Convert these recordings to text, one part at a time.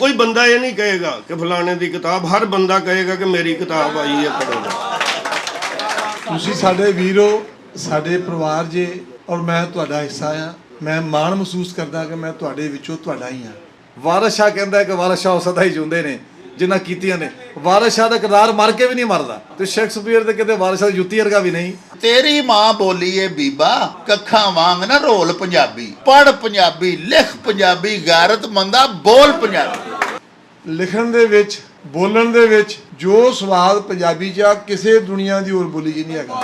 कोई बंदा ये नहीं कहेगा कि फलाने की किताब, हर बंदा कहेगा कि मेरी किताब आई है पढ़ो। तुसी साडे वीरो, साडे परिवार जे, और मैं तुहाडा हिस्सा हाँ। मैं माण महसूस करदा कि मैं तुहाडे विचों तुहाडा ही हाँ। वारिस शाह कहता है कि वारिस शाह सदा ही जिंदे ने जिन्हां कीतियां ने। वारिस शाह दा किरदार मर के भी नहीं मरदा ते शेक्सपीयर दे कहते वारिस शाह जुत्ती वर्गा भी नहीं। तेरी मां बोली है बीबा कखा वांग ना रोल पंजाबी, पढ़ पंजाबी, लिख पंजाबी, गैरतमंदा बोल पंजाबी। लिखण दे विच, बोलण दे विच जो स्वाद पंजाबी च किसी दुनिया की होर बोली च नहीं हैगा।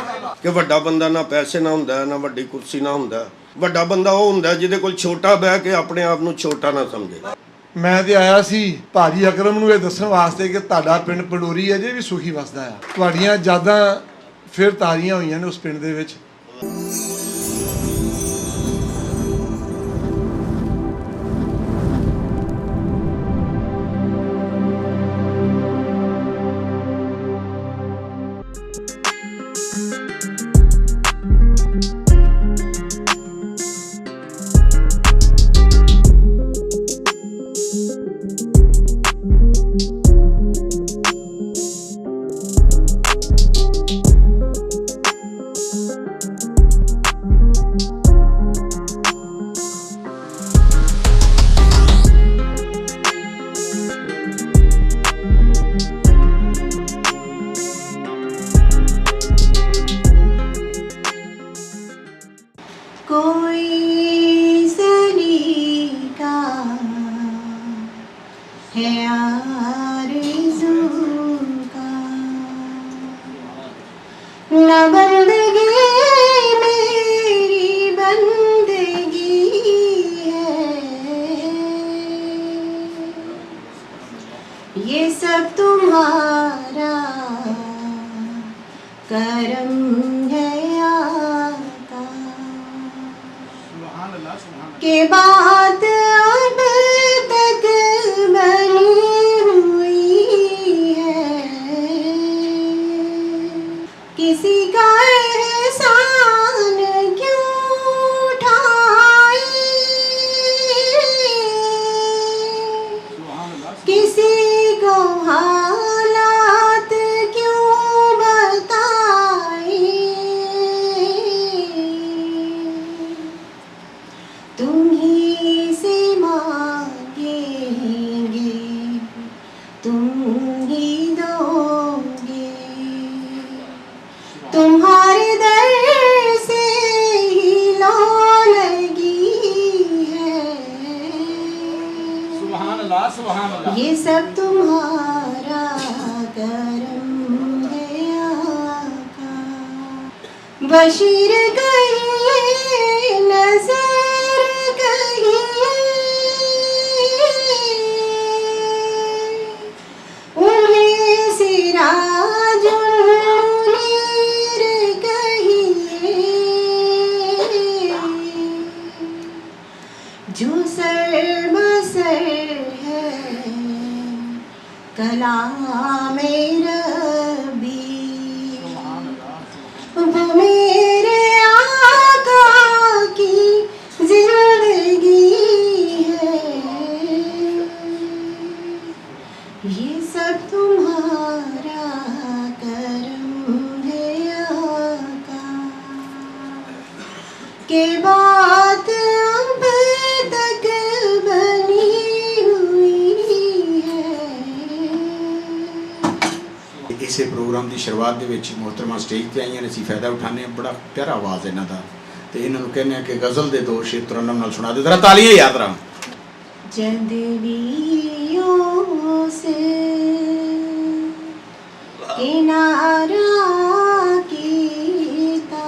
कि वड्डा बंदा ना पैसे ना हुंदा, ना वड्डी कुर्सी ना हुंदा। वड्डा बंदा वो हुंदा जिहदे कोल छोटा बह के अपने आप नूं छोटा ना समझे। मैं तो आया सी भाजी अकरम नूं ये दस्सण वास्ते कि तुहाडा पिंड पंडोरी अजे भी सुखी वसदा है। तुहाडीਆਂ यादां फिर ताज़ियां होईयां ने उस पिंड दे विच। कोई सलीका है आरज़ू का, न बंदगी मेरी बंदगी है, ये सब तुम्हारा करम है के बात अब तक बनी हुई है, किसी का एहसान क्यों उठाए, किसी को हालात क्यों बताए, तुम ही से मांगेंगे तुम ही दोगे, तुम्हारे दर से ही लो लगी है, सुभान अल्लाह सुभान अल्लाह। ये सब तुम्हारा करम है आका। बशीर कहिए नजर जो सर बसर है कलाम रबी, वो मेरे आका की जिंदगी है, ये सब तुम्हारा करम है आका, के बात अब तक बनी हुई है। इसे प्रोग्राम की शुरुआत के मोहतरमा स्टेज पर आईयां ने, असीं फायदा उठाने। बड़ा प्यारा आवाज़ इन्हां दा, ते इन्हां नूं कहने कि गज़ल दे दो शेर तरन्नुम नाल सुना दे। जरा तालियां याद रहा। जंदलियों से किनारा कीता,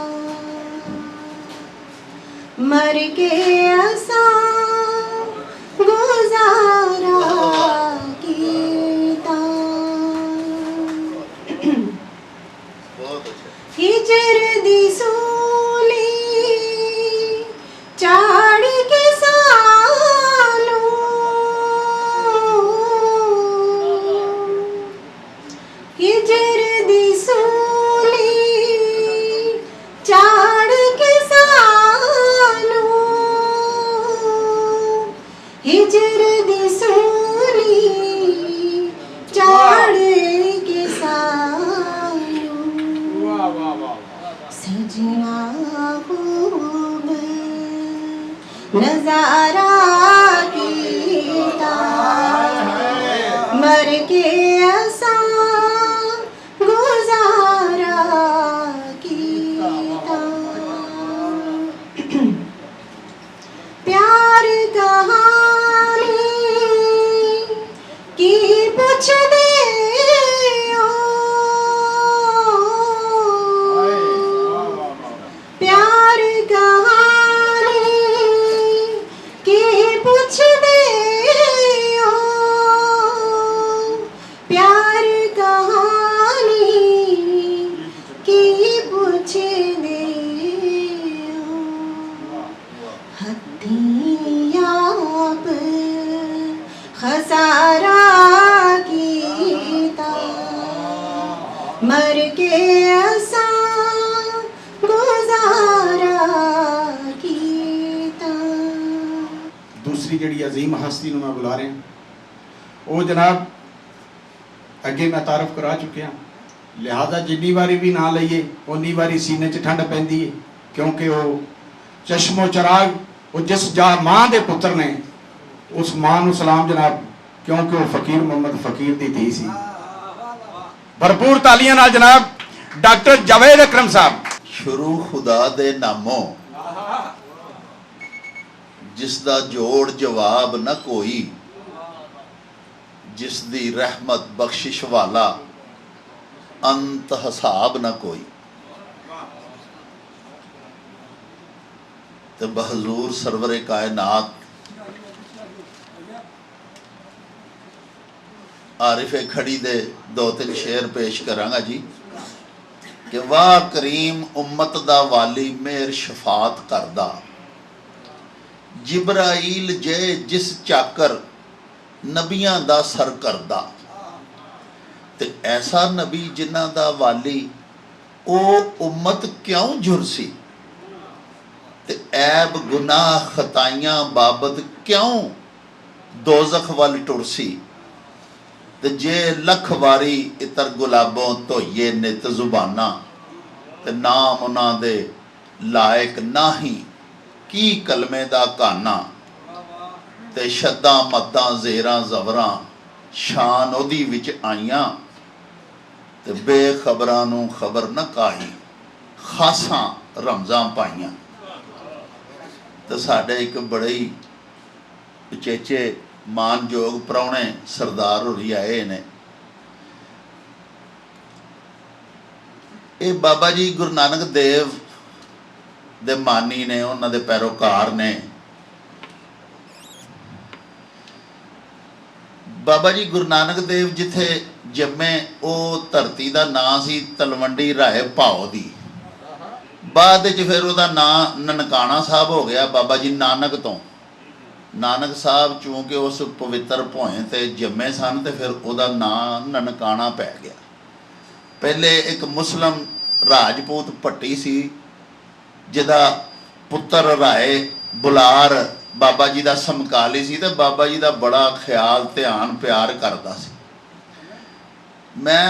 मर के असा गुजारा कीता, हिजर दी सूली चाड़ के सानू, हिजर दी सूली चाड़ के सानू, मर के असा गुजारा कीता प्यार कहानी की पुछदे हो प्यार कहानी की पुछदे हो प्यार कहानी की पुछदे हो हथियाब खसारा कीता मर के असा गुजारा कीता दूसरी जिहड़ी अजीम हस्ती ਨੂੰ मैं बुला रहा ਉਹ जनाब ਅੱਗੇ मैं तारफ करा चुकिया लिहाजा जिन्नी वारी भी ना लईए उन्नी वारी सीने 'ਚ ठंड पैंदी है क्योंकि वो चश्मो चराग वो जिस मां दे पुत्र ने उस मां ਨੂੰ सलाम जनाब क्योंकि वो फकीर मोहम्मद फकीर दी धी सी भरपूर तालियां नाल जनाब डॉक्टर जावेद अकरम साहब ਸ਼ੁਰੂ ਖੁਦਾ ਦੇ ਨਾਮੋਂ ਜਿਸ ਦਾ ਜੋੜ ਜਵਾਬ ਨਾ ਕੋਈ ਜਿਸ ਦੀ ਰਹਿਮਤ ਬਖਸ਼ਿਸ਼ ਵਾਲਾ ਅੰਤ ਹਿਸਾਬ ਨਾ ਕੋਈ ਤੇ ਬਹਜ਼ੂਰ ਸਰਵਰੇ ਕਾਇਨਾਤ ਆਰਿਫੇ ਖੜੀ ਦੇ 2-3 ਸ਼ੇਰ ਪੇਸ਼ ਕਰਾਂਗਾ ਜੀ कि वाह करीम उम्मत दा वाली मेर शफात करदा जिब्राइल जे जिस चाकर नबियां दा सर करदा ते ऐसा नबी जिन्हां दा वाली ओ उम्मत क्यों झुरसी ते ऐब गुनाह खताइयां बाबत क्यों दोजख वाल टुरसी ते जे लख वारी इतर गुलाबों धोइए नित जुबाना ते नाम उन्हां दे लायक नाही की कलमे दा काना ते शद्दां मद्दां जेरां जबरां शान ओदी विच आईयां ते बेखबरां नूं खबर न काही खासां रमजां पाईयां ते साडे एक बड़े ही उचेचे मानयोग प्राहुणे सरदार होरी आए ने ये बाबा जी गुरु नानक देव दे मानी ने उन्हां दे पैरोकार ने बाबा जी गुरु नानक देव जिथे जम्मे वो धरती का नां सी तलवंडी राय भाओ दी बाद फिर उहदा नां ननकाना साहब हो गया बाबा जी नानक तो नानक साहब चूंकि उस पवित्र भोए ते जम्मे सन ते फिर उहदा नां ननकाना पै गया पहले एक मुस्लिम राजपूत भट्टी सी जिहदा पुत्र राय बुलार बाबा जी का समकाली सी ते बाबा जी का बड़ा ख्याल ध्यान प्यार करता सी मैं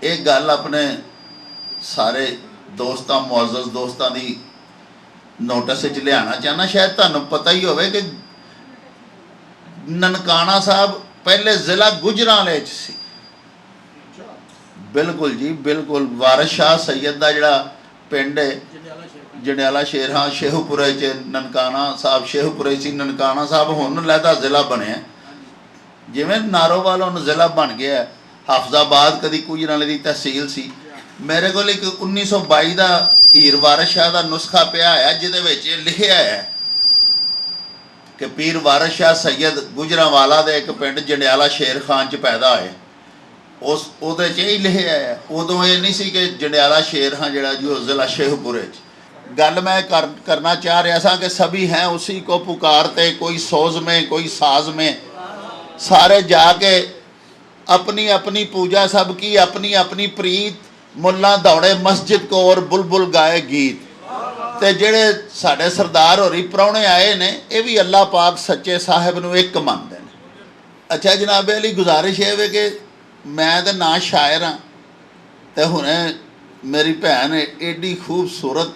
ये गल अपने सारे दोस्तां मुअज़्ज़ज़ दोस्तां दी नोटिस लिया चाहना शायद तुहानूं पता ही होवे कि ननकाना साहब पहले जिला गुजरांवाले च सी बिल्कुल जी बिल्कुल वारिस शाह सैयद का जिहड़ा पिंड है जंडियाला शेर हाँ शेहूपुरे च ननकाना साहब शेहूपुरे सी ननकाना साहब हुण लहदा जिला बनिया जिवें नारोवाल हुण जिला बन गया हाफजाबाद कदी गुजरांवाले दी तहसील सी मेरे को एक 1922 का हीर वारिस शाह का नुस्खा पिया है जिहदे लिखिया है कि पीर वारिस शाह सैयद गुजरांवाला दे एक पिंड जंडियाला शेर खान च पैदा होए उस उहदे च ही लिखिया है उदों ये नहीं सी कि जंडियाला शेर खां जिहड़ा जी जिला शेहपुरे च गल मैं करना चाह रहा था कि सभी हैं उसी को पुकारते कोई सोज में कोई साज में सारे जाके अपनी अपनी पूजा सब की अपनी अपनी प्रीत मुल्ला दौड़े मस्जिद को और बुलबुल गाए गीत ते जेड़े साडे सरदार होरी प्राहुणे आए ने ये भी अल्लाह पाक सच्चे साहिब नूं एक मनदे ने। अच्छा जनाब अली गुजारिश है कि मैं तो ना शायर हाँ तो हुणे मेरी भैन एडी खूबसूरत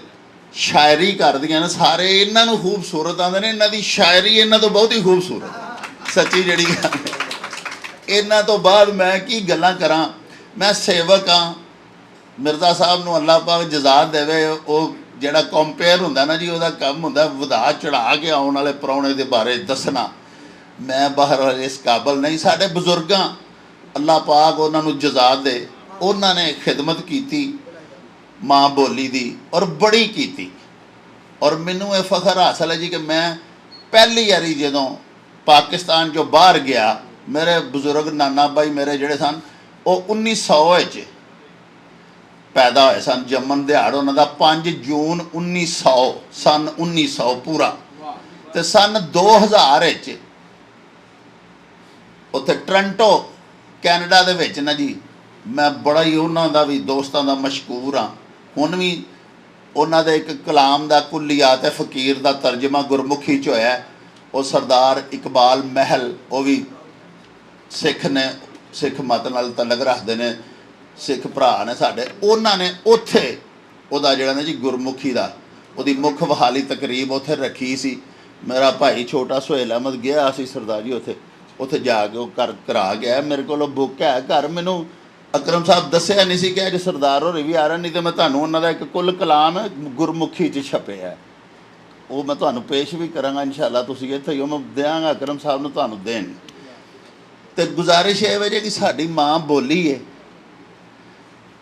शायरी करदियां ने सारे इन्हां नूं खूबसूरत आंदे ने इन्हां दी शायरी इन्हां तो बहुत ही खूबसूरत सच्ची जिहड़ी गल ਇਹਨਾਂ ਤੋਂ ਬਾਅਦ ਮੈਂ ਕੀ ਗੱਲਾਂ ਕਰਾਂ। ਮੈਂ ਸੇਵਕ ਹਾਂ। ਮਿਰਜ਼ਾ ਸਾਹਿਬ ਨੂੰ ਅੱਲਾਹ ਪਾਕ ਜਜ਼ਾ ਦੇਵੇ। ਉਹ ਜਿਹੜਾ ਕੰਪੇਅਰ ਹੁੰਦਾ ਨਾ ਜੀ, ਉਹਦਾ ਕੰਮ ਹੁੰਦਾ ਵਧਾ ਚੜਾ ਕੇ ਆਉਣ ਵਾਲੇ ਪ੍ਰਾਹੁਣੇ ਦੇ ਬਾਰੇ ਦੱਸਣਾ। ਮੈਂ ਬਾਹਰ ਇਸ ਕਾਬਲ ਨਹੀਂ। ਸਾਡੇ ਬਜ਼ੁਰਗਾਂ ਅੱਲਾਹ ਪਾਕ ਉਹਨਾਂ ਨੂੰ ਜਜ਼ਾ ਦੇ, ਉਹਨਾਂ ਨੇ ਖਿਦਮਤ ਕੀਤੀ ਮਾਂ ਬੋਲੀ ਦੀ ਔਰ ਬੜੀ ਕੀਤੀ। ਔਰ ਮੈਨੂੰ ਇਹ ਫਖਰ ਹਾਸਲ ਹੈ ਜੀ ਕਿ ਮੈਂ ਪਹਿਲੀ ਵਾਰੀ ਜਦੋਂ ਪਾਕਿਸਤਾਨ 'ਚੋਂ ਬਾਹਰ ਗਿਆ, ਮੇਰੇ ਬਜ਼ੁਰਗ ਨਾਨਾ ਬਾਈ ਮੇਰੇ ਜਿਹੜੇ ਸਨ ਉਹ 1900 ਵਿੱਚ ਪੈਦਾ ਹੋਏ ਸਨ। ਜੰਮਣ ਦਿਹਾੜ ਉਹਨਾਂ ਦਾ 5 ਜੂਨ 1900 ਸਨ 1900 ਪੂਰਾ। ਤੇ ਸਨ 2000 ਵਿੱਚ ਉੱਥੇ ਟੋਰਾਂਟੋ ਕੈਨੇਡਾ ਦੇ ਵਿੱਚ ਨਾ ਜੀ, ਮੈਂ ਬੜਾ ਹੀ ਉਹਨਾਂ ਦਾ ਵੀ ਦੋਸਤਾਂ ਦਾ ਮਸ਼ਕੂਰ ਹਾਂ। ਹੁਣ ਵੀ ਉਹਨਾਂ ਦੇ ਇੱਕ ਕਲਾਮ ਦਾ ਕੁੱਲੀਆਤ ਫਕੀਰ ਦਾ ਤਰਜਮਾ ਗੁਰਮੁਖੀ 'ਚ ਹੋਇਆ। ਉਹ ਸਰਦਾਰ ਇਕਬਾਲ ਮਹਿਲ, ਉਹ ਵੀ ਸਿੱਖ ਨੇ, ਸਿੱਖ ਮਤ ਨਾਲ ਤਲਕ ਰੱਖਦੇ ਨੇ, ਸਿੱਖ ਭਰਾ ਨੇ ਸਾਡੇ। ਉਹਨਾਂ ਨੇ ਉੱਥੇ ਉਹਦਾ ਜਿਹੜਾ ਨਾ ਜੀ ਗੁਰਮੁਖੀ ਦਾ ਉਹਦੀ ਮੁੱਖ ਬਹਾਲੀ ਤਕਰੀਬ ਉੱਥੇ ਰੱਖੀ ਸੀ। ਮੇਰਾ ਭਾਈ ਛੋਟਾ ਸੁਹੇਲ ਅਹਿਮਦ ਗਿਆ ਸੀ ਸਰਦਾਰ ਜੀ ਉੱਥੇ ਜਾ ਕੇ ਉਹ ਕਰਾ ਗਿਆ। ਮੇਰੇ ਕੋਲ ਉਹ ਬੁੱਕ ਹੈ ਘਰ। ਮੈਨੂੰ ਅਕਰਮ ਸਾਹਿਬ ਦੱਸਿਆ ਨਹੀਂ ਸੀ ਕਿ ਅੱਜ ਸਰਦਾਰ ਹੋਰੀ ਵੀ ਆ ਰਹੇ, ਨਹੀਂ ਤਾਂ ਮੈਂ ਤੁਹਾਨੂੰ ਉਹਨਾਂ ਦਾ ਇੱਕ ਕੁੱਲ ਕਲਾਮ ਗੁਰਮੁਖੀ 'ਚ ਛਪਿਆ, ਉਹ ਮੈਂ ਤੁਹਾਨੂੰ ਪੇਸ਼ ਵੀ ਕਰਾਂਗਾ ਇਨਸ਼ਾਅੱਲਾ। ਤੁਸੀਂ ਇੱਥੇ ਹੀ ਹੋ, ਮੈਂ ਦਿਆਂਗਾ ਅਕਰਮ ਸਾਹਿਬ ਨੂੰ ਤੁਹਾਨੂੰ ਦੇਣ। ਤੇ ਗੁਜ਼ਾਰਿਸ਼ ਇਹ ਵਜੇ ਕਿ ਸਾਡੀ ਮਾਂ ਬੋਲੀ ਹੈ,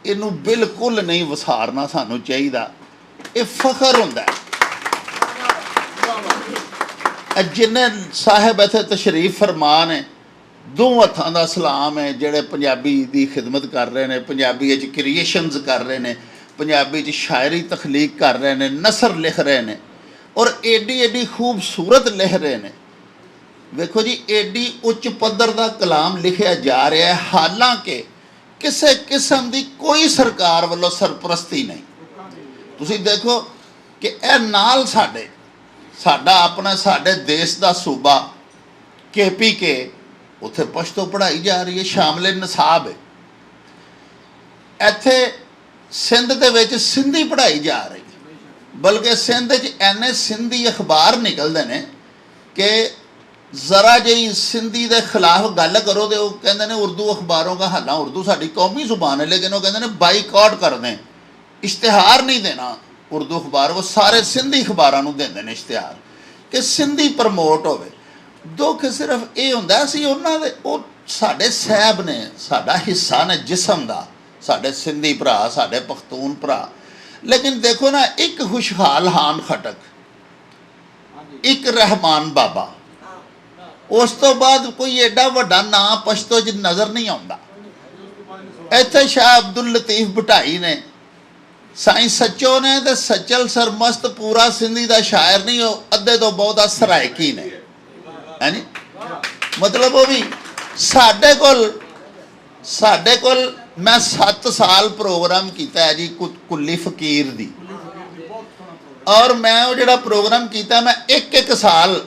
ਇਹਨੂੰ ਬਿਲਕੁਲ ਨਹੀਂ ਵਿਸਾਰਨਾ ਸਾਨੂੰ ਚਾਹੀਦਾ। ਇਹ ਫਖਰ ਹੁੰਦਾ ਹੈ। ਜਿੰਨੇ ਸਾਹਿਬ ਇੱਥੇ ਤਸ਼ਰੀਫ ਫਰਮਾ ਨੇ, ਦੋ ਹੱਥਾਂ ਦਾ ਸਲਾਮ ਹੈ ਜਿਹੜੇ ਪੰਜਾਬੀ ਦੀ ਖਿਦਮਤ ਕਰ ਰਹੇ ਨੇ, ਪੰਜਾਬੀ ਵਿੱਚ ਕ੍ਰੀਏਸ਼ਨਸ ਕਰ ਰਹੇ ਨੇ, ਪੰਜਾਬੀ 'ਚ ਸ਼ਾਇਰੀ ਤਖਲੀਕ ਕਰ ਰਹੇ ਨੇ, ਨਸਰ ਲਿਖ ਰਹੇ ਨੇ ਔਰ ਏਡੀ ਖੂਬਸੂਰਤ ਲਿਖ ਰਹੇ ਨੇ। ਵੇਖੋ ਜੀ, ਏਡੀ ਉੱਚ ਪੱਧਰ ਦਾ ਕਲਾਮ ਲਿਖਿਆ ਜਾ ਰਿਹਾ ਹੈ, ਹਾਲਾਂਕਿ ਕਿਸੇ ਕਿਸਮ ਦੀ ਕੋਈ ਸਰਕਾਰ ਵੱਲੋਂ ਸਰਪ੍ਰਸਤੀ ਨਹੀਂ। ਤੁਸੀਂ ਦੇਖੋ ਕਿ ਇਹ ਨਾਲ ਸਾਡਾ ਆਪਣਾ ਸਾਡੇ ਦੇਸ਼ ਦਾ ਸੂਬਾ KPK, ਉੱਥੇ ਪਸ਼ਤੋ ਪੜ੍ਹਾਈ ਜਾ ਰਹੀ ਹੈ, ਸ਼ਾਮਲੇ ਨਿਸਾਬ ਹੈ। ਇੱਥੇ ਸਿੰਧ ਦੇ ਵਿੱਚ ਸਿੰਧੀ ਪੜ੍ਹਾਈ ਜਾ ਰਹੀ ਹੈ, ਬਲਕਿ ਸਿੰਧ 'ਚ ਐਨੇ ਸਿੰਧੀ ਅਖਬਾਰ ਨਿਕਲਦੇ ਨੇ ਕਿ ज़रा जी सिंधी के खिलाफ गल करो तो कहते हैं उर्दू अखबारों का हल्ला, उर्दू साड़ी कौमी जुबान है, लेकिन वो कहते हैं बाईकॉट कर दें, इश्तिहार नहीं देना उर्दू अखबार। वो सारे सिंधी अखबारों को देंगे ने इश्तिहार कि सिंधी प्रमोट होवे। दुख सिर्फ ये होंदा सी उन्हां दे ओ साडे साहब ने, साडा हिस्सा ने जिस्म दा, साडे सिंधी भरा, साडे पख्तून भरा। लेकिन देखो ना, एक खुशहाल हान खटक, एक रहमान बाबा, उस तो बाद कोई एडा वड्डा ना पश्तो च नज़र नहीं आता। इत्थे शाह अब्दुल लतीफ भटाई ने, साईं सच्चो ने, तो सचल सरमस्त पूरा सिंधी का शायर नहीं, वो अद्धे तो बहुता सरायकी ने, है नी। मतलब वो भी साडे कोल मैं 7 साल प्रोग्राम किया है जी कुल्ली फकीर दी, और मैं वो जिहड़ा प्रोग्राम किया, मैं एक साल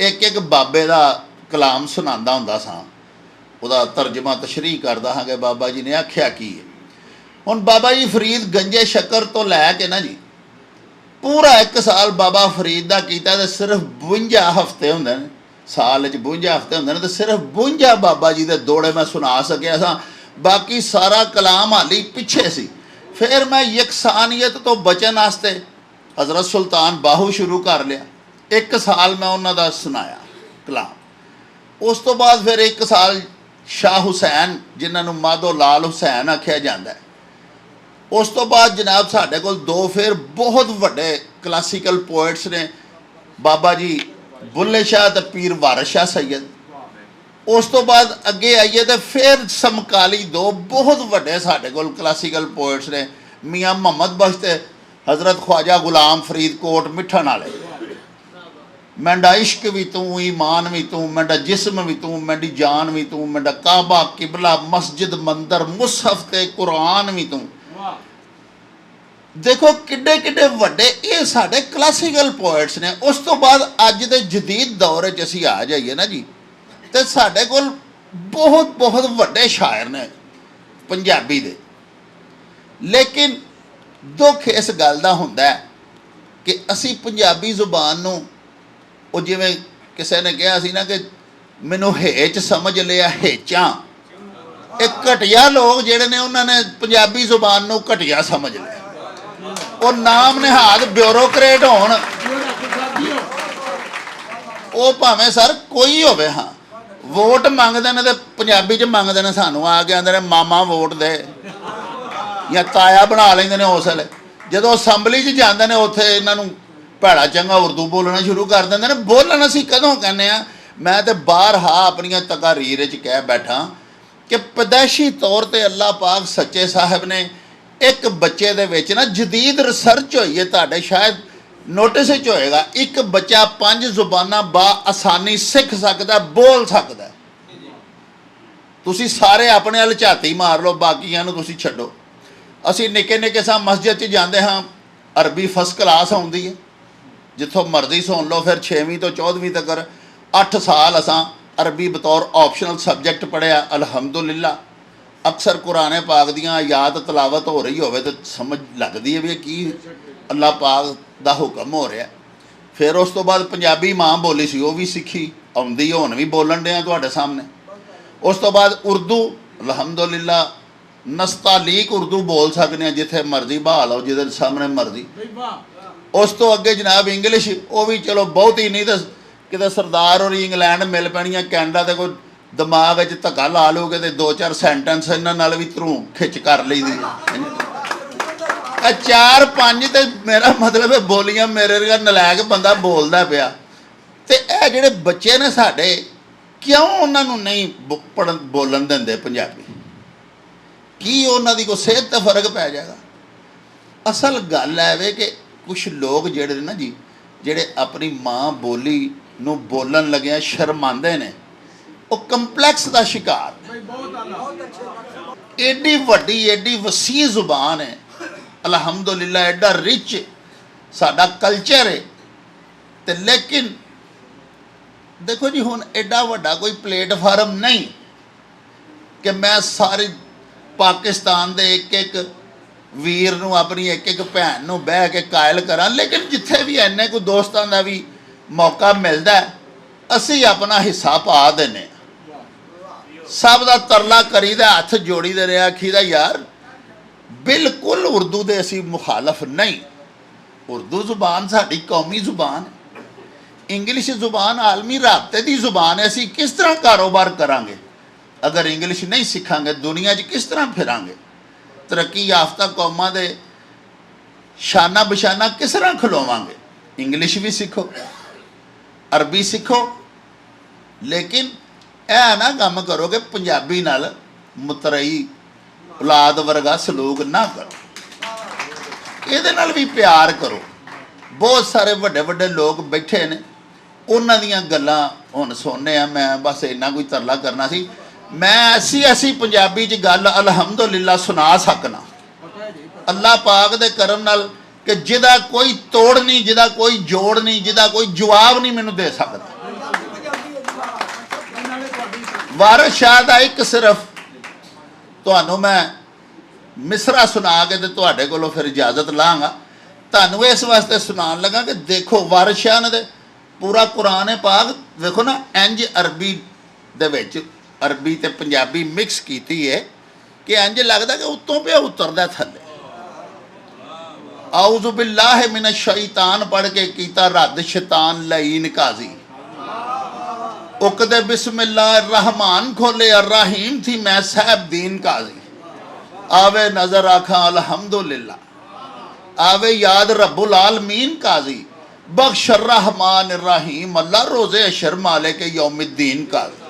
एक बाबे का कलाम सुनांदा हुंदा सा, उहदा तर्जमा तशरीह करदा हाँ कि बाबा जी ने आख्या की है। हुण बाबा जी फरीद गंजे शक्कर तो लैके ना जी पूरा 1 साल बाबा फरीद का किया, तो सिर्फ 52 हफ्ते होंदे ने, साल 52 हफ्ते होंदे ने, तो सिर्फ 52 बाबा जी के दौड़े मैं सुना सकिया सा, बाकी सारा कलाम हाली पिछे सी। फिर मैं यकसानियत तो बचन वास्ते हज़रत सुल्तान बाहू शुरू कर लिया, 1 साल मैं उन्होंने सुनाया कलाम। उस तो बाद फिर 1 साल शाह हुसैन, जिन्होंने माधो लाल हुसैन आख्या जाता है। उस तो बाद जनाब साढ़े को 2 फिर बहुत बड़े क्लासिकल पोइट्स ने, बाबा जी बुल्ले शाह तो पीर वारिस शाह सैयद। उस तो बाद अगे आइए तो फिर समकाली 2 बहुत बड़े साढ़े को क्लासिकल पोइट्स ने, मियाँ मोहम्मद बख्श ते हज़रत ख्वाजा गुलाम फरीद कोट मिठन वाले। मैंडा इश्क भी तू, ईमान भी तू, मैंडा जिस्म भी तू, मैंडी जान भी तू, मैंडा काबा किबला मस्जिद मंदिर मुसहफ ते कुरान भी तू। देखो किड्डे किड्डे वड्डे ये साढ़े क्लासिकल पोइट्स ने। उस तो बाद अज दे जदीद दौर च असीं आ जाइए ना जी, तो साढ़े कोल बहुत बहुत वड्डे शायर ने पंजाबी दे। लेकिन दुख इस गल दा हुंदा है कि असीं पंजाबी जुबान नूं, ਉਹ ਜਿਵੇਂ ਕਿਸੇ ਨੇ ਕਿਹਾ ਸੀ ਨਾ ਕਿ ਮੈਨੂੰ ਹੇਚ ਸਮਝ ਲਿਆ, ਹੇਚਾਂ। ਇਹ ਘਟੀਆ ਲੋਕ ਜਿਹੜੇ ਨੇ ਉਹਨਾਂ ਨੇ ਪੰਜਾਬੀ ਜ਼ੁਬਾਨ ਨੂੰ ਘਟੀਆ ਸਮਝ ਲਿਆ। ਉਹ ਨਾਮ ਨਿਹਾਦ ਬਿਊਰੋਕਰੇਟ ਹੋਣ, ਉਹ ਭਾਵੇਂ ਸਰ ਕੋਈ ਹੋਵੇ, ਹਾਂ ਵੋਟ ਮੰਗਦੇ ਨੇ ਤੇ ਪੰਜਾਬੀ 'ਚ ਮੰਗਦੇ ਨੇ, ਸਾਨੂੰ ਆ ਕੇ ਆਂਦੇ ਨੇ ਮਾਮਾ ਵੋਟ ਦੇ ਜਾਂ ਤਾਇਆ ਬਣਾ ਲੈਂਦੇ ਨੇ। ਉਸ ਵੇਲੇ ਜਦੋਂ ਅਸੈਂਬਲੀ 'ਚ ਜਾਂਦੇ ਨੇ ਉੱਥੇ ਇਹਨਾਂ ਨੂੰ ਭੈੜਾ ਚੰਗਾ ਉਰਦੂ ਬੋਲਣਾ ਸ਼ੁਰੂ ਕਰ ਦਿੰਦੇ ਨੇ। ਬੋਲਣ ਅਸੀਂ ਕਦੋਂ ਕਹਿੰਦੇ ਆ? ਮੈਂ ਤੇ ਬਾਹਰ ਆਪਣੀਆਂ ਤਕਾਰੀਰ 'ਚ ਕਹਿ ਬੈਠਾ ਕਿ ਪੈਦਾਇਸ਼ੀ ਤੌਰ ਤੇ ਅੱਲਾਹ ਪਾਕ ਸੱਚੇ ਸਾਹਿਬ ਨੇ ਇੱਕ ਬੱਚੇ ਦੇ ਵਿੱਚ ਨਾ ਜਦੀਦ ਰਿਸਰਚ ਹੋਈ ਹੈ, ਤੁਹਾਡੇ ਸ਼ਾਇਦ ਨੋਟਿਸ ਵਿੱਚ ਹੋਏਗਾ, ਇੱਕ ਬੱਚਾ 5 ਜ਼ੁਬਾਨਾਂ ਬਾ ਆਸਾਨੀ ਸਿੱਖ ਸਕਦਾ, ਬੋਲ ਸਕਦਾ। ਤੁਸੀਂ ਸਾਰੇ ਆਪਣੇ ਵੱਲ ਝਾਤੀ ਮਾਰ ਲਓ, ਬਾਕੀਆਂ ਨੂੰ ਤੁਸੀਂ ਛੱਡੋ। ਅਸੀਂ ਨਿੱਕੇ ਨਿੱਕੇ ਸਾਂ ਮਸਜਿਦ 'ਚ ਜਾਂਦੇ ਹਾਂ, ਅਰਬੀ ਫਸਟ ਕਲਾਸ ਆਉਂਦੀ ਹੈ, ਜਿੱਥੋਂ ਮਰਜ਼ੀ ਸੁਣ ਲਓ। ਫਿਰ 6ਵੀਂ ਤੋਂ 14ਵੀਂ ਤੱਕ 8 ਸਾਲ ਅਸਾਂ ਅਰਬੀ ਬਤੌਰ ਆਪਸ਼ਨਲ ਸਬਜੈਕਟ ਪੜ੍ਹਿਆ, ਅਲਹਮਦੁਲਿਲਾ। ਅਕਸਰ ਕੁਰਾਨ ਪਾਕ ਦੀਆਂ ਆਯਾਤ ਤਲਾਵਤ ਹੋ ਰਹੀ ਹੋਵੇ ਤਾਂ ਸਮਝ ਲੱਗਦੀ ਹੈ ਵੀ ਇਹ ਕੀ ਅੱਲਾਹ ਪਾਕ ਦਾ ਹੁਕਮ ਹੋ ਰਿਹਾ। ਫਿਰ ਉਸ ਤੋਂ ਬਾਅਦ ਪੰਜਾਬੀ ਮਾਂ ਬੋਲੀ ਸੀ, ਉਹ ਵੀ ਸਿੱਖੀ, ਆਉਂਦੀ ਹੁਣ ਵੀ ਬੋਲਣ ਡਿਆ ਤੁਹਾਡੇ ਸਾਹਮਣੇ। ਉਸ ਤੋਂ ਬਾਅਦ ਉਰਦੂ, ਅਲਹਮਦੁਲਿਲਾ ਨਸਤਾਲੀਕ ਉਰਦੂ ਬੋਲ ਸਕਦੇ ਹਾਂ, ਜਿੱਥੇ ਮਰਜ਼ੀ ਬਹਾ ਲਓ, ਜਿਹਦੇ ਸਾਹਮਣੇ ਮਰਜ਼ੀ। ਉਸ ਤੋਂ ਅੱਗੇ ਜਨਾਬ ਇੰਗਲਿਸ਼, ਉਹ ਵੀ ਚਲੋ ਬਹੁਤੀ ਨਹੀਂ ਤਾਂ ਕਿਤੇ ਸਰਦਾਰ ਔਰ ਇੰਗਲੈਂਡ ਮਿਲ ਪੈਣੀਆਂ, ਕੈਨੇਡਾ ਤੇ ਕੋਈ ਦਿਮਾਗ ਵਿੱਚ ਧੱਕਾ ਲਾ ਲਓਗੇ ਤੇ 2-4 ਸੈਂਟੈਂਸ ਇਹਨਾਂ ਨਾਲ ਵੀ ਧਰੂ ਖਿੱਚ ਕਰ ਲਈਦੀ। 4-5 ਤੇ ਮੇਰਾ ਮਤਲਬ ਹੈ ਬੋਲੀਆਂ ਮੇਰੇ ਵਰਗਾ ਨਲਾਇਕ ਬੰਦਾ ਬੋਲਦਾ ਪਿਆ। ਤੇ ਇਹ ਜਿਹੜੇ ਬੱਚੇ ਨੇ ਸਾਡੇ, ਕਿਉਂ ਉਹਨਾਂ ਨੂੰ ਨਹੀਂ ਪੜ੍ਹਨ ਬੋਲਣ ਦਿੰਦੇ ਪੰਜਾਬੀ? ਕੀ ਉਹਨਾਂ ਦੀ ਕੋਈ ਸਿਹਤ 'ਤੇ ਫਰਕ ਪੈ ਜਾਏਗਾ? ਅਸਲ ਗੱਲ ਹੈ ਵੇ ਕਿ ਕੁਛ ਲੋਕ ਜਿਹੜੇ ਨੇ ਨਾ ਜੀ, ਜਿਹੜੇ ਆਪਣੀ ਮਾਂ ਬੋਲੀ ਨੂੰ ਬੋਲਣ ਲੱਗਿਆ ਸ਼ਰਮਾਉਂਦੇ ਨੇ, ਉਹ ਕੰਪਲੈਕਸ ਦਾ ਸ਼ਿਕਾਰ। ਏਡੀ ਵੱਡੀ ਏਡੀ ਵਸੀਹ ਜ਼ੁਬਾਨ ਹੈ, ਅਲਹਮਦੁਲਿਲਾ, ਐਡਾ ਰਿਚ ਸਾਡਾ ਕਲਚਰ ਹੈ। ਤੇ ਲੇਕਿਨ ਦੇਖੋ ਜੀ, ਹੁਣ ਐਡਾ ਵੱਡਾ ਕੋਈ ਪਲੇਟਫਾਰਮ ਨਹੀਂ ਕਿ ਮੈਂ ਸਾਰੇ ਪਾਕਿਸਤਾਨ ਦੇ ਇੱਕ ਇੱਕ ਵੀਰ ਨੂੰ, ਆਪਣੀ ਇੱਕ ਇੱਕ ਭੈਣ ਨੂੰ ਬਹਿ ਕੇ ਕਾਇਲ ਕਰਾਂ। ਲੇਕਿਨ ਜਿੱਥੇ ਵੀ ਇੰਨੇ ਕੋਈ ਦੋਸਤਾਂ ਦਾ ਵੀ ਮੌਕਾ ਮਿਲਦਾ, ਅਸੀਂ ਆਪਣਾ ਹਿੱਸਾ ਪਾ ਦਿੰਦੇ। ਸਭ ਦਾ ਤਰਲਾ ਕਰੀਦਾ, ਹੱਥ ਜੋੜੀ ਦੇ ਰਿਹਾ, ਆਖੀਦਾ ਯਾਰ ਬਿਲਕੁਲ ਉਰਦੂ ਦੇ ਅਸੀਂ ਮੁਖਾਲਫ ਨਹੀਂ। ਉਰਦੂ ਜ਼ੁਬਾਨ ਸਾਡੀ ਕੌਮੀ ਜ਼ੁਬਾਨ ਹੈ, ਇੰਗਲਿਸ਼ ਜ਼ੁਬਾਨ ਆਲਮੀ ਰਾਬਤੇ ਦੀ ਜ਼ੁਬਾਨ ਹੈ। ਅਸੀਂ ਕਿਸ ਤਰ੍ਹਾਂ ਕਾਰੋਬਾਰ ਕਰਾਂਗੇ ਅਗਰ ਇੰਗਲਿਸ਼ ਨਹੀਂ ਸਿੱਖਾਂਗੇ? ਦੁਨੀਆ 'ਚ ਕਿਸ ਤਰ੍ਹਾਂ ਫਿਰਾਂਗੇ? ਤਰੱਕੀ ਯਾਫਤਾ ਕੌਮਾਂ ਦੇ ਸ਼ਾਨਾ ਬਸ਼ਾਨਾ ਕਿਸ ਤਰ੍ਹਾਂ ਖਲੋਵਾਂਗੇ? ਇੰਗਲਿਸ਼ ਵੀ ਸਿੱਖੋ, ਅਰਬੀ ਸਿੱਖੋ, ਲੇਕਿਨ ਇਹ ਨਾ ਕੰਮ ਕਰੋ ਕਿ ਪੰਜਾਬੀ ਨਾਲ ਮੁਤਰਈ ਔਲਾਦ ਵਰਗਾ ਸਲੂਕ ਨਾ ਕਰੋ, ਇਹਦੇ ਨਾਲ ਵੀ ਪਿਆਰ ਕਰੋ। ਬਹੁਤ ਸਾਰੇ ਵੱਡੇ ਵੱਡੇ ਲੋਕ ਬੈਠੇ ਨੇ, ਉਹਨਾਂ ਦੀਆਂ ਗੱਲਾਂ ਹੁਣ ਸੁਣਨੇ ਆ। ਮੈਂ ਬਸ ਇੰਨਾ ਕੋਈ ਤਰਲਾ ਕਰਨਾ ਸੀ। ਮੈਂ ਐਸੀ ਪੰਜਾਬੀ 'ਚ ਗੱਲ ਅਲਹਮਦੁਲਿਲਾ ਸੁਣਾ ਸਕਣਾ, ਅੱਲਾਹ ਪਾਕ ਦੇ ਕਰਮ ਨਾਲ, ਕਿ ਜਿਹਦਾ ਕੋਈ ਤੋੜ ਨਹੀਂ, ਜਿਹਦਾ ਕੋਈ ਜੋੜ ਨਹੀਂ, ਜਿਹਦਾ ਕੋਈ ਜਵਾਬ ਨਹੀਂ ਮੈਨੂੰ ਦੇ ਸਕਦਾ। ਵਾਰਿਸ ਸ਼ਾਹ ਦਾ ਇੱਕ ਸਿਰਫ ਤੁਹਾਨੂੰ ਮੈਂ ਮਿਸਰਾ ਸੁਣਾ ਕੇ ਤੇ ਤੁਹਾਡੇ ਕੋਲੋਂ ਫਿਰ ਇਜਾਜ਼ਤ ਲਾਂਗਾ। ਤੁਹਾਨੂੰ ਇਸ ਵਾਸਤੇ ਸੁਣਾਉਣ ਲੱਗਾ ਕਿ ਦੇਖੋ ਵਾਰਿਸ ਸ਼ਾਹ ਨੇ ਤੇ ਪੂਰਾ ਕੁਰਾਨ ਪਾਕ ਵੇਖੋ ਨਾ, ਇੰਜ ਅਰਬੀ ਦੇ ਵਿੱਚ ਅਰਬੀ ਤੇ ਪੰਜਾਬੀ ਮਿਕਸ ਕੀਤੀ ਹੈ ਕਿ ਇੰਜ ਲੱਗਦਾ ਕਿ ਉੱਤੋਂ ਪਿਆ ਉਤਰਦਾ ਥੱਲੇ। ਆਊਜ਼ੁ ਬਿੱਲਾਹਿ ਮਿਨਸ਼ ਸ਼ੈਤਾਨ ਪੜ੍ਹ ਕੇ ਕੀਤਾ ਰੱਦ ਸ਼ੈਤਾਨ ਲਈਨ ਕਾਜ਼ੀ। ਉਕਦੇ ਬਿਸਮਿल्लाह रहमान खोले अर्रहीम थी मैं साहब दीन काजी। आवे नजर आखा अल्हम्दुलिल्लाह, आवे याद रब्बुल आलमीन काजी। बख्श रहमान रहीम अल्लाह रोजे अशर माले के यौमिद्दीन काजी।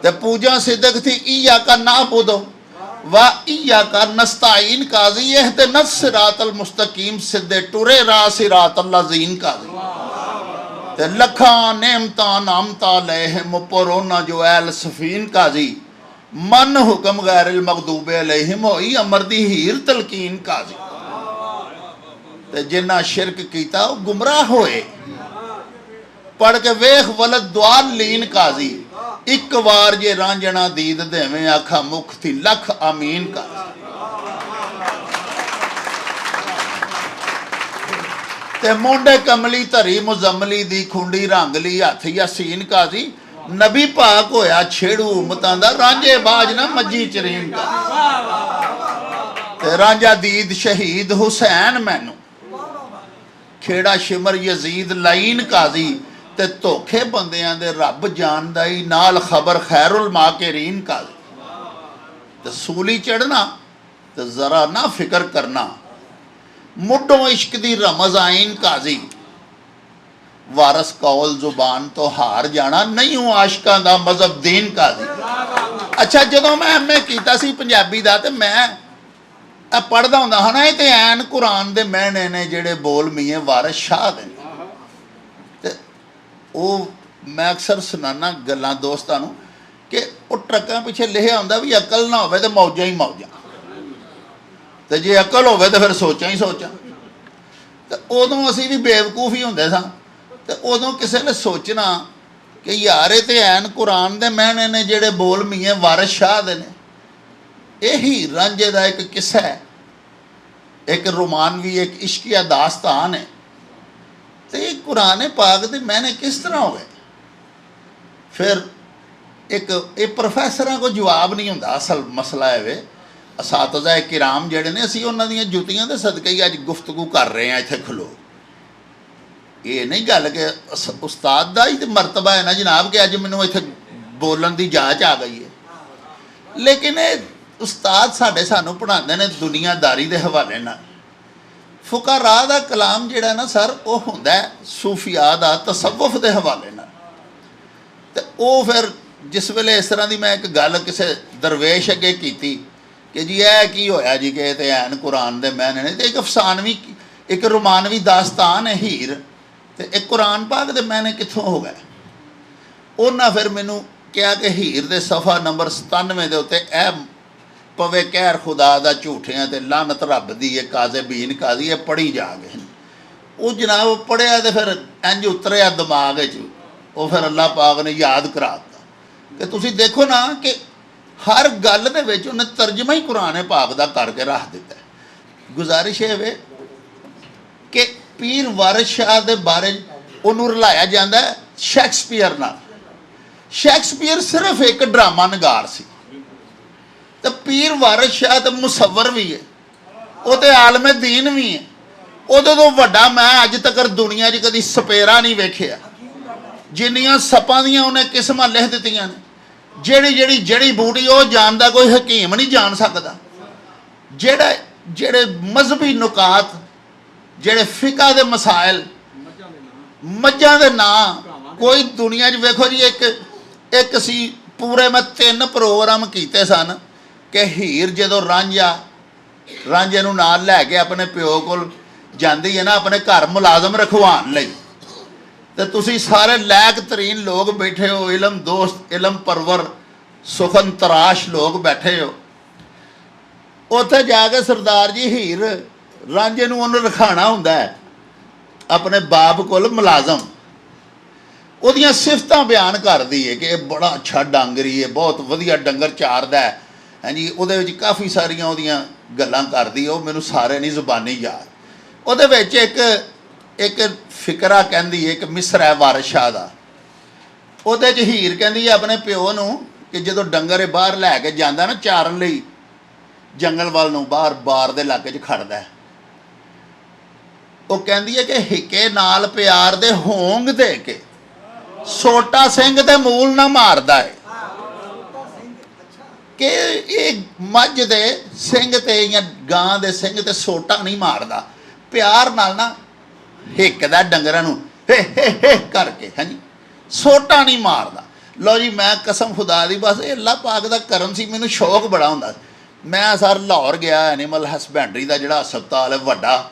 ते पूजा सिदक थी इया का ना बुदो वा इया का नस्ताइन काजी। इहदिनस सिरातल मुस्तकीम सिद्धे टुरे रा सिरातल लजीन काजी। ते लखा नेमता नामता लहम परोना जो एल सफीन काजी। मन हुक्म गैरिल मगदूबे अलैहिम होई अमर दी हीर तलकीन काजी। ते जिन्ना शिरक कीता वो गुमराह होए। पढ़ के वेख वलद द्वाल लीन काजी। एक बार जे रांझना दीद देवें आखा मुख थी लख आमीन काजी। ते मोंडे कमली धरी मुजम्मली दी खुंडी रंगली हथ यासीन काजी। ਨਬੀ ਪਾਕ ਹੋਇਆ ਛੇੜੂ ਉਮਤਾਂ ਦਾ, ਰਾਂਝੇ ਬਾਜ ਨਾ ਮੱਜੀ ਚਰੀਮ ਦਾ। ਤੇ ਰਾਂਝਾ ਦੀਦ ਸ਼ਹੀਦ ਹੁਸੈਨ ਮੈਨੂੰ, ਖੇੜਾ ਸ਼ਿਮਰ ਯਜ਼ੀਦ ਲਾਈਨ ਕਾਜ਼ੀ। ਤੇ ਧੋਖੇ ਬੰਦਿਆਂ ਦੇ ਰੱਬ ਜਾਣਦਾ ਹੀ, ਨਾਲ ਖਬਰ ਖੈਰੁਲ ਮਾਕਿਰੀਨ ਕਾਜ਼ੀ। ਤੇ ਸੂਲੀ ਚੜਨਾ ਤੇ ਜ਼ਰਾ ਨਾ ਫਿਕਰ ਕਰਨਾ, ਮੁੱਢੋਂ ਇਸ਼ਕ ਦੀ ਰਮਜ਼ ਆਇਨ ਕਾਜ਼ੀ। ਵਾਰਸ ਕੌਲ ਜ਼ੁਬਾਨ ਤੋਂ ਹਾਰ ਜਾਣਾ, ਨਹੀਂ ਹੂੰ ਆਸ਼ਕਾਂ ਦਾ ਮਜ਼ਹਬ ਦੀਨ ਕਾਜ਼ੀ। ਅੱਛਾ, ਜਦੋਂ ਮੈਂ ਐਮਏ ਕੀਤਾ ਸੀ ਪੰਜਾਬੀ ਦਾ, ਤੇ ਮੈਂ ਪੜ੍ਹਦਾ ਹੁੰਦਾ ਹਾਂ ਨਾ, ਇਹ ਤੇ ਐਨ ਕੁਰਾਨ ਦੇ ਮਹਿਣੇ ਨੇ ਜਿਹੜੇ ਬੋਲ ਮੀਏ ਵਾਰਿਸ ਸ਼ਾਹ ਦੇ ਨੇ। ਤੇ ਉਹ ਮੈਂ ਅਕਸਰ ਸੁਣਾਨਾ ਗੱਲਾਂ ਦੋਸਤਾਂ ਨੂੰ ਕਿ ਉਹ ਟਰੱਕਾਂ ਪਿੱਛੇ ਲਿਖਿਆ ਹੁੰਦਾ ਵੀ ਅਕਲ ਨਾ ਹੋਵੇ ਤੇ ਮੌਜਾਂ ਹੀ ਮੌਜਾਂ, ਤੇ ਜੇ ਅਕਲ ਹੋਵੇ ਤਾਂ ਫਿਰ ਸੋਚਾਂ ਹੀ ਸੋਚਾਂ। ਤੇ ਉਦੋਂ ਅਸੀਂ ਵੀ ਬੇਵਕੂਫ ਹੀ ਹੁੰਦੇ ਸਾਂ। ਤੇ ਉਦੋਂ ਕਿਸੇ ਨੇ ਸੋਚਣਾ ਕਿ ਯਾਰ ਇਹ ਤੇ ਐਨ ਕੁਰਾਨ ਦੇ ਮਹਿਣੇ ਨੇ ਜਿਹੜੇ ਬੋਲ ਮੀਏ ਵਾਰਿਸ ਸ਼ਾਹ ਦੇ ਨੇ। ਇਹ ਹੀਰ ਰਾਂਝੇ ਦਾ ਇੱਕ ਕਿੱਸਾ ਹੈ, ਇੱਕ ਰੋਮਾਨਵੀ, ਇੱਕ ਇਸ਼ਕੀਆ ਦਾਸਤਾਨ ਹੈ। ਤੇ ਕੁਰਾਨ ਪਾਕ ਦੇ ਮਹਿਣੇ ਕਿਸ ਤਰ੍ਹਾਂ ਹੋ ਗਏ? ਫਿਰ ਇਹ ਪ੍ਰੋਫੈਸਰਾਂ ਕੋਲ ਜਵਾਬ ਨਹੀਂ ਹੁੰਦਾ। ਅਸਲ ਮਸਲਾ ਹੈ ਵੇ ਅਸਾਤਜ਼ਾ ਕਿਰਾਮ ਜਿਹੜੇ ਨੇ, ਅਸੀਂ ਉਹਨਾਂ ਦੀਆਂ ਜੁੱਤੀਆਂ ਦੇ ਸਦਕੇ ਹੀ ਅੱਜ ਗੁਫ਼ਤਗੂ ਕਰ ਰਹੇ ਹਾਂ ਇੱਥੇ ਖਲੋ। ਇਹ ਨਹੀਂ ਗੱਲ ਕਿ ਉਸਤਾਦ ਦਾ ਹੀ ਤੇ ਮਰਤਬਾ ਹੈ ਨਾ ਜਨਾਬ ਕਿ ਅੱਜ ਮੈਨੂੰ ਇੱਥੇ ਬੋਲਣ ਦੀ ਜਾਚ ਆ ਗਈ ਹੈ। ਲੇਕਿਨ ਇਹ ਉਸਤਾਦ ਸਾਨੂੰ ਪੜ੍ਹਾਉਂਦੇ ਨੇ ਦੁਨੀਆਦਾਰੀ ਦੇ ਹਵਾਲੇ ਨਾਲ। ਫੁਕਾਰਾ ਦਾ ਕਲਾਮ ਜਿਹੜਾ ਨਾ ਸਰ, ਉਹ ਹੁੰਦਾ ਸੂਫੀਆ ਦਾ, ਤਸੱਵੁਫ ਦੇ ਹਵਾਲੇ ਨਾਲ। ਤੇ ਉਹ ਫਿਰ ਜਿਸ ਵੇਲੇ ਇਸ ਤਰ੍ਹਾਂ ਦੀ ਮੈਂ ਇੱਕ ਗੱਲ ਕਿਸੇ ਦਰਵੇਸ਼ ਅੱਗੇ ਕੀਤੀ ਕਿ ਜੀ ਇਹ ਕੀ ਹੋਇਆ ਜੀ, ਕਿ ਤੇ ਐਨ ਕੁਰਾਨ ਦੇ ਮਹਿਣੇ ਨੇ, ਤੇ ਇੱਕ ਅਫਸਾਨਵੀ, ਇੱਕ ਰੋਮਾਨਵੀ ਦਾਸਤਾਨ ਹੈ ਹੀਰ, ਤੇ ਇੱਕ ਕੁਰਾਨ ਪਾਕ ਦੇ ਮਹਿਣੇ ਕਿੱਥੋਂ ਹੋ ਗਏ? ਉਹਨਾਂ ਫਿਰ ਮੈਨੂੰ ਕਿਹਾ ਕਿ ਹੀਰ ਦੇ ਸਫਾ ਨੰਬਰ 97 ਦੇ ਉੱਤੇ ਇਹ ਪਵੇ ਕਹਿਰ ਖੁਦਾ ਦਾ ਝੂਠਿਆਂ ਤੇ ਲਾਨਤ ਰੱਬ ਦੀ, ਇਹ ਕਾਜ਼ਿਬੀਨ ਕਾਜ਼ੀ, ਇਹ ਪੜ੍ਹੀ ਜਾ ਗਏ। ਉਹ ਜਨਾਬ ਪੜ੍ਹਿਆ ਤੇ ਫਿਰ ਇੰਝ ਉਤਰਿਆ ਦਿਮਾਗ 'ਚ। ਉਹ ਫਿਰ ਅੱਲਾਹ ਪਾਕ ਨੇ ਯਾਦ ਕਰਾ ਦਿੱਤਾ ਕਿ ਤੁਸੀਂ ਦੇਖੋ ਨਾ ਕਿ ਹਰ ਗੱਲ ਦੇ ਵਿੱਚ ਉਹਨੇ ਤਰਜਮਾ ਹੀ ਕੁਰਾਨ ਪਾਕ ਦਾ ਕਰਕੇ ਰੱਖ ਦਿੱਤਾ। ਗੁਜ਼ਾਰਿਸ਼ ਇਹ ਵੇ ਕਿ ਪੀਰ ਵਾਰਿਸ ਸ਼ਾਹ ਦੇ ਬਾਰੇ ਉਹਨੂੰ ਰਲਾਇਆ ਜਾਂਦਾ ਸ਼ੈਕਸਪੀਅਰ ਨਾਲ। ਸ਼ੈਕਸਪੀਅਰ ਸਿਰਫ ਇੱਕ ਡਰਾਮਾ ਨਗਾਰ ਸੀ, ਤੇ ਪੀਰ ਵਾਰਿਸ ਸ਼ਾਹ ਤੇ ਮੁਸੱਵਰ ਵੀ ਹੈ, ਉਹ ਤੇ ਆਲਮ ਦੀਨ ਵੀ ਹੈ। ਉਹਦੇ ਤੋਂ ਵੱਡਾ ਮੈਂ ਅੱਜ ਤੱਕ ਦੁਨੀਆ 'ਚ ਕਦੀ ਸਪੇਰਾ ਨਹੀਂ ਵੇਖਿਆ। ਜਿੰਨੀਆਂ ਸੱਪਾਂ ਦੀਆਂ ਉਹਨੇ ਕਿਸਮਾਂ ਲਿਖ ਦਿੱਤੀਆਂ ਨੇ, ਜਿਹੜੀ ਜੜੀ ਬੂਟੀ ਉਹ ਜਾਣਦਾ ਕੋਈ ਹਕੀਮ ਨਹੀਂ ਜਾਣ ਸਕਦਾ। ਜਿਹੜੇ ਮਜ਼ਹਬੀ ਨੁਕਾਤ, ਜਿਹੜੇ ਫਿਕਾ ਦੇ ਮਸਾਇਲ, ਮੱਝਾਂ ਦੇ ਨਾਂ, ਕੋਈ ਦੁਨੀਆ 'ਚ ਵੇਖੋ ਜੀ। ਇੱਕ ਸੀ ਪੂਰੇ ਮੈਂ 3 ਪ੍ਰੋਗਰਾਮ ਕੀਤੇ ਸਨ ਕਿ ਹੀਰ ਜਦੋਂ ਰਾਂਝੇ ਨੂੰ ਨਾਲ ਲੈ ਕੇ ਆਪਣੇ ਪਿਓ ਕੋਲ ਜਾਂਦੀ ਹੈ ਨਾ, ਆਪਣੇ ਘਰ ਮੁਲਾਜ਼ਮ ਰਖਵਾਉਣ ਲਈ, ਤੇ ਤੁਸੀਂ ਸਾਰੇ ਲਾਇਕ ਤਰੀਨ ਲੋਕ ਬੈਠੇ ਹੋ, ਇਲਮ ਦੋਸਤ, ਇਲਮ ਪਰਵਰ, ਸੁਖਨ ਤਰਾਸ਼ ਲੋਕ ਬੈਠੇ ਹੋ। ਉੱਥੇ ਜਾ ਕੇ ਸਰਦਾਰ ਜੀ ਹੀਰ ਰਾਂਝੇ ਨੂੰ ਉਹਨੂੰ ਰਖਾਉਣਾ ਹੁੰਦਾ ਹੈ ਆਪਣੇ ਬਾਪ ਕੋਲ ਮੁਲਾਜ਼ਮ। ਉਹਦੀਆਂ ਸਿਫਤਾਂ ਬਿਆਨ ਕਰਦੀ ਹੈ ਕਿ ਇਹ ਬੜਾ ਅੱਛਾ ਡਾਂਗਰੀ ਹੈ, ਬਹੁਤ ਵਧੀਆ ਡੰਗਰ ਚਾਰਦਾ ਹੈ, ਹਾਂਜੀ। ਉਹਦੇ ਵਿੱਚ ਕਾਫੀ ਸਾਰੀਆਂ ਉਹਦੀਆਂ ਗੱਲਾਂ ਕਰਦੀ, ਉਹ ਮੈਨੂੰ ਸਾਰੇ ਨਹੀਂ ਜ਼ੁਬਾਨੀ ਯਾਦ। ਉਹਦੇ ਵਿੱਚ ਇੱਕ ਫਿਕਰਾ ਕਹਿੰਦੀ ਹੈ, ਇੱਕ ਮਿਸਰਾ ਹੈ ਵਾਰਿਸ ਸ਼ਾਹ ਦਾ। ਉਹਦੇ 'ਚ ਹੀਰ ਕਹਿੰਦੀ ਹੈ ਆਪਣੇ ਪਿਓ ਨੂੰ ਕਿ ਜਦੋਂ ਡੰਗਰ ਬਾਹਰ ਲੈ ਕੇ ਜਾਂਦਾ ਨਾ ਚਾਰਨ ਲਈ ਜੰਗਲ ਵੱਲ ਨੂੰ, ਬਾਹਰ ਬਾਰ ਦੇ ਇਲਾਕੇ 'ਚ ਖੜਦਾ ਹੈ, ਉਹ ਕਹਿੰਦੀ ਹੈ ਕਿ ਹਿੱਕੇ ਨਾਲ ਪਿਆਰ ਦੇ ਹੋਂਗ ਦੇ ਕੇ ਸੋਟਾ ਸਿੰਘ ਤੇ ਮੂਲ ਨਾ ਮਾਰਦਾ ਹੈ, ਕਿ ਇਹ ਮੱਝ ਦੇ ਸਿੰਘ ਤੇ ਜਾਂ ਗਾਂ ਦੇ ਸਿੰਘ ਤੇ ਸੋਟਾ ਨਹੀਂ ਮਾਰਦਾ, ਪਿਆਰ ਨਾਲ ਨਾ ਹਿੱਕਦਾ ਡੰਗਰਾਂ ਨੂੰ ਹੇ ਹੇ ਹੇ ਕਰਕੇ, ਹਾਂਜੀ, ਸੋਟਾ ਨਹੀਂ ਮਾਰਦਾ। ਲਓ ਜੀ, ਮੈਂ ਕਸਮ ਖੁਦਾ ਦੀ, ਬਸ ਇਹ ਅੱਲਾਹ ਪਾਕ ਦਾ ਕਰਮ ਸੀ, ਮੈਨੂੰ ਸ਼ੌਕ ਬੜਾ ਹੁੰਦਾ। ਮੈਂ ਸਰ ਲਾਹੌਰ ਗਿਆ, ਐਨੀਮਲ ਹਸਬੈਂਡਰੀ ਦਾ ਜਿਹੜਾ ਹਸਪਤਾਲ ਹੈ ਵੱਡਾ,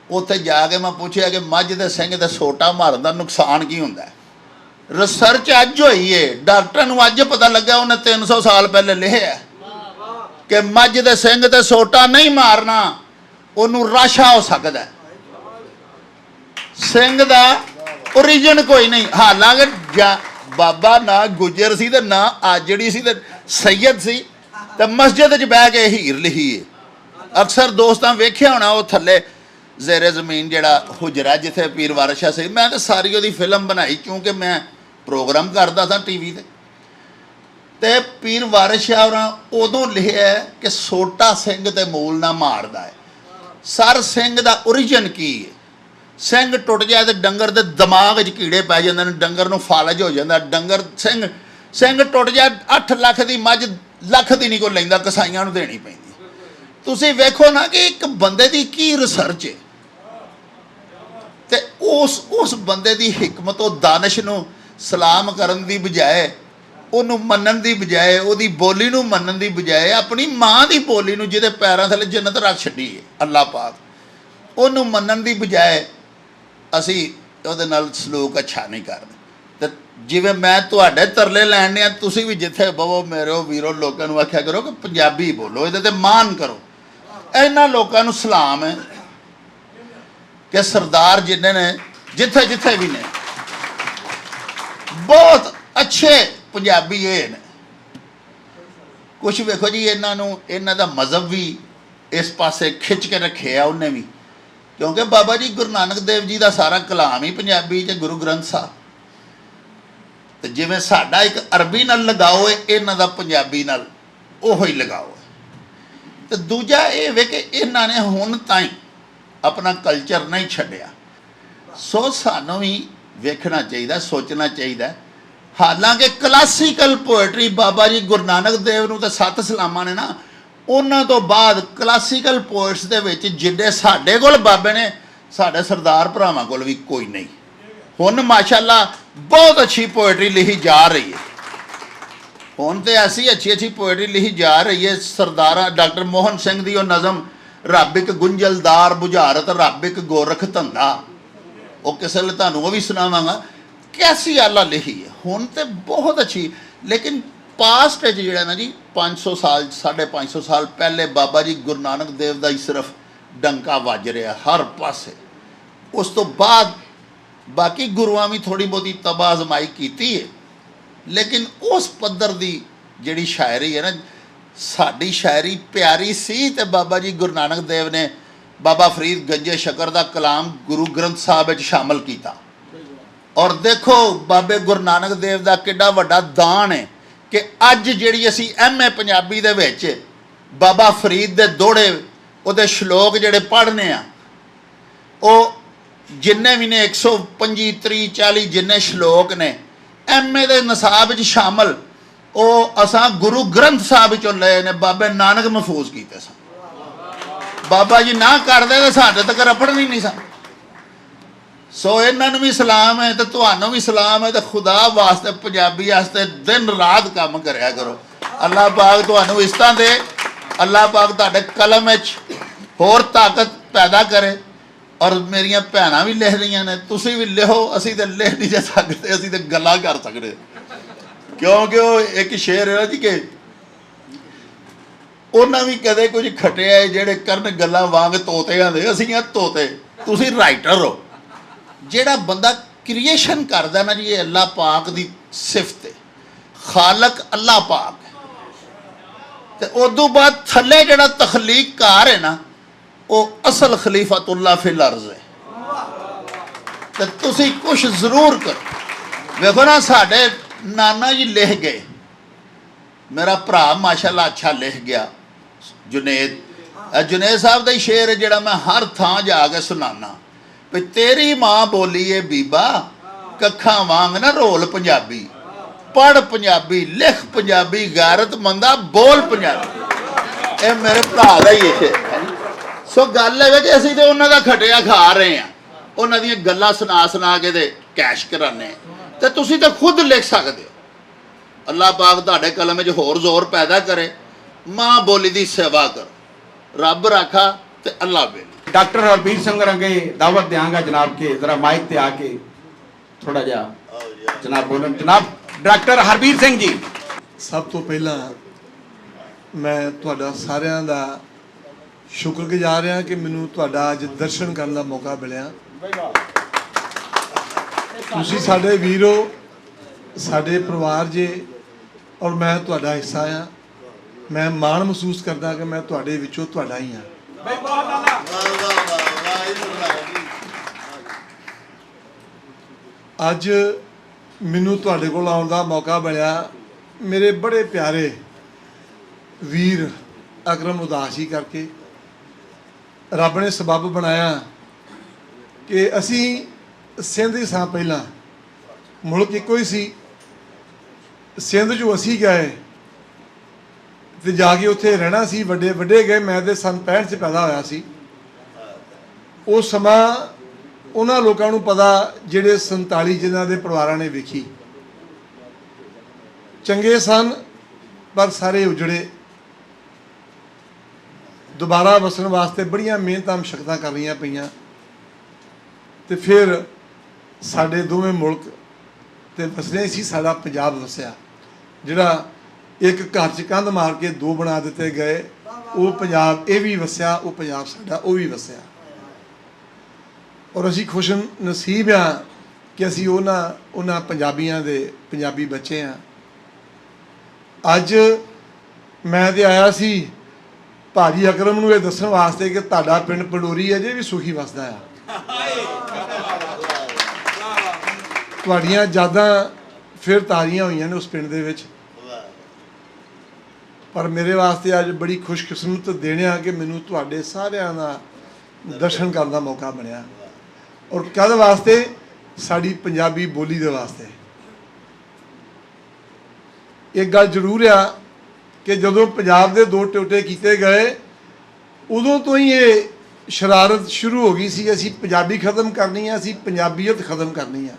ਉੱਥੇ ਜਾ ਕੇ ਮੈਂ ਪੁੱਛਿਆ ਕਿ ਮੱਝ ਦੇ ਸਿੰਘ ਤੇ ਸੋਟਾ ਮਾਰਨ ਦਾ ਨੁਕਸਾਨ ਕੀ ਹੁੰਦਾ ਹੈ। ਰਿਸਰਚ ਅੱਜ ਹੋਈ ਹੈ, ਡਾਕਟਰਾਂ ਨੂੰ ਅੱਜ ਪਤਾ ਲੱਗਾ, ਉਹਨੇ 300 ਸਾਲ ਪਹਿਲੇ ਲਿਖਿਆ ਕਿ ਮੱਝ ਦੇ ਸਿੰਘ ਤੇ ਸੋਟਾ ਨਹੀਂ ਮਾਰਨਾ, ਉਹਨੂੰ ਰਾਸ਼ਾ ਹੋ ਸਕਦਾ। ਸਿੰਘ ਦਾ ਓਰੀਜਨ ਕੋਈ ਨਹੀਂ, ਹਾਲਾਂਕਿ ਬਾਬਾ ਨਾ ਗੁੱਜਰ ਸੀ ਤੇ ਨਾ ਆਜੜੀ ਸੀ ਤੇ ਸੈਯਦ ਸੀ, ਤੇ ਮਸਜਿਦ 'ਚ ਬਹਿ ਕੇ ਹੀਰ ਲਿਖੀ ਹੈ। ਅਕਸਰ ਦੋਸਤਾਂ ਵੇਖਿਆ ਹੋਣਾ ਉਹ ਥੱਲੇ ਜ਼ੇਰੇ ਜ਼ਮੀਨ ਜਿਹੜਾ ਹੁਜਰਾ ਜਿੱਥੇ ਪੀਰ ਵਾਰਿਸ ਸ਼ਾਹ ਸੀ। ਮੈਂ ਤਾਂ ਸਾਰੀ ਉਹਦੀ ਫਿਲਮ ਬਣਾਈ, ਕਿਉਂਕਿ ਮੈਂ ਪ੍ਰੋਗਰਾਮ ਕਰਦਾ ਸਾਂ ਟੀਵੀ ਤੇ ਪੀਰ ਵਾਰਿਸ ਸ਼ਾਹ ਹੋਰਾਂ ਉਦੋਂ ਲਿਖਿਆ ਕਿ ਸੋਟਾ ਸਿੰਘ ਤੇ ਮੂਲ ਨਾ ਮਾਰਦਾ ਹੈ। ਸਰ ਸਿੰਘ ਦਾ ਓਰੀਜਨ ਕੀ ਹੈ? ਸਿੰਘ ਟੁੱਟ ਜਾਏ ਤੇ ਡੰਗਰ ਦੇ ਦਿਮਾਗ 'ਚ ਕੀੜੇ ਪੈ ਜਾਂਦੇ ਨੇ, ਡੰਗਰ ਨੂੰ ਫਾਲਜ ਹੋ ਜਾਂਦਾ। ਡੰਗਰ ਸਿੰਘ ਟੁੱਟ ਜਾਏ 8 ਲੱਖ ਦੀ ਮੱਝ ਲੱਖ ਦੀ ਨਹੀਂ ਕੋਈ ਲੈਂਦਾ, ਕਸਾਈਆਂ ਨੂੰ ਦੇਣੀ ਪੈਂਦੀ। ਤੁਸੀਂ ਵੇਖੋ ਨਾ ਕਿ ਇੱਕ ਬੰਦੇ ਦੀ ਕੀ ਰਿਸਰਚ ਹੈ ਤੇ ਉਸ ਬੰਦੇ ਦੀ ਹਿਕਮਤ ਉਹ ਦਾਨਿਸ਼ ਨੂੰ ਸਲਾਮ ਕਰਨ ਦੀ ਬਜਾਏ, ਉਹਨੂੰ ਮੰਨਣ ਦੀ ਬਜਾਏ, ਉਹਦੀ ਬੋਲੀ ਨੂੰ ਮੰਨਣ ਦੀ ਬਜਾਏ, ਆਪਣੀ ਮਾਂ ਦੀ ਬੋਲੀ ਨੂੰ ਜਿਹਦੇ ਪੈਰਾਂ ਥੱਲੇ ਜੰਨਤ ਰੱਖ ਛੱਡੀ ਹੈ ਅੱਲਾਹ ਪਾਕ, ਉਹਨੂੰ ਮੰਨਣ ਦੀ ਬਜਾਏ ਅਸੀਂ ਉਹਦੇ ਨਾਲ ਸਲੂਕ ਅੱਛਾ ਨਹੀਂ ਕਰਦੇ। ਤੇ ਜਿਵੇਂ ਮੈਂ ਤੁਹਾਡੇ ਤਰਲੇ ਲੈਣੇ ਆ, ਤੁਸੀਂ ਵੀ ਜਿੱਥੇ ਬਵੋ ਮੇਰੇ ਵੀਰੋ ਲੋਕਾਂ ਨੂੰ ਆਖਿਆ ਕਰੋ ਕਿ ਪੰਜਾਬੀ ਬੋਲੋ, ਇਹਦੇ ਤੇ ਮਾਣ ਕਰੋ। ਇਹਨਾਂ ਲੋਕਾਂ ਨੂੰ ਸਲਾਮ ਹੈ ਕਿ ਸਰਦਾਰ ਜਿੰਨੇ ਨੇ ਜਿੱਥੇ ਜਿੱਥੇ ਵੀ ਨੇ ਬਹੁਤ ਅੱਛੇ ਪੰਜਾਬੀ ਇਹ ਨੇ। ਕੁਛ ਵੇਖੋ ਜੀ ਇਹਨਾਂ ਨੂੰ, ਇਹਨਾਂ ਦਾ ਮਜ਼ਹਬ ਵੀ ਇਸ ਪਾਸੇ ਖਿੱਚ ਕੇ ਰੱਖਿਆ ਉਹਨੇ ਵੀ, ਕਿਉਂਕਿ ਬਾਬਾ ਜੀ ਗੁਰੂ ਨਾਨਕ ਦੇਵ ਜੀ ਦਾ ਸਾਰਾ ਕਲਾਮ ਹੀ ਪੰਜਾਬੀ 'ਚ, ਗੁਰੂ ਗ੍ਰੰਥ ਸਾਹਿਬ। ਤੇ ਜਿਵੇਂ ਸਾਡਾ ਇੱਕ ਅਰਬੀ ਨਾਲ ਲਗਾਓ ਹੈ, ਇਹਨਾਂ ਦਾ ਪੰਜਾਬੀ ਨਾਲ ਉਹੋ ਹੀ ਲਗਾਓ ਹੈ। ਤੇ ਦੂਜਾ ਇਹ ਵੇ ਕਿ ਇਹਨਾਂ ਨੇ ਹੁਣ ਤਾਈਂ ਆਪਣਾ ਕਲਚਰ ਨਹੀਂ ਛੱਡਿਆ। ਸੋ ਸਾਨੂੰ ਵੀ ਵੇਖਣਾ ਚਾਹੀਦਾ, ਸੋਚਣਾ ਚਾਹੀਦਾ। ਹਾਲਾਂਕਿ ਕਲਾਸੀਕਲ ਪੋਇਟਰੀ ਬਾਬਾ ਜੀ ਗੁਰੂ ਨਾਨਕ ਦੇਵ ਨੂੰ ਤਾਂ 7 ਸਲਾਮਾਂ ਨੇ ਨਾ, ਉਹਨਾਂ ਤੋਂ ਬਾਅਦ ਕਲਾਸੀਕਲ ਪੋਇਟਸ ਦੇ ਵਿੱਚ ਜਿੱਡੇ ਸਾਡੇ ਕੋਲ ਬਾਬੇ ਨੇ, ਸਾਡੇ ਸਰਦਾਰ ਭਰਾਵਾਂ ਕੋਲ ਵੀ ਕੋਈ ਨਹੀਂ। ਹੁਣ ਮਾਸ਼ਾਅੱਲਾ ਬਹੁਤ ਅੱਛੀ ਪੋਇਟਰੀ ਲਿਖੀ ਜਾ ਰਹੀ ਹੈ। ਹੁਣ ਤੇ ਐਸੀ ਅੱਛੀ ਪੋਇਟਰੀ ਲਿਖੀ ਜਾ ਰਹੀ ਹੈ। ਸਰਦਾਰਾ ਡਾਕਟਰ ਮੋਹਨ ਸਿੰਘ ਦੀ ਉਹ ਨਜ਼ਮ ਰੱਬ ਇੱਕ ਗੁੰਝਲਦਾਰ ਬੁਝਾਰਤ ਰੱਬ ਇੱਕ ਗੋਰਖ ਧੰਦਾ, ਉਹ ਕਿਸੇ ਲਈ ਤੁਹਾਨੂੰ ਉਹ ਵੀ ਸੁਣਾਵਾਂਗਾ। ਕੈਸੀ ਆਲਾ ਲਿਖੀ ਹੈ ਹੁਣ ਤੇ ਬਹੁਤ ਅੱਛੀ। ਲੇਕਿਨ ਪਾਸਟ ਵਿੱਚ ਜਿਹੜਾ ਨਾ ਜੀ 500 ਸਾਲ 550 ਸਾਲ ਪਹਿਲੇ ਬਾਬਾ ਜੀ ਗੁਰੂ ਨਾਨਕ ਦੇਵ ਦਾ ਹੀ ਸਿਰਫ ਡੰਕਾ ਵੱਜ ਰਿਹਾ ਹਰ ਪਾਸੇ। ਉਸ ਤੋਂ ਬਾਅਦ ਬਾਕੀ ਗੁਰੂਆਂ ਵੀ ਥੋੜ੍ਹੀ ਬਹੁਤੀ ਤਬਾਹ ਅਜ਼ਮਾਈ ਕੀਤੀ ਹੈ, ਲੇਕਿਨ ਉਸ ਪੱਧਰ ਦੀ ਜਿਹੜੀ ਸ਼ਾਇਰੀ ਹੈ ਨਾ, ਸਾਡੀ ਸ਼ਾਇਰੀ ਪਿਆਰੀ ਸੀ। ਤੇ ਬਾਬਾ ਜੀ ਗੁਰੂ ਨਾਨਕ ਦੇਵ ਨੇ ਬਾਬਾ ਫਰੀਦ ਗੰਜੇ ਸ਼ਕਰ ਦਾ ਕਲਾਮ ਗੁਰੂ ਗ੍ਰੰਥ ਸਾਹਿਬ ਵਿੱਚ ਸ਼ਾਮਲ ਕੀਤਾ। ਔਰ ਦੇਖੋ ਬਾਬੇ ਗੁਰੂ ਨਾਨਕ ਦੇਵ ਦਾ ਕਿੱਡਾ ਵੱਡਾ ਦਾਨ ਹੈ ਕਿ ਅੱਜ ਜਿਹੜੀ ਅਸੀਂ MA ਪੰਜਾਬੀ ਦੇ ਵਿੱਚ ਬਾਬਾ ਫਰੀਦ ਦੇ ਦੋੜੇ, ਉਹਦੇ ਸ਼ਲੋਕ ਜਿਹੜੇ ਪੜ੍ਹਨੇ ਆ, ਉਹ ਜਿੰਨੇ ਵੀ ਨੇ 125 30 40 ਜਿੰਨੇ ਸ਼ਲੋਕ ਨੇ MA ਦੇ ਨਿਸਾਬ ਵਿੱਚ ਸ਼ਾਮਲ, ਉਹ ਅਸਾਂ ਗੁਰੂ ਗ੍ਰੰਥ ਸਾਹਿਬ ਵਿੱਚੋਂ ਲਏ ਨੇ। ਬਾਬੇ ਨਾਨਕ ਮਹਿਫੂਜ਼ ਕੀਤੇ ਸਨ। ਬਾਬਾ ਜੀ ਨਾ ਕਰਦੇ ਤਾਂ ਸਾਡੇ ਤੱਕ ਰਪੜਨ ਹੀ ਨਹੀਂ ਸਨ। ਸੋ ਇਹਨਾਂ ਨੂੰ ਵੀ ਸਲਾਮ ਹੈ ਤੇ ਤੁਹਾਨੂੰ ਵੀ ਸਲਾਮ ਹੈ। ਤੇ ਖੁਦਾ ਵਾਸਤੇ ਪੰਜਾਬੀ ਵਾਸਤੇ ਦਿਨ ਰਾਤ ਕੰਮ ਕਰਿਆ ਕਰੋ। ਅੱਲਾਹ ਪਾਕ ਤੁਹਾਨੂੰ ਇਸ ਤਰ੍ਹਾਂ ਦੇ, ਅੱਲਾਹ ਪਾਕ ਤੁਹਾਡੇ ਕਲਮ ਵਿੱਚ ਹੋਰ ਤਾਕਤ ਪੈਦਾ ਕਰੇ। ਔਰ ਮੇਰੀਆਂ ਭੈਣਾਂ ਵੀ ਲਿਖ ਰਹੀਆਂ ਨੇ, ਤੁਸੀਂ ਵੀ ਲਿਖੋ। ਅਸੀਂ ਤਾਂ ਲਿਖ ਨਹੀਂ ਜਾ ਸਕਦੇ, ਅਸੀਂ ਤਾਂ ਗੱਲਾਂ ਕਰ ਸਕਦੇ, ਕਿਉਂਕਿ ਉਹ ਇੱਕ ਸ਼ੇਰ ਹੈ ਜੀ ਕਿ ਉਹਨਾਂ ਵੀ ਕਦੇ ਕੁਝ ਖਟਿਆ ਜਿਹੜੇ ਕਰਨ ਗੱਲਾਂ ਵਾਂਗ ਤੋਤਿਆਂ ਦੇ। ਅਸੀਂ ਆ ਤੋਤੇ, ਤੁਸੀਂ ਰਾਈਟਰ ਹੋ। ਜਿਹੜਾ ਬੰਦਾ ਕ੍ਰੀਏਸ਼ਨ ਕਰਦਾ ਨਾ ਜੀ, ਇਹ ਅੱਲਾਹ ਪਾਕ ਦੀ ਸਿਫਤ ਹੈ। ਖਾਲਕ ਅੱਲਾਹ ਪਾਕ ਹੈ। ਤੇ ਉਦੋਂ ਬਾਅਦ ਥੱਲੇ ਜਿਹੜਾ ਤਖਲੀਕਕਾਰ ਹੈ ਨਾ, ਉਹ ਅਸਲ ਖਲੀਫਤੁल्लाह ਫਿਲ ਅਰਜ਼ ਹੈ। ਤੇ ਤੁਸੀਂ ਕੁਛ ਜ਼ਰੂਰ ਕਰੋ। ਵੇਖੋ ਨਾ ਸਾਡੇ ਨਾਨਾ ਜੀ ਲਿਖ ਗਏ, ਮੇਰਾ ਭਰਾ ਮਾਸ਼ਾਅੱਲਾ ਅੱਛਾ ਲਿਖ ਗਿਆ ਜੁਨੇਦ ਸਾਹਿਬ ਦਾ ਹੀ ਸ਼ੇਰ ਹੈ ਜਿਹੜਾ ਮੈਂ ਹਰ ਥਾਂ ਜਾ ਕੇ ਸੁਣਾਨਾ ਵੀ ਤੇਰੀ ਮਾਂ ਬੋਲੀ ਏ ਬੀਬਾ ਕੱਖਾਂ ਵਾਂਗ ਨਾ ਰੋਲ ਪੰਜਾਬੀ, ਪੜ੍ਹ ਪੰਜਾਬੀ, ਲਿਖ ਪੰਜਾਬੀ, ਗੈਰਤ ਮੰਦਾ ਬੋਲ ਪੰਜਾਬੀ। ਇਹ ਮੇਰੇ ਭਰਾ ਦਾ ਹੀ ਹੈ। ਸੋ ਗੱਲ ਇਹ ਕਿ ਅਸੀਂ ਤੇ ਉਹਨਾਂ ਦਾ ਖਟਿਆ ਖਾ ਰਹੇ ਹਾਂ, ਉਹਨਾਂ ਦੀਆਂ ਗੱਲਾਂ ਸੁਣਾ ਕੇ ਤੇ ਕੈਸ਼ ਕਰਾਨੇ। ਤੇ ਤੁਸੀਂ ਤਾਂ ਖੁਦ ਲਿਖ ਸਕਦੇ ਹੋ। ਅੱਲਾਹ ਪਾਕ ਤੁਹਾਡੇ ਕਲਮ ਵਿੱਚ ਹੋਰ ਜ਼ੋਰ ਪੈਦਾ ਕਰੇ। ਮਾਂ ਬੋਲੀ ਦੀ ਸੇਵਾ ਕਰੋ, ਰੱਬ ਰਾਖਾ ਤੇ ਅੱਲਾਹ ਬੇਲੀ। डॉक्टर हरबीर सिंह रंगे दावत देंगा जनाब के, जरा माइक पे आके थोड़ा जा जनाब बोलन। जनाब डॉक्टर हरबीर सिंह जी। ਸਭ ਤੋਂ ਪਹਿਲਾਂ ਮੈਂ ਤੁਹਾਡਾ ਸਾਰਿਆਂ ਦਾ ਸ਼ੁਕਰਗੁਜ਼ਾਰ ਹਾਂ ਕਿ ਮੈਨੂੰ ਤੁਹਾਡਾ ਅੱਜ ਦਰਸ਼ਨ ਕਰਨ ਦਾ ਮੌਕਾ ਮਿਲਿਆ। ਤੁਸੀਂ ਸਾਡੇ ਵੀਰੋ, ਸਾਡੇ ਪਰਿਵਾਰ ਜੇ, ਔਰ ਮੈਂ ਤੁਹਾਡਾ ਹਿੱਸਾ ਹਾਂ। ਮੈਂ ਮਾਣ ਮਹਿਸੂਸ ਕਰਦਾ ਕਿ ਮੈਂ ਤੁਹਾਡੇ ਵਿੱਚੋਂ ਤੁਹਾਡਾ ਹੀ ਹਾਂ। ਅੱਜ ਮੈਨੂੰ ਤੁਹਾਡੇ ਕੋਲ ਆਉਣ ਦਾ ਮੌਕਾ ਮਿਲਿਆ ਮੇਰੇ ਬੜੇ ਪਿਆਰੇ ਵੀਰ ਅਕਰਮ ਉਦਾਸ ਜੀ ਕਰਕੇ। ਰੱਬ ਨੇ ਸਬੱਬ ਬਣਾਇਆ ਕਿ ਅਸੀਂ ਸਿੰਧ ਹੀ ਸਾਂ, ਪਹਿਲਾਂ ਮੁਲਕ ਇੱਕੋ ਹੀ ਸੀ। ਸਿੰਧ 'ਚੋਂ ਅਸੀਂ ਗਏ ਤੇ ਜਾ ਕੇ ਉੱਥੇ ਰਹਿਣਾ ਸੀ, ਵੱਡੇ ਗਏ। ਮੈਂ ਤੇ ਸੰਨ 65 'ਚ ਪੈਦਾ ਹੋਇਆ ਸੀ। ਉਹ ਸਮਾਂ ਉਹਨਾਂ ਲੋਕਾਂ ਨੂੰ ਪਤਾ ਜਿਹੜੇ 47 ਜਿਨ੍ਹਾਂ ਦੇ ਪਰਿਵਾਰਾਂ ਨੇ ਵੇਖੀ। ਚੰਗੇ ਸਨ ਪਰ ਸਾਰੇ ਉਜੜੇ। ਦੁਬਾਰਾ ਵਸਣ ਵਾਸਤੇ ਬੜੀਆਂ ਮਿਹਨਤਾਂ ਮਸ਼ੱਕਤਾਂ ਕਰਨੀਆਂ ਪਈਆਂ ਤੇ ਫਿਰ ਸਾਡੇ ਦੋਵੇਂ ਮੁਲਕ ਤੇ ਵਸਨੇ ਸੀ। ਸਾਡਾ ਪੰਜਾਬ ਵਸਿਆ, ਜਿਹੜਾ ਇੱਕ ਘਰ 'ਚ ਕੰਧ ਮਾਰ ਕੇ ਦੋ ਬਣਾ ਦਿੱਤੇ ਗਏ। ਉਹ ਪੰਜਾਬ ਇਹ ਵੀ ਵਸਿਆ, ਉਹ ਪੰਜਾਬ ਸਾਡਾ ਉਹ ਵੀ ਵਸਿਆ। ਔਰ ਅਸੀਂ ਖੁਸ਼ ਨਸੀਬ ਹਾਂ ਕਿ ਅਸੀਂ ਉਹਨਾਂ ਪੰਜਾਬੀਆਂ ਦੇ ਪੰਜਾਬੀ ਬੱਚੇ ਹਾਂ। ਅੱਜ ਮੈਂ ਤੇ ਆਇਆ ਸੀ ਭਾਜੀ ਅਕਰਮ ਨੂੰ ਇਹ ਦੱਸਣ ਵਾਸਤੇ ਕਿ ਤੁਹਾਡਾ ਪਿੰਡ ਪੰਡੋਰੀ ਅਜੇ ਵੀ ਸੁਖੀ ਵਸਦਾ ਆ। ਤੁਹਾਡੀਆਂ ਯਾਦਾਂ ਫਿਰ ਤਾਜ਼ੀਆਂ ਹੋਈਆਂ ਨੇ ਉਸ ਪਿੰਡ ਦੇ ਵਿੱਚ। ਪਰ ਮੇਰੇ ਵਾਸਤੇ ਅੱਜ ਬੜੀ ਖੁਸ਼ਕਿਸਮਤ ਦਿਨ ਆ ਕਿ ਮੈਨੂੰ ਤੁਹਾਡੇ ਸਾਰਿਆਂ ਦਾ ਦਰਸ਼ਨ ਕਰਨ ਦਾ ਮੌਕਾ ਬਣਿਆ। ਔਰ ਕਦ ਵਾਸਤੇ? ਸਾਡੀ ਪੰਜਾਬੀ ਬੋਲੀ ਦੇ ਵਾਸਤੇ। ਇੱਕ ਗੱਲ ਜ਼ਰੂਰ ਆ ਕਿ ਜਦੋਂ ਪੰਜਾਬ ਦੇ ਦੋ ਟੋਟੇ ਕੀਤੇ ਗਏ ਉਦੋਂ ਤੋਂ ਹੀ ਇਹ ਸ਼ਰਾਰਤ ਸ਼ੁਰੂ ਹੋ ਗਈ ਸੀ। ਅਸੀਂ ਪੰਜਾਬੀ ਖਤਮ ਕਰਨੀ ਆ, ਅਸੀਂ ਪੰਜਾਬੀਅਤ ਖਤਮ ਕਰਨੀ ਆ।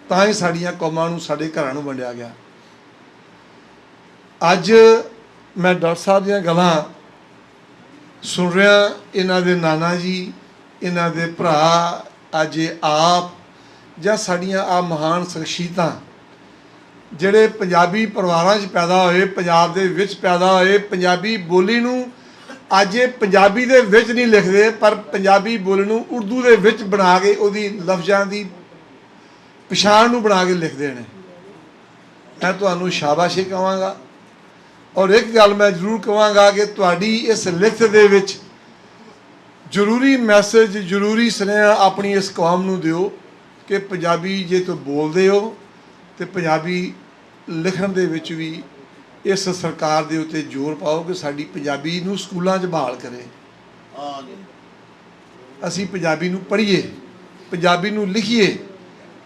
ਤਾਂ ਹੀ ਸਾਡੀਆਂ ਕੌਮਾਂ ਨੂੰ, ਸਾਡੇ ਘਰਾਂ ਨੂੰ ਵੰਡਿਆ ਗਿਆ। ਅੱਜ ਮੈਂ ਡਾਕਟਰ ਸਾਹਿਬ ਦੀਆਂ ਗੱਲਾਂ ਸੁਣ ਰਿਹਾ, ਇਹਨਾਂ ਦੇ ਨਾਨਾ ਜੀ, ਇਹਨਾਂ ਦੇ ਭਰਾ, ਅੱਜ ਇਹ ਆਪ ਜਾਂ ਸਾਡੀਆਂ ਆ ਮਹਾਨ ਸ਼ਖਸੀਅਤਾਂ ਜਿਹੜੇ ਪੰਜਾਬੀ ਪਰਿਵਾਰਾਂ 'ਚ ਪੈਦਾ ਹੋਏ, ਪੰਜਾਬ ਦੇ ਵਿੱਚ ਪੈਦਾ ਹੋਏ, ਪੰਜਾਬੀ ਬੋਲੀ ਨੂੰ ਅੱਜ ਇਹ ਪੰਜਾਬੀ ਦੇ ਵਿੱਚ ਨਹੀਂ ਲਿਖਦੇ ਪਰ ਪੰਜਾਬੀ ਬੋਲੀ ਨੂੰ ਉਰਦੂ ਦੇ ਵਿੱਚ ਬਣਾ ਕੇ ਉਹਦੀ ਲਫ਼ਜ਼ਾਂ ਦੀ ਪਛਾਣ ਨੂੰ ਬਣਾ ਕੇ ਲਿਖਦੇ ਨੇ। ਮੈਂ ਤੁਹਾਨੂੰ ਸ਼ਾਬਾਸ਼ੀ ਕਹਾਂਗਾ। ਔਰ ਇੱਕ ਗੱਲ ਮੈਂ ਜ਼ਰੂਰ ਕਹਾਂਗਾ ਕਿ ਤੁਹਾਡੀ ਇਸ ਲਿਖਤ ਦੇ ਵਿੱਚ ਜ਼ਰੂਰੀ ਮੈਸੇਜ, ਜ਼ਰੂਰੀ ਸੁਨੇਹਾ ਆਪਣੀ ਇਸ ਕੌਮ ਨੂੰ ਦਿਓ ਕਿ ਪੰਜਾਬੀ ਜੇ ਤੁਸੀਂ ਬੋਲਦੇ ਹੋ ਤੇ ਪੰਜਾਬੀ ਲਿਖਣ ਦੇ ਵਿੱਚ ਵੀ ਇਸ ਸਰਕਾਰ ਦੇ ਉੱਤੇ ਜ਼ੋਰ ਪਾਓ ਕਿ ਸਾਡੀ ਪੰਜਾਬੀ ਨੂੰ ਸਕੂਲਾਂ 'ਚ ਬਹਾਲ ਕਰੇ। ਅਸੀਂ ਪੰਜਾਬੀ ਨੂੰ ਪੜ੍ਹੀਏ, ਪੰਜਾਬੀ ਨੂੰ ਲਿਖੀਏ,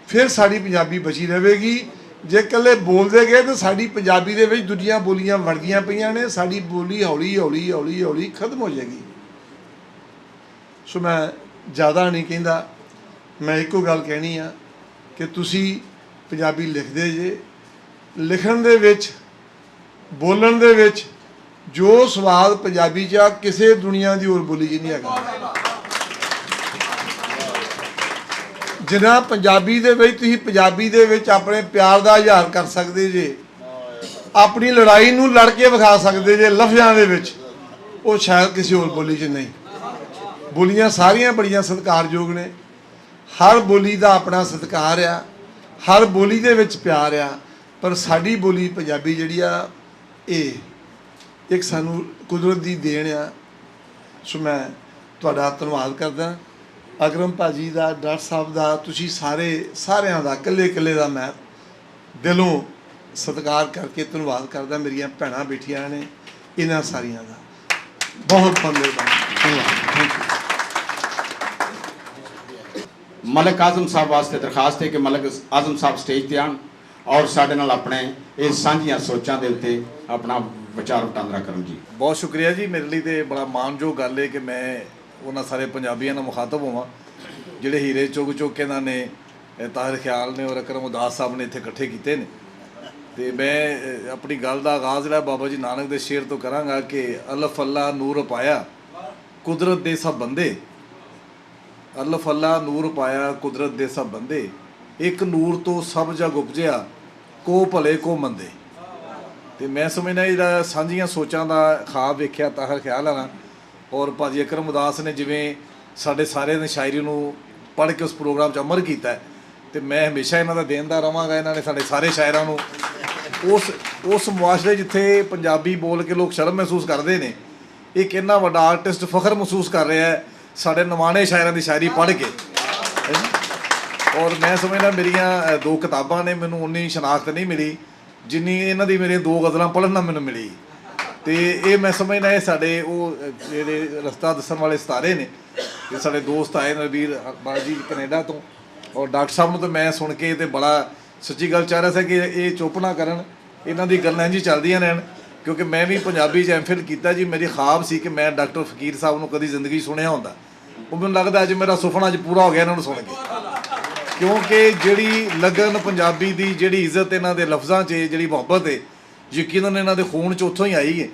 ਫਿਰ ਸਾਡੀ ਪੰਜਾਬੀ ਬਚੀ ਰਹੇਗੀ। ਜੇ ਇਕੱਲੇ ਬੋਲਦੇ ਗਏ ਤਾਂ ਸਾਡੀ ਪੰਜਾਬੀ ਦੇ ਵਿੱਚ ਦੂਜੀਆਂ ਬੋਲੀਆਂ ਵੜਦੀਆਂ ਪਈਆਂ ਨੇ, ਸਾਡੀ ਬੋਲੀ ਹੌਲੀ ਹੌਲੀ ਹੌਲੀ ਹੌਲੀ ਖਤਮ ਹੋ ਜਾਏਗੀ। ਸੋ ਮੈਂ ਜ਼ਿਆਦਾ ਨਹੀਂ ਕਹਿੰਦਾ, ਮੈਂ ਇੱਕੋ ਗੱਲ ਕਹਿਣੀ ਆ ਕਿ ਤੁਸੀਂ ਪੰਜਾਬੀ ਲਿਖਦੇ ਜੇ, ਲਿਖਣ ਦੇ ਵਿੱਚ, ਬੋਲਣ ਦੇ ਵਿੱਚ ਜੋ ਸਵਾਦ ਪੰਜਾਬੀ 'ਚ ਆ ਕਿਸੇ ਦੁਨੀਆ ਦੀ ਹੋਰ ਬੋਲੀ 'ਚ ਨਹੀਂ ਹੈਗਾ। ਜਿੰਨਾ ਪੰਜਾਬੀ ਦੇ ਵਿੱਚ ਤੁਸੀਂ ਪੰਜਾਬੀ ਦੇ ਵਿੱਚ ਆਪਣੇ ਪਿਆਰ ਦਾ ਇਜ਼ਹਾਰ ਕਰ ਸਕਦੇ ਜੇ, ਆਪਣੀ ਲੜਾਈ ਨੂੰ ਲੜ ਕੇ ਵਿਖਾ ਸਕਦੇ ਜੇ ਲਫ਼ਜ਼ਾਂ ਦੇ ਵਿੱਚ, ਉਹ ਸ਼ਾਇਦ ਕਿਸੇ ਹੋਰ ਬੋਲੀ 'ਚ ਨਹੀਂ। ਬੋਲੀਆਂ ਸਾਰੀਆਂ ਬੜੀਆਂ ਸਤਿਕਾਰਯੋਗ ਨੇ, ਹਰ ਬੋਲੀ ਦਾ ਆਪਣਾ ਸਤਿਕਾਰ ਆ, ਹਰ ਬੋਲੀ ਦੇ ਵਿੱਚ ਪਿਆਰ ਆ। ਪਰ ਸਾਡੀ ਬੋਲੀ ਪੰਜਾਬੀ ਜਿਹੜੀ ਆ ਇਹ ਇੱਕ ਸਾਨੂੰ ਕੁਦਰਤ ਦੀ ਦੇਣ ਆ। ਸੋ ਮੈਂ ਤੁਹਾਡਾ ਧੰਨਵਾਦ ਕਰਦਾ, ਅਕਰਮ ਭਾਜੀ ਦਾ, ਡਾਕਟਰ ਸਾਹਿਬ ਦਾ, ਤੁਸੀਂ ਸਾਰਿਆਂ ਦਾ ਇਕੱਲੇ ਇਕੱਲੇ ਦਾ ਮੈਂ ਦਿਲੋਂ ਸਤਿਕਾਰ ਕਰਕੇ ਧੰਨਵਾਦ ਕਰਦਾ। ਮੇਰੀਆਂ ਭੈਣਾਂ ਬੈਠੀਆਂ ਨੇ, ਇਹਨਾਂ ਸਾਰੀਆਂ ਦਾ ਬਹੁਤ ਬਹੁਤ ਮਿਹਰਬਾਨੀ। ਧੰਨਵਾਦ। ਮਲਕ ਆਜ਼ਮ ਸਾਹਿਬ ਵਾਸਤੇ ਦਰਖਾਸਤ ਹੈ ਕਿ ਮਲਕ ਆਜ਼ਮ ਸਾਹਿਬ ਸਟੇਜ ਤੇ ਆਉਣ ਔਰ ਸਾਡੇ ਨਾਲ ਆਪਣੇ ਇਹ ਸਾਂਝੀਆਂ ਸੋਚਾਂ ਦੇ ਉੱਤੇ ਆਪਣਾ ਵਿਚਾਰ ਵਟਾਂਦਰਾ ਕਰਨ ਜੀ। ਬਹੁਤ ਸ਼ੁਕਰੀਆ ਜੀ। ਮੇਰੇ ਲਈ ਤੇ ਬੜਾ ਮਾਣਯੋਗ ਗੱਲ ਹੈ ਕਿ ਮੈਂ ਉਹਨਾਂ ਸਾਰੇ ਪੰਜਾਬੀਆਂ ਨਾਲ ਮੁਖਾਤਬ ਹੋਵਾਂ ਜਿਹੜੇ ਹੀਰੇ ਚੁੱਗ ਚੁੱਕ ਕੇ ਇਹਨਾਂ ਨੇ ਤਾਹਿਰ ਖਿਆਲ ਨੇ ਔਰ ਅਕਰਮ ਉਦਾਸ ਸਾਹਿਬ ਨੇ ਇੱਥੇ ਇਕੱਠੇ ਕੀਤੇ ਨੇ। ਤੇ ਮੈਂ ਆਪਣੀ ਗੱਲ ਦਾ ਆਗਾਜ਼ ਜਿਹੜਾ ਬਾਬਾ ਜੀ ਨਾਨਕ ਦੇ ਸ਼ੇਰ ਤੋਂ ਕਰਾਂਗਾ ਕਿ ਅਲਫ ਅੱਲਾ ਨੂਰ ਪਾਇਆ ਕੁਦਰਤ ਦੇ ਸਭ ਬੰਦੇ, ਅਲਫ ਅੱਲਾ ਨੂਰ ਪਾਇਆ ਕੁਦਰਤ ਦੇ ਸਭ ਬੰਦੇ, ਇੱਕ ਨੂਰ ਤੋਂ ਸਭ ਜਗ ਉਪਜਿਆ ਕੋ ਭਲੇ ਕੋ ਮੰਦੇ। ਤੇ ਮੈਂ ਸਮਝਦਾ ਜਿਹੜਾ ਸਾਂਝੀਆਂ ਸੋਚਾਂ ਦਾ ਖਾਬ ਵੇਖਿਆ ਤਾਹਿਰ ਖਿਆਲ ਆ ਨਾ, ਔਰ ਭਾਜੀ ਅਕਰਮ ਉਦਾਸ ਨੇ ਜਿਵੇਂ ਸਾਡੇ ਸਾਰਿਆਂ ਦੀ ਸ਼ਾਇਰੀ ਨੂੰ ਪੜ੍ਹ ਕੇ ਉਸ ਪ੍ਰੋਗਰਾਮ 'ਚ ਅਮਰ ਕੀਤਾ, ਤੇ ਮੈਂ ਹਮੇਸ਼ਾ ਇਹਨਾਂ ਦਾ ਦੇਣਦਾ ਰਵਾਂਗਾ। ਇਹਨਾਂ ਨੇ ਸਾਡੇ ਸਾਰੇ ਸ਼ਾਇਰਾਂ ਨੂੰ ਉਸ ਮੁਆਸ਼ਰੇ ਜਿੱਥੇ ਪੰਜਾਬੀ ਬੋਲ ਕੇ ਲੋਕ ਸ਼ਰਮ ਮਹਿਸੂਸ ਕਰਦੇ ਨੇ, ਇੱਕ ਇੰਨਾ ਵੱਡਾ ਆਰਟਿਸਟ ਫਖਰ ਮਹਿਸੂਸ ਕਰ ਰਿਹਾ ਹੈ ਸਾਡੇ ਨਵਾਣੇ ਸ਼ਾਇਰਾਂ ਦੀ ਸ਼ਾਇਰੀ ਪੜ੍ਹ ਕੇ। ਔਰ ਮੈਂ ਸਮਝਦਾ ਮੇਰੀਆਂ ਦੋ ਕਿਤਾਬਾਂ ਨੇ ਮੈਨੂੰ ਉਨੀ ਸ਼ਨਾਖਤ ਨਹੀਂ ਮਿਲੀ ਜਿੰਨੀ ਇਹਨਾਂ ਦੀ ਮੇਰੀਆਂ ਦੋ ਗਜ਼ਲਾਂ ਪੜ੍ਹਨ ਨਾਲ ਮੈਨੂੰ ਮਿਲੀ। ਤੇ ਇਹ ਮੈਂ ਸਮਝਦਾ ਇਹ ਸਾਡੇ ਉਹ ਜਿਹੜੇ ਰਸਤਾ ਦੱਸਣ ਵਾਲੇ ਸਿਤਾਰੇ ਨੇ। ਇਹ ਸਾਡੇ ਦੋਸਤ ਆਏ ਨਰਬੀਰ ਬਾਲ ਜੀ ਕੈਨੇਡਾ ਤੋਂ, ਔਰ ਡਾਕਟਰ ਸਾਹਿਬ ਨੂੰ ਤਾਂ ਮੈਂ ਸੁਣ ਕੇ ਤੇ ਬੜਾ ਸੱਚੀ ਗੱਲ ਚਾਹ ਰਿਹਾ ਸੀ ਕਿ ਇਹ ਚੁੱਪ ਨਾ ਕਰਨ, ਇਹਨਾਂ ਦੀ ਗੱਲਾਂ ਇੰਝ ਚੱਲਦੀਆਂ ਰਹਿਣ, ਕਿਉਂਕਿ ਮੈਂ ਵੀ ਪੰਜਾਬੀ 'ਚ ਐਮਫਿਲ ਕੀਤਾ ਜੀ। ਮੇਰੀ ਖ਼ਾਬ ਸੀ ਕਿ ਮੈਂ ਡਾਕਟਰ ਫਕੀਰ ਸਾਹਿਬ ਨੂੰ ਕਦੀ ਜ਼ਿੰਦਗੀ ਸੁਣਿਆ ਹੁੰਦਾ। ਉਹ ਮੈਨੂੰ ਲੱਗਦਾ ਅੱਜ ਮੇਰਾ ਸੁਪਨਾ ਅੱਜ ਪੂਰਾ ਹੋ ਗਿਆ ਇਹਨਾਂ ਨੂੰ ਸੁਣ ਕੇ, ਕਿਉਂਕਿ ਜਿਹੜੀ ਲਗਨ ਪੰਜਾਬੀ ਦੀ, ਜਿਹੜੀ ਇੱਜ਼ਤ ਇਹਨਾਂ ਦੇ ਲਫ਼ਜ਼ਾਂ 'ਚ, ਜਿਹੜੀ ਮੁਹੱਬਤ ਹੈ, ਯਕੀਨਨ ਇਹਨਾਂ ਦੇ ਖੂਨ 'ਚ ਉੱਥੋਂ ਹੀ ਆਈ ਹੈ।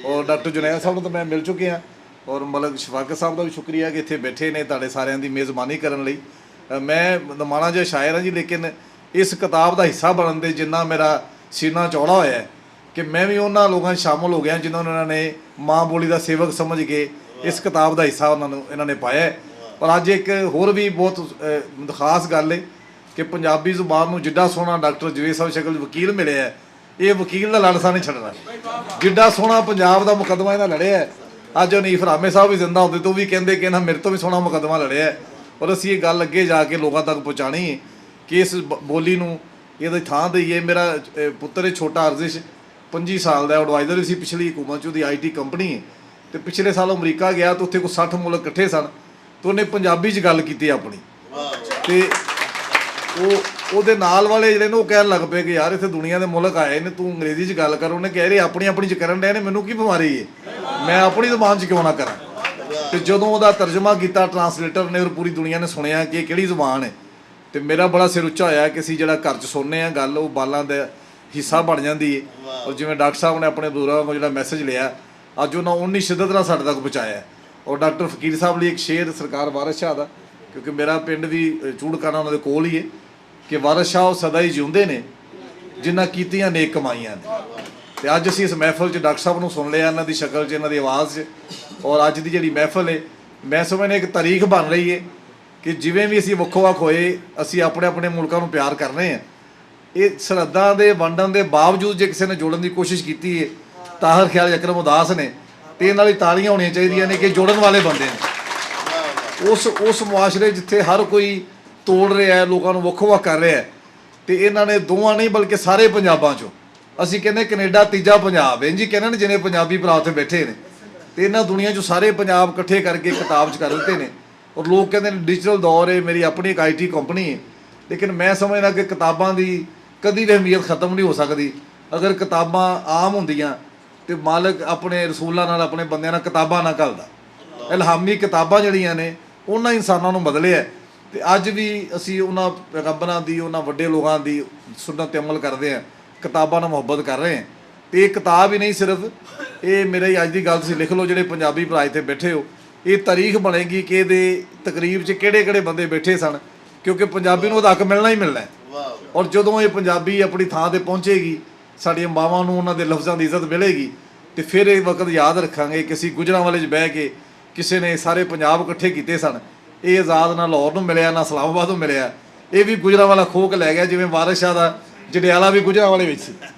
ਔਰ ਡਾਕਟਰ ਜੁਨੈਦ ਸਾਹਿਬ ਨੂੰ ਤਾਂ ਮੈਂ ਮਿਲ ਚੁੱਕਿਆ, ਔਰ ਮਲਕ ਸ਼ਫਾਕਤ ਸਾਹਿਬ ਦਾ ਵੀ ਸ਼ੁਕਰੀਆ ਕਿ ਇੱਥੇ ਬੈਠੇ ਨੇ ਤੁਹਾਡੇ ਸਾਰਿਆਂ ਦੀ ਮੇਜ਼ਬਾਨੀ ਕਰਨ ਲਈ। ਮੈਂ ਮਾੜਾ ਜਿਹਾ ਸ਼ਾਇਰ ਹਾਂ ਜੀ, ਲੇਕਿਨ ਇਸ ਕਿਤਾਬ ਦਾ ਹਿੱਸਾ ਬਣਨ ਦੇ ਜਿੰਨਾ ਮੇਰਾ ਸੀਨਾ ਚੌੜਾ ਹੋਇਆ ਹੈ ਕਿ ਮੈਂ ਵੀ ਉਹਨਾਂ ਲੋਕਾਂ 'ਚ ਸ਼ਾਮਲ ਹੋ ਗਿਆ ਜਿਨ੍ਹਾਂ ਨੂੰ ਇਹਨਾਂ ਨੇ ਮਾਂ ਬੋਲੀ ਦਾ ਸੇਵਕ ਸਮਝ ਕੇ ਇਸ ਕਿਤਾਬ ਦਾ ਹਿੱਸਾ ਇਹਨਾਂ ਨੇ ਪਾਇਆ ਹੈ। ਔਰ ਅੱਜ ਇੱਕ ਹੋਰ ਵੀ ਬਹੁਤ ਖਾਸ ਗੱਲ ਹੈ ਕਿ ਪੰਜਾਬੀ ਜ਼ੁਬਾਨ ਨੂੰ ਜਿੱਡਾ ਸੋਹਣਾ ਡਾਕਟਰ ਜਵੇਦ ਸਾਹਿਬ ਸ਼ਕਲ ਵਕੀਲ ਮਿਲਿਆ ਹੈ, ਇਹ ਵਕੀਲ ਦਾ ਲੜਸਾ ਨਹੀਂ ਛੱਡਣਾ। ਜਿੱਡਾ ਸੋਹਣਾ ਪੰਜਾਬ ਦਾ ਮੁਕੱਦਮਾ ਇਹਨਾਂ ਲੜਿਆ ਹੈ, ਅੱਜ ਹਨੀਫ ਰਾਮੇ ਸਾਹਿਬ ਵੀ ਜ਼ਿੰਦਾ ਹੁੰਦੇ ਤਾਂ ਉਹ ਵੀ ਕਹਿੰਦੇ ਕਿ ਇਹਨਾਂ ਮੇਰੇ ਤੋਂ ਵੀ ਸੋਹਣਾ ਮੁਕੱਦਮਾ ਲੜਿਆ ਹੈ। ਔਰ ਅਸੀਂ ਇਹ ਗੱਲ ਅੱਗੇ ਜਾ ਕੇ ਲੋਕਾਂ ਤੱਕ ਪਹੁੰਚਾਉਣੀ ਹੈ ਕਿ ਇਸ ਬੋਲੀ ਨੂੰ ਇਹਦੀ ਥਾਂ ਦੇਈਏ। ਮੇਰਾ ਪੁੱਤਰ ਹੈ ਛੋਟਾ ਅਰਜ਼ਿਸ਼, 25 ਸਾਲ ਦਾ, ਐਡਵਾਈਜ਼ਰ ਵੀ ਸੀ ਪਿਛਲੀ ਹਕੂਮਤ 'ਚ, ਉਹਦੀ IT ਕੰਪਨੀ ਹੈ। ਤੇ ਪਿਛਲੇ ਸਾਲ ਅਮਰੀਕਾ ਗਿਆ ਤਾਂ ਉੱਥੇ ਕੋਈ 60 ਮੁਲਕ ਇਕੱਠੇ ਸਨ, ਤੇ ਉਹਨੇ ਪੰਜਾਬੀ 'ਚ ਗੱਲ ਕੀਤੀ ਆਪਣੀ। ਤੇ ਉਹਦੇ ਨਾਲ ਵਾਲੇ ਜਿਹੜੇ ਨੇ ਉਹ ਕਹਿਣ ਲੱਗ ਪਏ ਕਿ ਯਾਰ ਇੱਥੇ ਦੁਨੀਆ ਦੇ ਮੁਲਕ ਆਏ ਨੇ, ਤੂੰ ਅੰਗਰੇਜ਼ੀ 'ਚ ਗੱਲ ਕਰ। ਉਹਨੇ ਕਹਿ ਰਹੇ ਆਪਣੀ ਆਪਣੀ 'ਚ ਕਰਨ ਡਏ ਨੇ, ਮੈਨੂੰ ਕੀ ਬਿਮਾਰੀ ਹੈ, ਮੈਂ ਆਪਣੀ ਜ਼ੁਬਾਨ 'ਚ ਕਿਉਂ ਨਾ ਕਰਾਂ। ਤੇ ਜਦੋਂ ਉਹਦਾ ਤਰਜਮਾ ਕੀਤਾ ਟਰਾਂਸਲੇਟਰ ਨੇ, ਔਰ ਪੂਰੀ ਦੁਨੀਆ ਨੇ ਸੁਣਿਆ ਕਿ ਇਹ ਕਿਹੜੀ ਜ਼ੁਬਾਨ ਹੈ, ਤੇ ਮੇਰਾ ਬੜਾ ਸਿਰ ਉੱਚਾ ਹੋਇਆ ਕਿ ਅਸੀਂ ਜਿਹੜਾ ਘਰ 'ਚ ਸੁਣਨੇ ਆ ਗੱਲ, ਉਹ ਬਾਲਾਂ ਦਾ ਹਿੱਸਾ ਬਣ ਜਾਂਦੀ ਹੈ। ਔਰ ਜਿਵੇਂ ਡਾਕਟਰ ਸਾਹਿਬ ਨੇ ਆਪਣੇ ਬਜ਼ੁਰਗਾਂ ਕੋਲ ਜਿਹੜਾ ਮੈਸੇਜ ਲਿਆ, ਅੱਜ ਉਹਨਾਂ ਉਨੀ ਸ਼ਿੱਦਤ ਨਾਲ ਸਾਡੇ ਤੱਕ ਪਹੁੰਚਾਇਆ। ਔਰ ਡਾਕਟਰ ਫਕੀਰ ਸਾਹਿਬ ਲਈ ਇੱਕ ਸ਼ੇਰ ਸਰਕਾਰ ਵਾਰਿਸ ਸ਼ਾਹ ਦਾ, ਕਿਉਂਕਿ ਮੇਰਾ ਪਿੰਡ ਵੀ ਚੂੜਕਾਣਾ ਉਹਨਾਂ ਦੇ ਕੋਲ ਹੀ ਹੈ, ਕਿ ਵਾਰਿਸ ਸ਼ਾਹ ਉਹ ਸਦਾ ਹੀ ਜਿਉਂਦੇ ਨੇ ਜਿਨ੍ਹਾਂ ਕੀਤੀਆਂ ਨੇਕ ਕਮਾਈਆਂ ਨੇ। ਤੇ ਅੱਜ ਅਸੀਂ ਇਸ ਮਹਿਫਲ 'ਚ ਡਾਕਟਰ ਸਾਹਿਬ ਨੂੰ ਸੁਣ ਲਿਆ, ਇਹਨਾਂ ਦੀ ਸ਼ਕਲ 'ਚ, ਇਹਨਾਂ ਦੀ ਆਵਾਜ਼ 'ਚ। ਔਰ ਅੱਜ ਦੀ ਜਿਹੜੀ ਮਹਿਫਲ ਹੈ, ਮੈਂ ਸਮਝਦਾ ਇੱਕ ਤਾਰੀਖ ਬਣ ਰਹੀ ਹੈ ਕਿ ਜਿਵੇਂ ਵੀ ਅਸੀਂ ਵੱਖੋ ਵੱਖ ਹੋਏ, ਅਸੀਂ ਆਪਣੇ ਆਪਣੇ ਮੁਲਕਾਂ ਨੂੰ ਪਿਆਰ ਕਰ ਰਹੇ ਹਾਂ। ਇਹ ਸਰਹੱਦਾਂ ਦੇ ਵੰਡਣ ਦੇ ਬਾਵਜੂਦ ਜੇ ਕਿਸੇ ਨੇ ਜੋੜਨ ਦੀ ਕੋਸ਼ਿਸ਼ ਕੀਤੀ ਹੈ, ਤਾਹਿਰ ਖਿਆਲ ਅਕਰਮ ਉਦਾਸ ਨੇ, ਤੇ ਇਹਨਾਂ ਲਈ ਤਾਲੀਆਂ ਹੋਣੀਆਂ ਚਾਹੀਦੀਆਂ ਨੇ ਕਿ ਜੋੜਨ ਵਾਲੇ ਬੰਦੇ ਨੇ। ਉਸ ਮੁਆਸ਼ਰੇ ਜਿੱਥੇ ਹਰ ਕੋਈ ਤੋੜ ਰਿਹਾ ਹੈ, ਲੋਕਾਂ ਨੂੰ ਵੱਖੋ ਵੱਖ ਕਰ ਰਿਹਾ ਹੈ, ਤੇ ਇਹਨਾਂ ਨੇ ਦੋਵਾਂ ਨਹੀਂ ਬਲਕਿ ਸਾਰੇ ਪੰਜਾਬਾਂ 'ਚੋਂ, ਅਸੀਂ ਕਹਿੰਦੇ ਕੈਨੇਡਾ ਤੀਜਾ ਪੰਜਾਬ ਹੈ ਜੀ, ਕਹਿੰਦੇ ਨੇ ਜਿਹਨੇ ਪੰਜਾਬੀ ਭਰਾ ਉੱਥੇ ਬੈਠੇ ਨੇ, ਤੇ ਇਹਨਾਂ ਦੁਨੀਆ 'ਚੋਂ ਸਾਰੇ ਪੰਜਾਬ ਇਕੱਠੇ ਕਰਕੇ ਕਿਤਾਬ 'ਚ ਕਰ ਦਿੱਤੇ ਨੇ। ਔਰ ਲੋਕ ਕਹਿੰਦੇ ਨੇ ਡਿਜੀਟਲ ਦੌਰ ਹੈ, ਮੇਰੀ ਆਪਣੀ ਇੱਕ IT ਕੰਪਨੀ ਹੈ, ਲੇਕਿਨ ਮੈਂ ਸਮਝਦਾ ਕਿ ਕਿਤਾਬਾਂ ਦੀ ਕਦੀ ਵੀ ਅਹਿਮੀਅਤ ਖਤਮ ਨਹੀਂ ਹੋ ਸਕਦੀ। ਅਗਰ ਕਿਤਾਬਾਂ ਆਮ ਹੁੰਦੀਆਂ ਤੇ ਮਾਲਕ ਆਪਣੇ ਰਸੂਲਾਂ ਨਾਲ, ਆਪਣੇ ਬੰਦਿਆਂ ਨਾਲ ਕਿਤਾਬਾਂ ਨਾ ਘੱਲਦਾ। ਇਲਹਾਮੀ ਕਿਤਾਬਾਂ ਜਿਹੜੀਆਂ ਨੇ ਉਹਨਾਂ ਇਨਸਾਨਾਂ ਨੂੰ ਬਦਲਿਆ। ਤੇ ਅੱਜ ਵੀ ਅਸੀਂ ਉਹਨਾਂ ਪੈਗੰਬਰਾਂ ਦੀ, ਉਹਨਾਂ ਵੱਡੇ ਲੋਕਾਂ ਦੀ ਸੁਨਨਤ 'ਤੇ ਅਮਲ ਕਰਦੇ ਹਾਂ, ਕਿਤਾਬਾਂ ਨਾਲ ਮੁਹੱਬਤ ਕਰ ਰਹੇ ਹਾਂ। ਤੇ ਇਹ ਕਿਤਾਬ ਹੀ ਨਹੀਂ ਸਿਰਫ, ਇਹ ਮੇਰੀ ਅੱਜ ਦੀ ਗੱਲ ਤੁਸੀਂ ਲਿਖ ਲਓ ਜਿਹੜੇ ਪੰਜਾਬੀ ਭਰਾ ਇੱਥੇ ਬੈਠੇ ਹੋ, ਇਹ ਤਾਰੀਖ ਬਣੇਗੀ ਕਿ ਇਹਦੇ ਤਕਰੀਬ 'ਚ ਕਿਹੜੇ ਕਿਹੜੇ ਬੰਦੇ ਬੈਠੇ ਸਨ, ਕਿਉਂਕਿ ਪੰਜਾਬੀ ਨੂੰ ਉਹਦਾ ਹੱਕ ਮਿਲਣਾ ਹੀ ਮਿਲਣਾ। ਔਰ ਜਦੋਂ ਇਹ ਪੰਜਾਬੀ ਆਪਣੀ ਥਾਂ 'ਤੇ ਪਹੁੰਚੇਗੀ, ਸਾਡੀਆਂ ਮਾਵਾਂ ਨੂੰ ਉਹਨਾਂ ਦੇ ਲਫ਼ਜ਼ਾਂ ਦੀ ਇੱਜ਼ਤ ਮਿਲੇਗੀ, ਤੇ ਫਿਰ ਇਹ ਵਕਤ ਯਾਦ ਰੱਖਾਂਗੇ ਕਿ ਅਸੀਂ ਗੁਜਰਾਂਵਾਲੇ 'ਚ ਬਹਿ ਕੇ ਕਿਸੇ ਨੇ ਸਾਰੇ ਪੰਜਾਬ ਇਕੱਠੇ ਕੀਤੇ ਸਨ। ਇਹ ਆਜ਼ਾਦ ਨਾ ਲਾਹੌਰ ਨੂੰ ਮਿਲਿਆ, ਨਾ ਇਸਲਾਮਾਬਾਦ ਨੂੰ ਮਿਲਿਆ, ਇਹ ਵੀ ਗੁਜਰਾਂਵਾਲਾ ਖੋਹ ਕੇ ਲੈ ਗਿਆ, ਜਿਵੇਂ ਵਾਰਿਸ ਸ਼ਾਹ ਦਾ ਜੰਡਿਆਲਾ ਵੀ ਗੁਜਰਾਂਵਾਲੇ ਵਿੱਚ ਸੀ।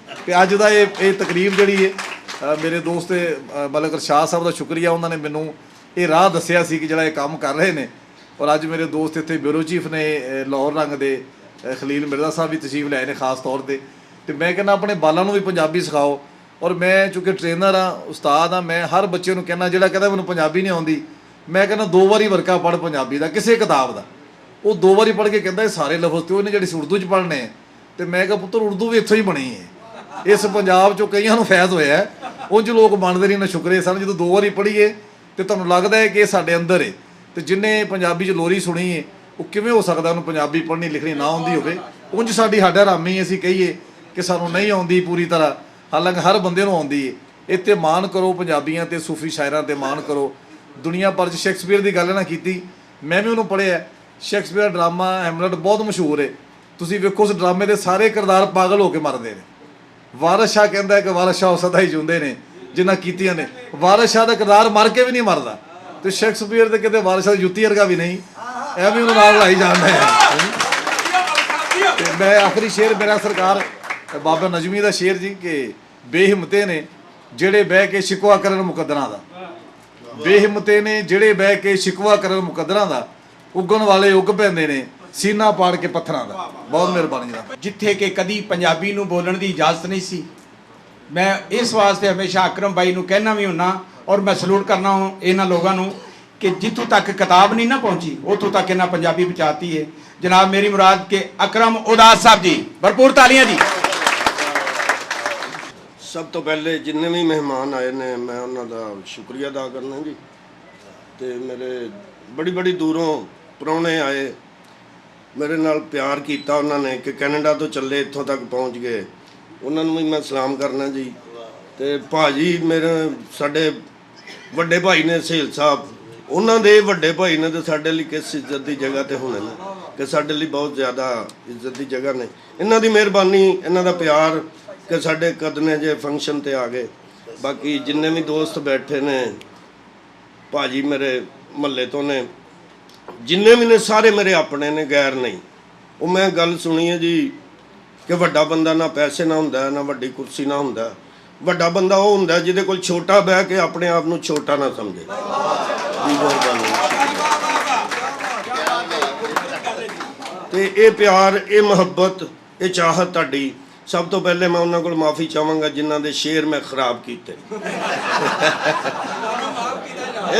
ਤੇ ਅੱਜ ਦਾ ਇਹ ਤਕਰੀਬ ਜਿਹੜੀ ਹੈ, ਮੇਰੇ ਦੋਸਤ ਮਲਕ ਰਸ਼ਾਦ ਸਾਹਿਬ ਦਾ ਸ਼ੁਕਰੀਆ, ਉਹਨਾਂ ਨੇ ਮੈਨੂੰ ਇਹ ਰਾਹ ਦੱਸਿਆ ਸੀ ਕਿ ਜਿਹੜਾ ਇਹ ਕੰਮ ਕਰ ਰਹੇ ਨੇ। ਔਰ ਅੱਜ ਮੇਰੇ ਦੋਸਤ ਇੱਥੇ ਬਿਊਰੋ ਚੀਫ ਨੇ ਲਾਹੌਰ ਰੰਗ ਦੇ ਖਲੀਲ ਮਿਰਜ਼ਾ ਸਾਹਿਬ ਵੀ ਤਸ਼ਰੀਫ ਲਿਆਏ ਨੇ ਖਾਸ ਤੌਰ 'ਤੇ। ਤੇ ਮੈਂ ਕਹਿੰਦਾ ਆਪਣੇ ਬਾਲਾਂ ਨੂੰ ਵੀ ਪੰਜਾਬੀ ਸਿਖਾਓ। ਔਰ ਮੈਂ ਚੂੰਕਿ ਟ੍ਰੇਨਰ ਹਾਂ, ਉਸਤਾਦ ਹਾਂ, ਮੈਂ ਹਰ ਬੱਚੇ ਨੂੰ ਕਹਿੰਦਾ ਜਿਹੜਾ ਕਹਿੰਦਾ ਮੈਨੂੰ ਪੰਜਾਬੀ ਨਹੀਂ ਆਉਂਦੀ, ਮੈਂ ਕਹਿੰਦਾ 2 ਵਾਰੀ ਵਰਕਾ ਪੜ੍ਹ ਪੰਜਾਬੀ ਦਾ, ਕਿਸੇ ਕਿਤਾਬ ਦਾ। ਉਹ 2 ਵਾਰੀ ਪੜ੍ਹ ਕੇ ਕਹਿੰਦਾ ਇਹ ਸਾਰੇ ਲਫ਼ਜ਼ ਤੇ ਉਹਨੇ ਜਿਹੜੇ ਉਰਦੂ 'ਚ ਪੜ੍ਹਨੇ ਹੈ। ਤੇ ਮੈਂ ਕਿਹਾ ਪੁੱਤਰ ਉਰਦੂ ਵੀ ਇੱਥੋਂ ਹੀ ਬਣੀ ਹੈ, ਇਸ ਪੰਜਾਬ 'ਚੋਂ ਕਈਆਂ ਨੂੰ ਫੈਜ਼ ਹੋਇਆ। ਉਂਝ ਲੋਕ ਮੰਨਦੇ ਨਹੀਂ, ਨਾ ਸ਼ੁਕਰੇ ਸਨ। ਜਦੋਂ 2 ਵਾਰੀ ਪੜ੍ਹੀਏ ਤੇ ਤੁਹਾਨੂੰ ਲੱਗਦਾ ਹੈ ਕਿ ਇਹ ਸਾਡੇ ਅੰਦਰ ਹੈ। ਤੇ ਜਿਹਨੇ ਪੰਜਾਬੀ 'ਚ ਲੋਰੀ ਸੁਣੀ ਹੈ, ਉਹ ਕਿਵੇਂ ਹੋ ਸਕਦਾ ਉਹਨੂੰ ਪੰਜਾਬੀ ਪੜ੍ਹਨੀ ਲਿਖਣੀ ਨਾ ਆਉਂਦੀ ਹੋਵੇ। ਉਂਝ ਸਾਡਾ ਹਰਾਮੀ ਅਸੀਂ ਕਹੀਏ ਕਿ ਸਾਨੂੰ ਨਹੀਂ ਆਉਂਦੀ ਪੂਰੀ ਤਰ੍ਹਾਂ, ਹਾਲਾਂਕਿ ਹਰ ਬੰਦੇ ਨੂੰ ਆਉਂਦੀ ਹੈ। ਇੱਥੇ ਮਾਣ ਕਰੋ ਪੰਜਾਬੀਆਂ ਤੇ, ਸੂਫੀ ਸ਼ਾਇਰਾਂ ਤੇ ਮਾਣ ਕਰੋ। ਦੁਨੀਆ ਭਰ 'ਚ ਸ਼ੇਕਸਪੀਅਰ ਦੀ ਗੱਲ ਨਾ ਕੀਤੀ, ਮੈਂ ਵੀ ਉਹਨੂੰ ਪੜ੍ਹਿਆ। ਸ਼ੇਕਸਪੀਅਰ ਡਰਾਮਾ ਹੈਮਲਟ ਬਹੁਤ ਮਸ਼ਹੂਰ ਹੈ, ਤੁਸੀਂ ਵੇਖੋ ਉਸ ਡਰਾਮੇ ਦੇ ਸਾਰੇ ਕਿਰਦਾਰ ਪਾਗਲ ਹੋ ਕੇ ਮਰਦੇ ਨੇ। ਵਾਰਿਸ ਸ਼ਾਹ ਕਹਿੰਦਾ ਹੈ ਕਿ ਵਾਰਿਸ ਸ਼ਾਹ ਸਦਾ ਹੀ ਜਿਉਂਦੇ ਨੇ ਜਿਨ੍ਹਾਂ ਕੀਤੀਆਂ ਨੇ। ਵਾਰਿਸ ਸ਼ਾਹ ਦਾ ਕਿਰਦਾਰ ਮਰ ਕੇ ਵੀ ਨਹੀਂ ਮਰਦਾ, ਤੇ ਸ਼ੇਕਸਪੀਅਰ ਦੇ ਕਿਤੇ ਵਾਰਿਸ ਸ਼ਾਹ ਦੀ ਜੁੱਤੀ ਵਰਗਾ ਵੀ ਨਹੀਂ, ਇਹ ਵੀ ਉਹਨਾਂ ਨਾਲ ਲਾਈ ਜਾਂਦਾ ਹੈ। ਤੇ ਮੈਂ ਆਖਰੀ ਸ਼ੇਰ ਮੇਰਾ ਸਰਕਾਰ ਬਾਬਾ ਨਜਮੀ ਦਾ ਸ਼ੇਰ ਜੀ, ਕਿ ਬੇਹਿੰਮਤੇ ਨੇ ਜਿਹੜੇ ਬਹਿ ਕੇ ਸ਼ਿਕਵਾ ਕਰਨ ਮੁਕੱਦਰਾਂ ਦਾ, ਬੇਹਿੰਮਤੇ ਨੇ ਜਿਹੜੇ ਬਹਿ ਕੇ ਸ਼ਿਕਵਾ ਕਰਨ ਮੁਕੱਦਰਾਂ ਦਾ, ਉੱਗਣ ਵਾਲੇ ਉੱਗ ਪੈਂਦੇ ਨੇ, ਸੀਨਾ ਪਾੜ ਕੇ ਪੱਥਰਾਂ ਦਾ। ਬਹੁਤ ਮਿਹਰਬਾਨੀ ਜਨਾਬ। ਜਿੱਥੇ ਕਿ ਕਦੀ ਪੰਜਾਬੀ ਨੂੰ ਬੋਲਣ ਦੀ ਇਜਾਜ਼ਤ ਨਹੀਂ ਸੀ, ਮੈਂ ਇਸ ਵਾਸਤੇ ਹਮੇਸ਼ਾ ਅਕਰਮ ਬਾਈ ਨੂੰ ਕਹਿਣਾ ਵੀ ਹੁੰਨਾ ਔਰ ਮੈਂ ਸਲੂਟ ਕਰਨਾ ਹਾਂ ਇਹਨਾਂ ਲੋਕਾਂ ਨੂੰ ਕਿ ਜਿੱਥੋਂ ਤੱਕ ਕਿਤਾਬ ਨਹੀਂ ਨਾ ਪਹੁੰਚੀ ਉੱਥੋਂ ਤੱਕ ਇਹਨਾਂ ਪੰਜਾਬੀ ਪਹੁੰਚਾਤੀ ਹੈ। ਜਨਾਬ ਮੇਰੀ ਮੁਰਾਦ ਕਿ ਅਕਰਮ ਉਦਾਸ ਸਾਹਿਬ ਜੀ, ਭਰਪੂਰ ਤਾਲੀਆਂ ਜੀ। ਸਭ ਤੋਂ ਪਹਿਲੇ ਜਿੰਨੇ ਵੀ ਮਹਿਮਾਨ ਆਏ ਨੇ ਮੈਂ ਉਹਨਾਂ ਦਾ ਸ਼ੁਕਰੀਆ ਅਦਾ ਕਰਨਾ ਜੀ। ਤੇ ਮੇਰੇ ਬੜੀ ਦੂਰੋਂ ਪ੍ਰਾਹੁਣੇ ਆਏ, ਮੇਰੇ ਨਾਲ ਪਿਆਰ ਕੀਤਾ ਉਹਨਾਂ ਨੇ ਕਿ ਕੈਨੇਡਾ ਤੋਂ ਚੱਲੇ ਇੱਥੋਂ ਤੱਕ ਪਹੁੰਚ ਗਏ, ਉਹਨਾਂ ਨੂੰ ਵੀ ਮੈਂ ਸਲਾਮ ਕਰਨਾ ਜੀ। ਤੇ ਭਾਜੀ ਮੇਰੇ ਸਾਡੇ ਵੱਡੇ ਭਾਈ ਨੇ ਸਹੇਲ ਸਾਹਿਬ, ਉਹਨਾਂ ਦੇ ਵੱਡੇ ਭਾਈ ਨੇ ਤੇ ਸਾਡੇ ਲਈ ਕਿਸ ਇੱਜ਼ਤ ਦੀ ਜਗ੍ਹਾ ਤੇ ਹੋਣੇ ਨੇ ਕਿ ਸਾਡੇ ਲਈ ਬਹੁਤ ਜ਼ਿਆਦਾ ਇੱਜ਼ਤ ਦੀ ਜਗ੍ਹਾ ਨੇ। ਇਹਨਾਂ ਦੀ ਮਿਹਰਬਾਨੀ, ਇਹਨਾਂ ਦਾ ਪਿਆਰ ਕਿ ਸਾਡੇ ਕਦਨੇ ਜੇ ਫੰਕਸ਼ਨ ਤੇ ਆ ਗਏ। ਬਾਕੀ ਜਿੰਨੇ ਵੀ ਦੋਸਤ ਬੈਠੇ ਨੇ, ਭਾਜੀ ਮੇਰੇ ਮਹੱਲੇ ਤੋਂ ਨੇ, ਜਿੰਨੇ ਵੀ ਨੇ ਸਾਰੇ ਮੇਰੇ ਆਪਣੇ ਨੇ, ਗੈਰ ਨਹੀਂ। ਉਹ ਮੈਂ ਗੱਲ ਸੁਣੀ ਹੈ ਜੀ ਕਿ ਵੱਡਾ ਬੰਦਾ ਨਾ ਪੈਸੇ ਨਾ ਹੁੰਦਾ, ਨਾ ਵੱਡੀ ਕੁਰਸੀ ਨਾ ਹੁੰਦਾ। ਵੱਡਾ ਬੰਦਾ ਉਹ ਹੁੰਦਾ ਜਿਹਦੇ ਕੋਲ ਛੋਟਾ ਬਹਿ ਕੇ ਆਪਣੇ ਆਪ ਨੂੰ ਛੋਟਾ ਨਾ ਸਮਝੇ। ਤੇ ਇਹ ਪਿਆਰ, ਇਹ ਮੁਹੱਬਤ, ਇਹ ਚਾਹਤ ਤੁਹਾਡੀ, ਸਭ ਤੋਂ ਪਹਿਲੇ ਮੈਂ ਉਹਨਾਂ ਕੋਲ ਮਾਫੀ ਚਾਹਾਂਗਾ ਜਿਨ੍ਹਾਂ ਦੇ ਸ਼ੇਰ ਮੈਂ ਖਰਾਬ ਕੀਤੇ।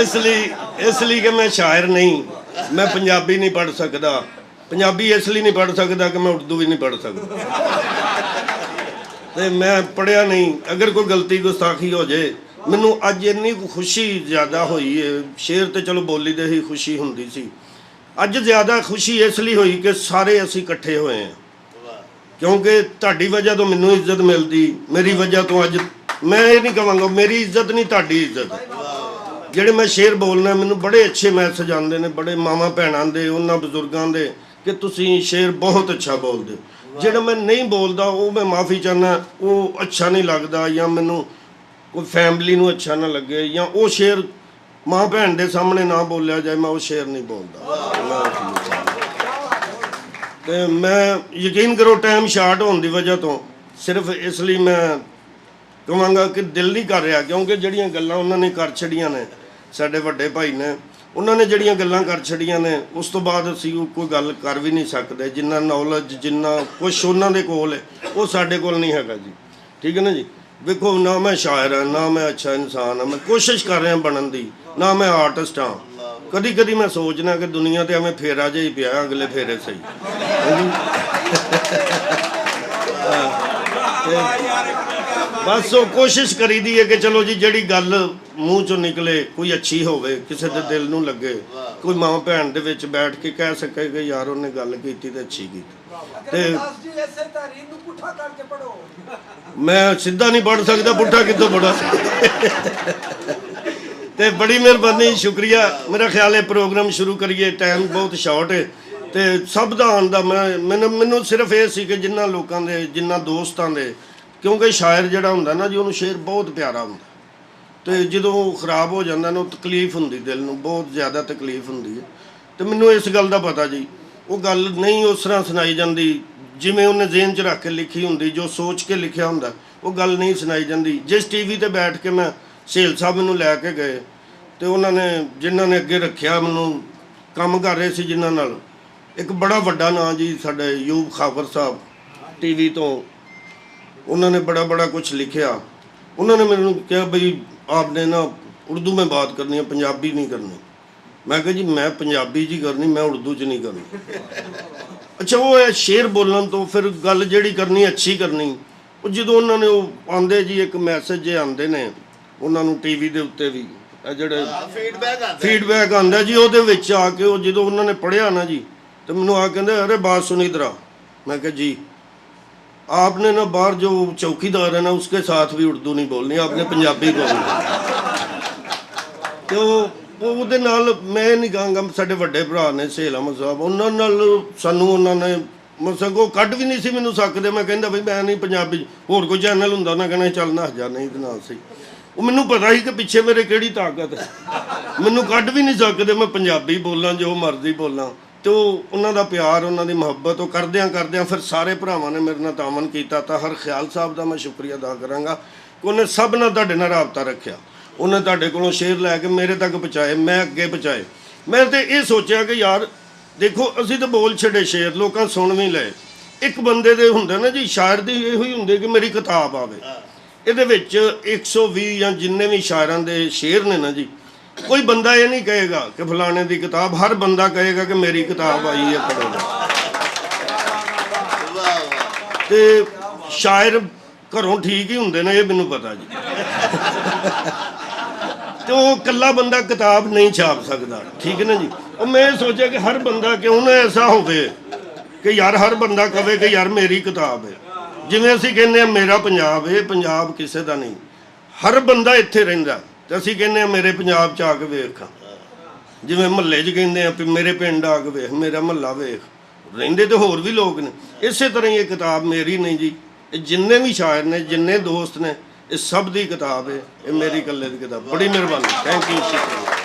ਇਸ ਲਈ ਕਿ ਮੈਂ ਸ਼ਾਇਰ ਨਹੀਂ, ਮੈਂ ਪੰਜਾਬੀ ਨਹੀਂ ਪੜ੍ਹ ਸਕਦਾ। ਪੰਜਾਬੀ ਇਸ ਲਈ ਨਹੀਂ ਪੜ੍ਹ ਸਕਦਾ ਕਿ ਮੈਂ ਉਰਦੂ ਵੀ ਨਹੀਂ ਪੜ੍ਹ ਸਕਦਾ ਤੇ ਮੈਂ ਪੜ੍ਹਿਆ ਨਹੀਂ। ਅਗਰ ਕੋਈ ਗਲਤੀ ਗੁਸਤਾਖੀ ਹੋ ਜੇ, ਮੈਨੂੰ ਅੱਜ ਇੰਨੀ ਖੁਸ਼ੀ ਜ਼ਿਆਦਾ ਹੋਈ ਹੈ। ਸ਼ੇਰ ਤੇ ਚਲੋ ਬੋਲੀ ਦੇ ਹੀ ਖੁਸ਼ੀ ਹੁੰਦੀ ਸੀ, ਅੱਜ ਜ਼ਿਆਦਾ ਖੁਸ਼ੀ ਇਸ ਲਈ ਹੋਈ ਕਿ ਸਾਰੇ ਅਸੀਂ ਇਕੱਠੇ ਹੋਏ ਹਾਂ। ਕਿਉਂਕਿ ਤੁਹਾਡੀ ਵਜ੍ਹਾ ਤੋਂ ਮੈਨੂੰ ਇੱਜ਼ਤ ਮਿਲਦੀ, ਮੇਰੀ ਵਜ੍ਹਾ ਤੋਂ ਅੱਜ ਮੈਂ ਇਹ ਨਹੀਂ ਕਹਾਂਗਾ ਮੇਰੀ ਇੱਜ਼ਤ ਨਹੀਂ, ਤੁਹਾਡੀ ਇੱਜ਼ਤ। ਜਿਹੜੇ ਮੈਂ ਸ਼ੇਰ ਬੋਲਣਾ, ਮੈਨੂੰ ਬੜੇ ਅੱਛੇ ਮੈਸੇਜ ਆਉਂਦੇ ਨੇ, ਬੜੇ ਮਾਵਾਂ ਭੈਣਾਂ ਦੇ, ਉਹਨਾਂ ਬਜ਼ੁਰਗਾਂ ਦੇ ਕਿ ਤੁਸੀਂ ਸ਼ੇਰ ਬਹੁਤ ਅੱਛਾ ਬੋਲਦੇ। ਜਿਹੜਾ ਮੈਂ ਨਹੀਂ ਬੋਲਦਾ ਉਹ ਮੈਂ ਮਾਫੀ ਚਾਹੁੰਦਾ, ਉਹ ਅੱਛਾ ਨਹੀਂ ਲੱਗਦਾ, ਜਾਂ ਮੈਨੂੰ ਕੋਈ ਫੈਮਿਲੀ ਨੂੰ ਅੱਛਾ ਨਾ ਲੱਗੇ, ਜਾਂ ਉਹ ਸ਼ੇਰ ਮਾਂ ਭੈਣ ਦੇ ਸਾਹਮਣੇ ਨਾ ਬੋਲਿਆ ਜਾਏ, ਮੈਂ ਉਹ ਸ਼ੇਰ ਨਹੀਂ ਬੋਲਦਾ। ਤੇ ਮੈਂ ਯਕੀਨ ਕਰੋ ਟਾਈਮ ਸ਼ਾਰਟ ਹੋਣ ਦੀ ਵਜ੍ਹਾ ਤੋਂ ਸਿਰਫ ਇਸ ਲਈ ਮੈਂ ਕਹਾਂਗਾ ਕਿ ਦਿਲ ਨਹੀਂ ਕਰ ਰਿਹਾ, ਕਿਉਂਕਿ ਜਿਹੜੀਆਂ ਗੱਲਾਂ ਉਹਨਾਂ ਨੇ ਕਰ ਛੱਡੀਆਂ ਨੇ, ਸਾਡੇ ਵੱਡੇ ਭਾਈ ਨੇ, ਉਹਨਾਂ ਨੇ ਜਿਹੜੀਆਂ ਗੱਲਾਂ ਕਰ ਛੱਡੀਆਂ ਨੇ, ਉਸ ਤੋਂ ਬਾਅਦ ਅਸੀਂ ਕੋਈ ਗੱਲ ਕਰ ਵੀ ਨਹੀਂ ਸਕਦੇ। ਜਿੰਨਾ ਨੌਲੇਜ, ਜਿੰਨਾ ਕੁਛ ਉਹਨਾਂ ਦੇ ਕੋਲ ਹੈ, ਉਹ ਸਾਡੇ ਕੋਲ ਨਹੀਂ ਹੈਗਾ ਜੀ। ਠੀਕ ਹੈ ਨਾ ਜੀ। ਵੇਖੋ, ਨਾ ਮੈਂ ਸ਼ਾਇਰ ਹਾਂ, ਨਾ ਮੈਂ ਅੱਛਾ ਇਨਸਾਨ ਹਾਂ, ਮੈਂ ਕੋਸ਼ਿਸ਼ ਕਰ ਰਿਹਾ ਬਣਨ ਦੀ, ਨਾ ਮੈਂ ਆਰਟਿਸਟ ਹਾਂ। ਕਦੀ ਮੈਂ ਸੋਚਣਾ ਕਿ ਦੁਨੀਆ ਤੇ ਐਵੇਂ ਫੇਰਾ ਜਿਹਾ ਹੀ ਪਿਆ, ਅਗਲੇ ਫੇਰੇ ਸਹੀ। ਬਸ ਉਹ ਕੋਸ਼ਿਸ਼ ਕਰੀਦੀ ਹੈ ਕਿ ਚਲੋ ਜੀ ਜਿਹੜੀ ਗੱਲ ਮੂੰਹ ਚੋਂ ਨਿਕਲੇ ਕੋਈ ਅੱਛੀ ਹੋਵੇ, ਕਿਸੇ ਦੇ ਦਿਲ ਨੂੰ ਲੱਗੇ, ਕੋਈ ਮਾਂ ਭੈਣ ਦੇ ਵਿੱਚ ਬੈਠ ਕੇ ਕਹਿ ਸਕੇ ਕਿ ਯਾਰ ਉਹਨੇ ਗੱਲ ਕੀਤੀ ਤੇ ਅੱਛੀ ਕੀਤੀ। ਤੇ ਮੈਂ ਸਿੱਧਾ ਨਹੀਂ ਪੜ੍ਹ ਸਕਦਾ, ਪੁੱਠਾ ਕਿੱਥੋਂ ਪੜ੍ਹਾਂ। ਤੇ ਬੜੀ ਮਿਹਰਬਾਨੀ, ਸ਼ੁਕਰੀਆ। ਮੇਰਾ ਖਿਆਲ ਹੈ ਪ੍ਰੋਗਰਾਮ ਸ਼ੁਰੂ ਕਰੀਏ, ਟਾਈਮ ਬਹੁਤ ਸ਼ਾਰਟ ਹੈ। ਤੇ ਸਭ ਦਾ ਆਉਣ ਦਾ ਮੈਨੂੰ ਸਿਰਫ ਇਹ ਸੀ ਕਿ ਜਿਨ੍ਹਾਂ ਲੋਕਾਂ ਦੇ, ਜਿਨ੍ਹਾਂ ਦੋਸਤਾਂ ਦੇ, ਕਿਉਂਕਿ ਸ਼ਾਇਰ ਜਿਹੜਾ ਹੁੰਦਾ ਨਾ ਜੀ, ਉਹਨੂੰ ਸ਼ੇਰ ਬਹੁਤ ਪਿਆਰਾ ਹੁੰਦਾ, ਤੇ ਜਦੋਂ ਉਹ ਖਰਾਬ ਹੋ ਜਾਂਦਾ ਨਾ, ਉਹ ਤਕਲੀਫ ਹੁੰਦੀ, ਦਿਲ ਨੂੰ ਬਹੁਤ ਜ਼ਿਆਦਾ ਤਕਲੀਫ ਹੁੰਦੀ ਹੈ। ਤੇ ਮੈਨੂੰ ਇਸ ਗੱਲ ਦਾ ਪਤਾ ਜੀ, ਉਹ ਗੱਲ ਨਹੀਂ ਉਸ ਤਰ੍ਹਾਂ ਸੁਣਾਈ ਜਾਂਦੀ ਜਿਵੇਂ ਉਹਨੇ ਜ਼ਿਹਨ 'ਚ ਰੱਖ ਕੇ ਲਿਖੀ ਹੁੰਦੀ, ਜੋ ਸੋਚ ਕੇ ਲਿਖਿਆ ਹੁੰਦਾ, ਉਹ ਗੱਲ ਨਹੀਂ ਸੁਣਾਈ ਜਾਂਦੀ। ਜਿਸ ਟੀਵੀ ਤੇ ਬੈਠ ਕੇ ਮੈਂ ਸਹੇਲ ਸਾਹਿਬ ਮੈਨੂੰ ਲੈ ਕੇ ਗਏ, ਤੇ ਉਹਨਾਂ ਨੇ, ਜਿਨ੍ਹਾਂ ਨੇ ਅੱਗੇ ਰੱਖਿਆ ਮੈਨੂੰ, ਕੰਮ ਕਰ ਰਹੇ ਸੀ ਜਿਨ੍ਹਾਂ ਨਾਲ, ਇੱਕ ਬੜਾ ਵੱਡਾ ਨਾਂ ਜੀ ਸਾਡੇ ਯੂਬ ਖਾਬਰ ਸਾਹਿਬ ਟੀਵੀ ਤੋਂ, ਉਹਨਾਂ ਨੇ ਬੜਾ ਕੁਝ ਲਿਖਿਆ। ਉਹਨਾਂ ਨੇ ਮੈਨੂੰ ਕਿਹਾ ਬਈ ਆਪਨੇ ਨਾ ਉਰਦੂ में बात करनी है, पंजाबी नहीं करनी। मैं कहा जी मैं पंजाबी जी करनी, मैं उर्दू च नहीं करनी। अच्छा, वो है शेर बोलन तो फिर गल जिहड़ी करनी अच्छी करनी। ਉਹ ਜਦੋਂ ਉਹਨਾਂ ਨੇ ਉਹ ਆਉਂਦੇ ਜੀ, ਇੱਕ ਮੈਸੇਜ ਜੇ ਆਉਂਦੇ ਨੇ ਉਹਨਾਂ ਨੂੰ ਟੀਵੀ ਦੇ ਉੱਤੇ ਵੀ, ਜਿਹੜੇ ਫੀਡਬੈਕ ਆਉਂਦਾ ਜੀ, ਉਹਦੇ ਵਿੱਚ ਆ ਕੇ ਉਹ ਜਦੋਂ ਉਹਨਾਂ ਨੇ ਪੜ੍ਹਿਆ ਨਾ ਜੀ, ਤੇ ਮੈਨੂੰ ਆ ਕਹਿੰਦੇ अरे बात सुनी इधर। मैं कहा जी आपने ना बाहर जो चौकीदार है ना, उसके साथ भी उर्दू नहीं बोलनी, आपने पंजाबी बोलनी। तो ਉਹਦੇ ਨਾਲ ਮੈਂ ਨਹੀਂ ਕਹਾਂਗਾ, ਸਾਡੇ ਵੱਡੇ ਭਰਾ ਨੇ ਸਹੇਲ ਅਹਿਮਦ ਸਾਹਿਬ, ਉਹਨਾਂ ਨਾਲ ਸਾਨੂੰ ਉਹਨਾਂ ਨੇ ਸਗੋਂ ਕੱਢ ਵੀ ਨਹੀਂ ਸੀ ਮੈਨੂੰ ਸਕਦੇ। ਮੈਂ ਕਹਿੰਦਾ ਬਈ ਮੈਂ ਨਹੀਂ ਪੰਜਾਬੀ, ਹੋਰ ਕੋਈ ਚੈਨਲ ਹੁੰਦਾ ਨਾ ਕਹਿੰਦਾ ਚੱਲ ਨਾ ਹਜਾ, ਨਹੀਂ ਤੇ ਨਾ ਸਹੀ। ਉਹ ਮੈਨੂੰ ਪਤਾ ਸੀ ਕਿ ਪਿੱਛੇ ਮੇਰੇ ਕਿਹੜੀ ਤਾਕਤ ਹੈ, ਮੈਨੂੰ ਕੱਢ ਵੀ ਨਹੀਂ ਸਕਦੇ, ਮੈਂ ਪੰਜਾਬੀ ਬੋਲਾਂ, ਜੋ ਮਰਜ਼ੀ ਬੋਲਾਂ। ਤੇ ਉਹਨਾਂ ਦਾ ਪਿਆਰ, ਉਹਨਾਂ ਦੀ ਮੁਹੱਬਤ, ਉਹ ਕਰਦਿਆਂ ਫਿਰ ਸਾਰੇ ਭਰਾਵਾਂ ਨੇ ਮੇਰੇ ਨਾਲ ਤਾਮਨ ਕੀਤਾ। ਤਾਂ ਹਰ ਖਿਆਲ ਸਾਹਿਬ ਦਾ ਮੈਂ ਸ਼ੁਕਰੀਆ ਅਦਾ ਕਰਾਂਗਾ ਕਿ ਉਹਨੇ ਸਭ ਨਾਲ ਤੁਹਾਡੇ ਨਾਲ ਰਾਬਤਾ ਰੱਖਿਆ, ਉਹਨੇ ਤੁਹਾਡੇ ਕੋਲੋਂ ਸ਼ੇਰ ਲੈ ਕੇ ਮੇਰੇ ਤੱਕ ਪਹੁੰਚਾਏ, ਮੈਂ ਅੱਗੇ ਪਹੁੰਚਾਏ। ਮੈਂ ਤੇ ਇਹ ਸੋਚਿਆ ਕਿ ਯਾਰ ਦੇਖੋ ਅਸੀਂ ਤਾਂ ਬੋਲ ਛੱਡੇ ਸ਼ੇਰ, ਲੋਕਾਂ ਸੁਣ ਵੀ ਲਏ। ਇੱਕ ਬੰਦੇ ਦੇ ਹੁੰਦਾ ਨਾ ਜੀ, ਸ਼ਾਇਰ ਦੀ ਇਹੋ ਹੀ ਹੁੰਦੇ ਕਿ ਮੇਰੀ ਕਿਤਾਬ ਆਵੇ। ਇਹਦੇ ਵਿੱਚ 120 ਜਾਂ ਜਿੰਨੇ ਵੀ ਸ਼ਾਇਰਾਂ ਦੇ ਸ਼ੇਰ ਨੇ ਨਾ ਜੀ, ਕੋਈ ਬੰਦਾ ਇਹ ਨਹੀਂ ਕਹੇਗਾ ਕਿ ਫਲਾਣੇ ਦੀ ਕਿਤਾਬ, ਹਰ ਬੰਦਾ ਕਹੇਗਾ ਕਿ ਮੇਰੀ ਕਿਤਾਬ ਆਈ ਹੈ ਪੜ੍ਹੋ। ਤੇ ਸ਼ਾਇਰ ਘਰੋਂ ਠੀਕ ਹੀ ਹੁੰਦੇ ਨੇ, ਇਹ ਮੈਨੂੰ ਪਤਾ ਜੀ। ਤੇ ਉਹ ਇਕੱਲਾ ਬੰਦਾ ਕਿਤਾਬ ਨਹੀਂ ਛਾਪ ਸਕਦਾ, ਠੀਕ ਹੈ ਨਾ ਜੀ। ਉਹ ਮੈਂ ਸੋਚਿਆ ਕਿ ਹਰ ਬੰਦਾ ਕਿਉਂ ਨਾ ਐਸਾ ਹੋਵੇ ਕਿ ਯਾਰ ਹਰ ਬੰਦਾ ਕਵੇ ਕਿ ਯਾਰ ਮੇਰੀ ਕਿਤਾਬ ਹੈ। ਜਿਵੇਂ ਅਸੀਂ ਕਹਿੰਦੇ ਆ ਮੇਰਾ ਪੰਜਾਬ ਹੈ, ਪੰਜਾਬ ਕਿਸੇ ਦਾ ਨਹੀਂ। ਹਰ ਬੰਦਾ ਇੱਥੇ ਰਹਿੰਦਾ ਤੇ ਅਸੀਂ ਕਹਿੰਦੇ ਆ ਮੇਰੇ ਪੰਜਾਬ 'ਚ ਆ ਕੇ ਵੇਖ। ਜਿਵੇਂ ਮਹੱਲੇ 'ਚ ਕਹਿੰਦੇ ਆ ਵੀ ਮੇਰੇ ਪਿੰਡ ਆ ਕੇ ਵੇਖ, ਮੇਰਾ ਮਹੱਲਾ ਵੇਖ। ਰਹਿੰਦੇ ਤੇ ਹੋਰ ਵੀ ਲੋਕ ਨੇ। ਇਸੇ ਤਰ੍ਹਾਂ ਹੀ ਇਹ ਕਿਤਾਬ ਮੇਰੀ ਨਹੀਂ ਜੀ, ਇਹ ਜਿੰਨੇ ਵੀ ਸ਼ਾਇਰ ਨੇ, ਜਿੰਨੇ ਦੋਸਤ ਨੇ, ਇਹ ਸਭ ਦੀ ਕਿਤਾਬ ਹੈ। ਇਹ ਮੇਰੀ ਇਕੱਲੇ ਦੀ ਕਿਤਾਬ। ਬੜੀ ਮਿਹਰਬਾਨੀ, ਥੈਂਕ ਯੂ।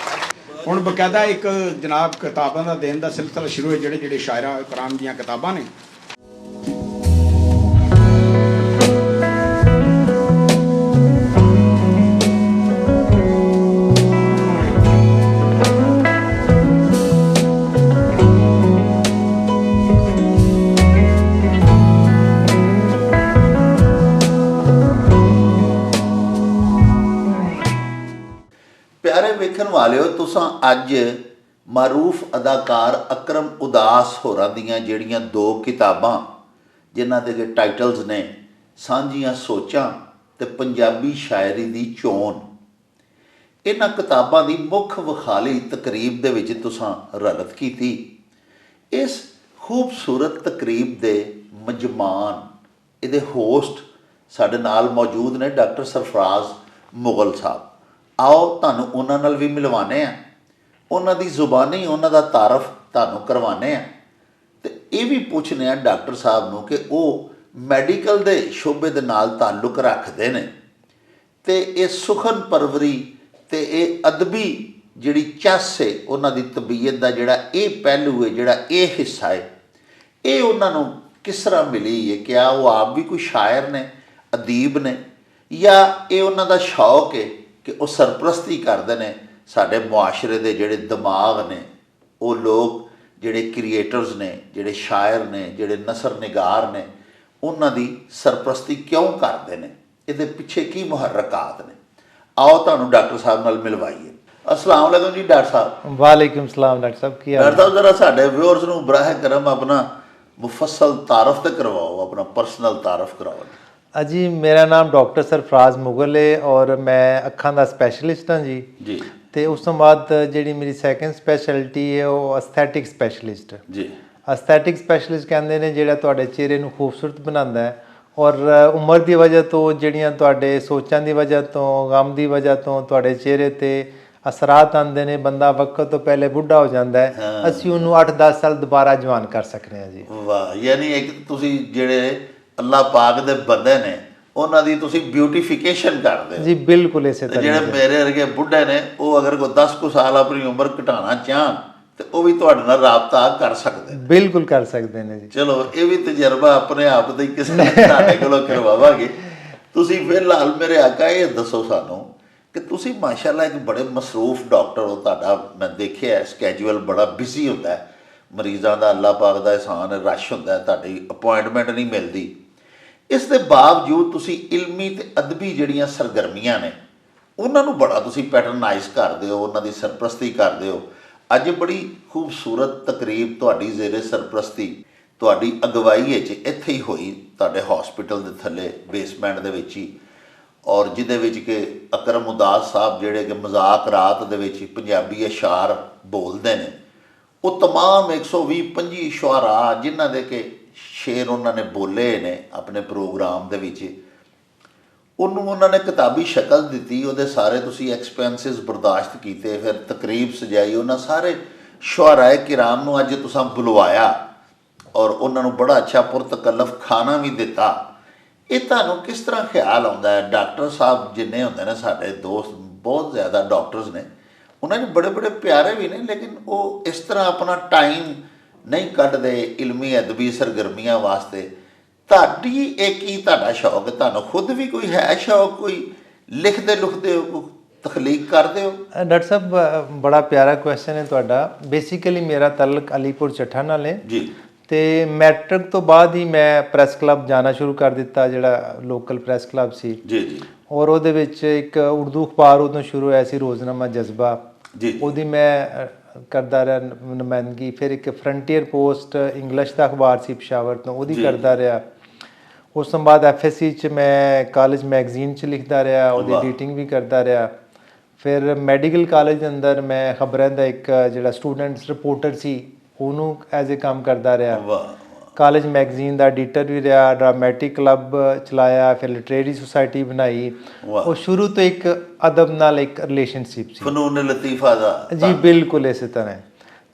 ਹੁਣ ਬਕਾਇਦਾ ਇੱਕ ਜਨਾਬ ਕਿਤਾਬਾਂ ਦਾ ਦੇਣ ਦਾ ਸਿਲਸਿਲਾ ਸ਼ੁਰੂ ਹੈ, ਜਿਹੜੇ ਸ਼ਾਇਰਾਂ ਕਰਾਮ ਦੀਆਂ ਕਿਤਾਬਾਂ ਨੇ। ਪਿਆਰੇ ਵੇਖਣ ਵਾਲਿਓ, ਤੁਸਾਂ ਅੱਜ ਮਾਰੂਫ ਅਦਾਕਾਰ ਅਕਰਮ ਉਦਾਸ ਹੋਰਾਂ ਦੀਆਂ ਜਿਹੜੀਆਂ 2 ਕਿਤਾਬਾਂ ਜਿਨ੍ਹਾਂ ਦੇ ਟਾਈਟਲਸ ਨੇ ਸਾਂਝੀਆਂ ਸੋਚਾਂ ਤੇ ਪੰਜਾਬੀ ਸ਼ਾਇਰੀ ਦੀ ਚੋਣ, ਇਹਨਾਂ ਕਿਤਾਬਾਂ ਦੀ ਮੁੱਖ ਵਿਖਾਲੀ ਤਕਰੀਬ ਦੇ ਵਿੱਚ ਤੁਸਾਂ ਰਲਤ ਕੀਤੀ। ਇਸ ਖੂਬਸੂਰਤ ਤਕਰੀਬ ਦੇ ਮਜਮਾਨ, ਇਹਦੇ ਹੋਸਟ ਸਾਡੇ ਨਾਲ ਮੌਜੂਦ ਨੇ ਡਾਕਟਰ ਸਰਫਰਾਜ਼ ਮੁਗਲ ਸਾਹਿਬ। ਆਓ ਤੁਹਾਨੂੰ ਉਹਨਾਂ ਨਾਲ ਵੀ ਮਿਲਵਾਉਂਦੇ ਹਾਂ, ਉਹਨਾਂ ਦੀ ਜ਼ੁਬਾਨੀ ਉਹਨਾਂ ਦਾ ਤਾਰਫ ਤੁਹਾਨੂੰ ਕਰਵਾਉਂਦੇ ਹਾਂ ਤੇ ਇਹ ਵੀ ਪੁੱਛਦੇ ਹਾਂ ਡਾਕਟਰ ਸਾਹਿਬ ਨੂੰ ਕਿ ਉਹ ਮੈਡੀਕਲ ਦੇ ਸ਼ੋਬੇ ਦੇ ਨਾਲ ਤਾਲੁਕ ਰੱਖਦੇ ਨੇ ਤੇ ਇਹ ਸੁਖਨ ਪਰਵਰੀ ਤੇ ਇਹ ਅਦਬੀ ਜਿਹੜੀ ਚੱਸ ਹੈ, ਉਹਨਾਂ ਦੀ ਤਬੀਅਤ ਦਾ ਜਿਹੜਾ ਇਹ ਪਹਿਲੂ ਹੈ, ਜਿਹੜਾ ਇਹ ਹਿੱਸਾ ਹੈ, ਇਹ ਉਹਨਾਂ ਨੂੰ ਕਿਸ ਤਰ੍ਹਾਂ ਮਿਲੀ ਹੈ? ਕਿਆ ਉਹ ਆਪ ਵੀ ਕੋਈ ਸ਼ਾਇਰ ਨੇ, ਅਦੀਬ ਨੇ, ਜਾਂ ਇਹ ਉਹਨਾਂ ਦਾ ਸ਼ੌਕ ਹੈ ਕਿ ਉਹ ਸਰਪ੍ਰਸਤੀ ਕਰਦੇ ਨੇ ਸਾਡੇ ਮੁਆਸ਼ਰੇ ਦੇ ਜਿਹੜੇ ਦਿਮਾਗ ਨੇ, ਉਹ ਲੋਕ ਜਿਹੜੇ ਕ੍ਰੀਏਟਰਸ ਨੇ, ਜਿਹੜੇ ਸ਼ਾਇਰ ਨੇ, ਜਿਹੜੇ ਨਸਰ ਨਿਗਾਰ ਨੇ, ਉਹਨਾਂ ਦੀ ਸਰਪ੍ਰਸਤੀ ਕਿਉਂ ਕਰਦੇ ਨੇ? ਇਹਦੇ ਪਿੱਛੇ ਕੀ ਮੁਹਰਕਾਤ ਨੇ? ਆਓ ਤੁਹਾਨੂੰ ਡਾਕਟਰ ਸਾਹਿਬ ਨਾਲ ਮਿਲਵਾਈਏ। अस्सलाम वालेकुम जी डॉक्टर साहब। वालेकुम सलाम डॉक्टर साहब। की डॉक्टर साहब जरा साढ़े व्यूअर्स ਨੂੰ ਬਰਾਹ ਕਰਮ ਆਪਣਾ मुफस्सल तारफ तो करवाओ, अपना पर्सनल तारफ कराओ। जी मेरा नाम डॉक्टर सरफराज मुगल है और मैं अखां ਦਾ स्पैशलिस्ट हाँ जी जी। ਤੇ ਉਸ ਤੋਂ ਬਾਅਦ ਜਿਹੜੀ ਮੇਰੀ ਸੈਕੰਡ ਸਪੈਸ਼ਲਿਟੀ ਹੈ ਉਹ ਐਸਥੈਟਿਕ ਸਪੈਸ਼ਲਿਸਟ ਜੀ। ਐਸਥੈਟਿਕ ਸਪੈਸ਼ਲਿਸਟ ਕਹਿੰਦੇ ਨੇ ਜਿਹੜਾ ਤੁਹਾਡੇ ਚਿਹਰੇ ਨੂੰ ਖੂਬਸੂਰਤ ਬਣਾਉਂਦਾ ਹੈ ਔਰ ਉਮਰ ਦੀ ਵਜ੍ਹਾ ਤੋਂ, ਜਿਹੜੀਆਂ ਤੁਹਾਡੇ ਸੋਚਾਂ ਦੀ ਵਜ੍ਹਾ ਤੋਂ, ਗਮ ਦੀ ਵਜ੍ਹਾ ਤੋਂ ਤੁਹਾਡੇ ਚਿਹਰੇ ਤੇ ਅਸਰਾਤ ਆਉਂਦੇ ਨੇ, ਬੰਦਾ ਵਕਤ ਤੋਂ ਪਹਿਲੇ ਬੁੱਢਾ ਹੋ ਜਾਂਦਾ ਹੈ, ਅਸੀਂ ਉਹਨੂੰ 8-10 ਸਾਲ ਦੁਬਾਰਾ ਜਵਾਨ ਕਰ ਸਕਦੇ ਹਾਂ ਜੀ। ਵਾਹ, ਯਾਨੀ ਇੱਕ ਤੁਸੀਂ ਜਿਹੜੇ ਅੱਲਾਹ ਪਾਕ ਦੇ ਬੰਦੇ ਨੇ ਉਹਨਾਂ ਦੀ ਤੁਸੀਂ ਬਿਊਟੀਫਿਕੇਸ਼ਨ ਕਰਦੇ ਜੀ। ਬਿਲਕੁਲ ਇਸੇ ਤਰ੍ਹਾਂ ਜਿਹੜੇ ਮੇਰੇ ਵਰਗੇ ਬੁੱਢੇ ਨੇ ਉਹ ਅਗਰ ਕੋਈ 10 ਕੁ ਸਾਲ ਆਪਣੀ ਉਮਰ ਘਟਾਉਣਾ ਚਾਹਣ ਤੇ ਉਹ ਵੀ ਤੁਹਾਡੇ ਨਾਲ ਰਾਬਤਾ ਕਰ ਸਕਦੇ ਨੇ। ਬਿਲਕੁਲ ਕਰ ਸਕਦੇ ਨੇ ਜੀ। ਚਲੋ ਇਹ ਵੀ ਤਜਰਬਾ ਆਪਣੇ ਆਪ ਦਾ ਹੀ ਕਿਸੇ ਨੇ ਤੁਹਾਡੇ ਕੋਲੋਂ ਕਰਵਾਵਾਂਗੇ। ਤੁਸੀਂ ਫਿਲਹਾਲ ਮੇਰੇ ਆਕਾ ਇਹ ਦੱਸੋ ਸਾਨੂੰ ਕਿ ਤੁਸੀਂ ਮਾਸ਼ਾਅੱਲਾ ਇੱਕ ਬੜੇ ਮਸਰੂਫ ਡਾਕਟਰ ਹੋ। ਤੁਹਾਡਾ ਮੈਂ ਦੇਖਿਆ ਸਕੈਜੂਅਲ ਬੜਾ ਬਿਜ਼ੀ ਹੁੰਦਾ ਹੈ, ਮਰੀਜ਼ਾਂ ਦਾ ਅੱਲਾਹ ਪਾਕ ਦਾ ਇਹਸਾਨ ਹੈ, ਰਸ਼ ਹੁੰਦਾ, ਤੁਹਾਡੀ ਅਪਾਇੰਟਮੈਂਟ ਨਹੀਂ ਮਿਲਦੀ। ਇਸ ਦੇ ਬਾਵਜੂਦ ਤੁਸੀਂ ਇਲਮੀ ਤੇ ਅਦਬੀ ਜਿਹੜੀਆਂ ਸਰਗਰਮੀਆਂ ਨੇ ਉਹਨਾਂ ਨੂੰ ਬੜਾ ਤੁਸੀਂ ਪੈਟਰਨਾਈਜ਼ ਕਰਦੇ ਹੋ, ਉਹਨਾਂ ਦੀ ਸਰਪ੍ਰਸਤੀ ਕਰਦੇ ਹੋ। ਅੱਜ ਬੜੀ ਖੂਬਸੂਰਤ ਤਕਰੀਬ ਤੁਹਾਡੀ ਜ਼ੇਰੇ ਸਰਪ੍ਰਸਤੀ, ਤੁਹਾਡੀ ਅਗਵਾਈ ਵਿੱਚ ਇੱਥੇ ਹੀ ਹੋਈ, ਤੁਹਾਡੇ ਹਸਪੀਟਲ ਦੇ ਥੱਲੇ ਬੇਸਮੈਂਟ ਦੇ ਵਿੱਚ ਹੀ, ਔਰ ਜਿਹਦੇ ਵਿੱਚ ਕਿ ਅਕਰਮ ਉਦਾਸ ਸਾਹਿਬ ਜਿਹੜੇ ਕਿ ਮਜ਼ਾਕ ਰਾਤ ਦੇ ਵਿੱਚ ਪੰਜਾਬੀ ਅਸ਼ਾਰ ਬੋਲਦੇ ਨੇ, ਉਹ ਤਮਾਮ 120-25 ਸ਼ੁਆਰਾ ਜਿਨ੍ਹਾਂ ਦੇ ਕਿ ਸ਼ੇਰ ਉਹਨਾਂ ਨੇ ਬੋਲੇ ਨੇ ਆਪਣੇ ਪ੍ਰੋਗਰਾਮ ਦੇ ਵਿੱਚ, ਉਹਨੂੰ ਉਹਨਾਂ ਨੇ ਕਿਤਾਬੀ ਸ਼ਕਲ ਦਿੱਤੀ। ਉਹਦੇ ਸਾਰੇ ਤੁਸੀਂ ਐਕਸਪੈਂਸਿਸ ਬਰਦਾਸ਼ਤ ਕੀਤੇ, ਫਿਰ ਤਕਰੀਬ ਸਜਾਈ, ਉਹਨਾਂ ਸਾਰੇ ਸ਼ੁਆਰਾਏ ਕਿਰਾਮ ਨੂੰ ਅੱਜ ਤੁਸੀਂ ਬੁਲਵਾਇਆ ਔਰ ਉਹਨਾਂ ਨੂੰ ਬੜਾ ਅੱਛਾ ਪੁਰਤਕਲਫ ਖਾਣਾ ਵੀ ਦਿੱਤਾ। ਇਹ ਤੁਹਾਨੂੰ ਕਿਸ ਤਰ੍ਹਾਂ ਖਿਆਲ ਆਉਂਦਾ ਹੈ? ਡਾਕਟਰ ਸਾਹਿਬ ਜਿੰਨੇ ਹੁੰਦੇ ਨੇ ਸਾਡੇ ਦੋਸਤ, ਬਹੁਤ ਜ਼ਿਆਦਾ ਡਾਕਟਰਸ ਨੇ, ਉਹਨਾਂ ਦੇ ਬੜੇ ਬੜੇ ਪਿਆਰੇ ਵੀ ਨੇ, ਲੇਕਿਨ ਉਹ ਇਸ ਤਰ੍ਹਾਂ ਆਪਣਾ ਟਾਈਮ ਨਹੀਂ ਕੱਢਦੇ ਇਲਮੀ ਅਦਬੀ ਸਰਗਰਮੀਆਂ ਵਾਸਤੇ। ਤੁਹਾਡੀ ਇਹ ਕੀ ਤੁਹਾਡਾ ਸ਼ੌਕ ਹੈ? ਤੁਹਾਨੂੰ ਖੁਦ ਵੀ ਕੋਈ ਹੈ ਸ਼ੌਕ, ਕੋਈ ਲਿਖਦੇ ਲੁਖਦੇ ਹੋ, ਤਖਲੀਕ ਕਰਦੇ ਹੋ? ਡਾਕਟਰ ਸਾਹਿਬ ਬੜਾ ਪਿਆਰਾ ਕੁਐਸਚਨ ਹੈ ਤੁਹਾਡਾ। ਬੇਸਿਕਲੀ ਮੇਰਾ ਤਾਲੁਕ ਅਲੀਪੁਰ ਚੱਠਾ ਨਾਲ ਹੈ ਜੀ ਤੇ ਮੈਟ੍ਰਿਕ ਤੋਂ ਬਾਅਦ ਹੀ ਮੈਂ ਪ੍ਰੈਸ ਕਲੱਬ ਜਾਣਾ ਸ਼ੁਰੂ ਕਰ ਦਿੱਤਾ, ਜਿਹੜਾ ਲੋਕਲ ਪ੍ਰੈਸ ਕਲੱਬ ਸੀ। ਜੀ ਜੀ ਔਰ ਉਹਦੇ ਵਿੱਚ ਇੱਕ ਉਰਦੂ ਅਖਬਾਰ ਉਦੋਂ ਸ਼ੁਰੂ ਹੋਇਆ ਸੀ, ਰੋਜ਼ਨਾਮਾ ਜਜ਼ਬਾ, ਜੀ ਉਹਦੀ ਮੈਂ ਕਰਦਾ ਰਿਹਾ ਨੁਮਾਇੰਦਗੀ। ਫਿਰ ਇੱਕ ਫਰੰਟੀਅਰ ਪੋਸਟ ਇੰਗਲਿਸ਼ ਦਾ ਅਖਬਾਰ ਸੀ ਪਸ਼ਾਵਰ ਤੋਂ, ਉਹਦੀ ਕਰਦਾ ਰਿਹਾ। ਉਸ ਤੋਂ ਬਾਅਦ FSC 'ਚ ਮੈਂ ਕਾਲਜ ਮੈਗਜ਼ੀਨ 'ਚ ਲਿਖਦਾ ਰਿਹਾ, ਉਹਦੀ ਐਡੀਟਿੰਗ ਵੀ ਕਰਦਾ ਰਿਹਾ। ਫਿਰ ਮੈਡੀਕਲ ਕਾਲਜ ਦੇ ਅੰਦਰ ਮੈਂ ਖਬਰਾਂ ਦਾ ਇੱਕ ਜਿਹੜਾ ਸਟੂਡੈਂਟਸ ਰਿਪੋਰਟਰ ਸੀ ਉਹਨੂੰ ਐਜ਼ ਏ ਕੰਮ ਕਰਦਾ ਰਿਹਾ। ਵਾਹ ਕਾਲਜ ਮੈਗਜ਼ੀਨ ਦਾ ਐਡੀਟਰ ਵੀ ਰਿਹਾ, ਡਰਾਮੈਟਿਕ ਕਲੱਬ ਚਲਾਇਆ, ਫਿਰ ਲਿਟਰੇਰੀ ਸੁਸਾਇਟੀ ਬਣਾਈ। ਉਹ ਸ਼ੁਰੂ ਤੋਂ ਇੱਕ ਅਦਬ ਨਾਲ ਇੱਕ ਰਿਲੇਸ਼ਨਸ਼ਿਪ ਸੀ, ਫਨੂਨ ਲਤੀਫਾ ਦਾ। ਜੀ ਬਿਲਕੁਲ ਇਸੇ ਤਰ੍ਹਾਂ ਹੈ।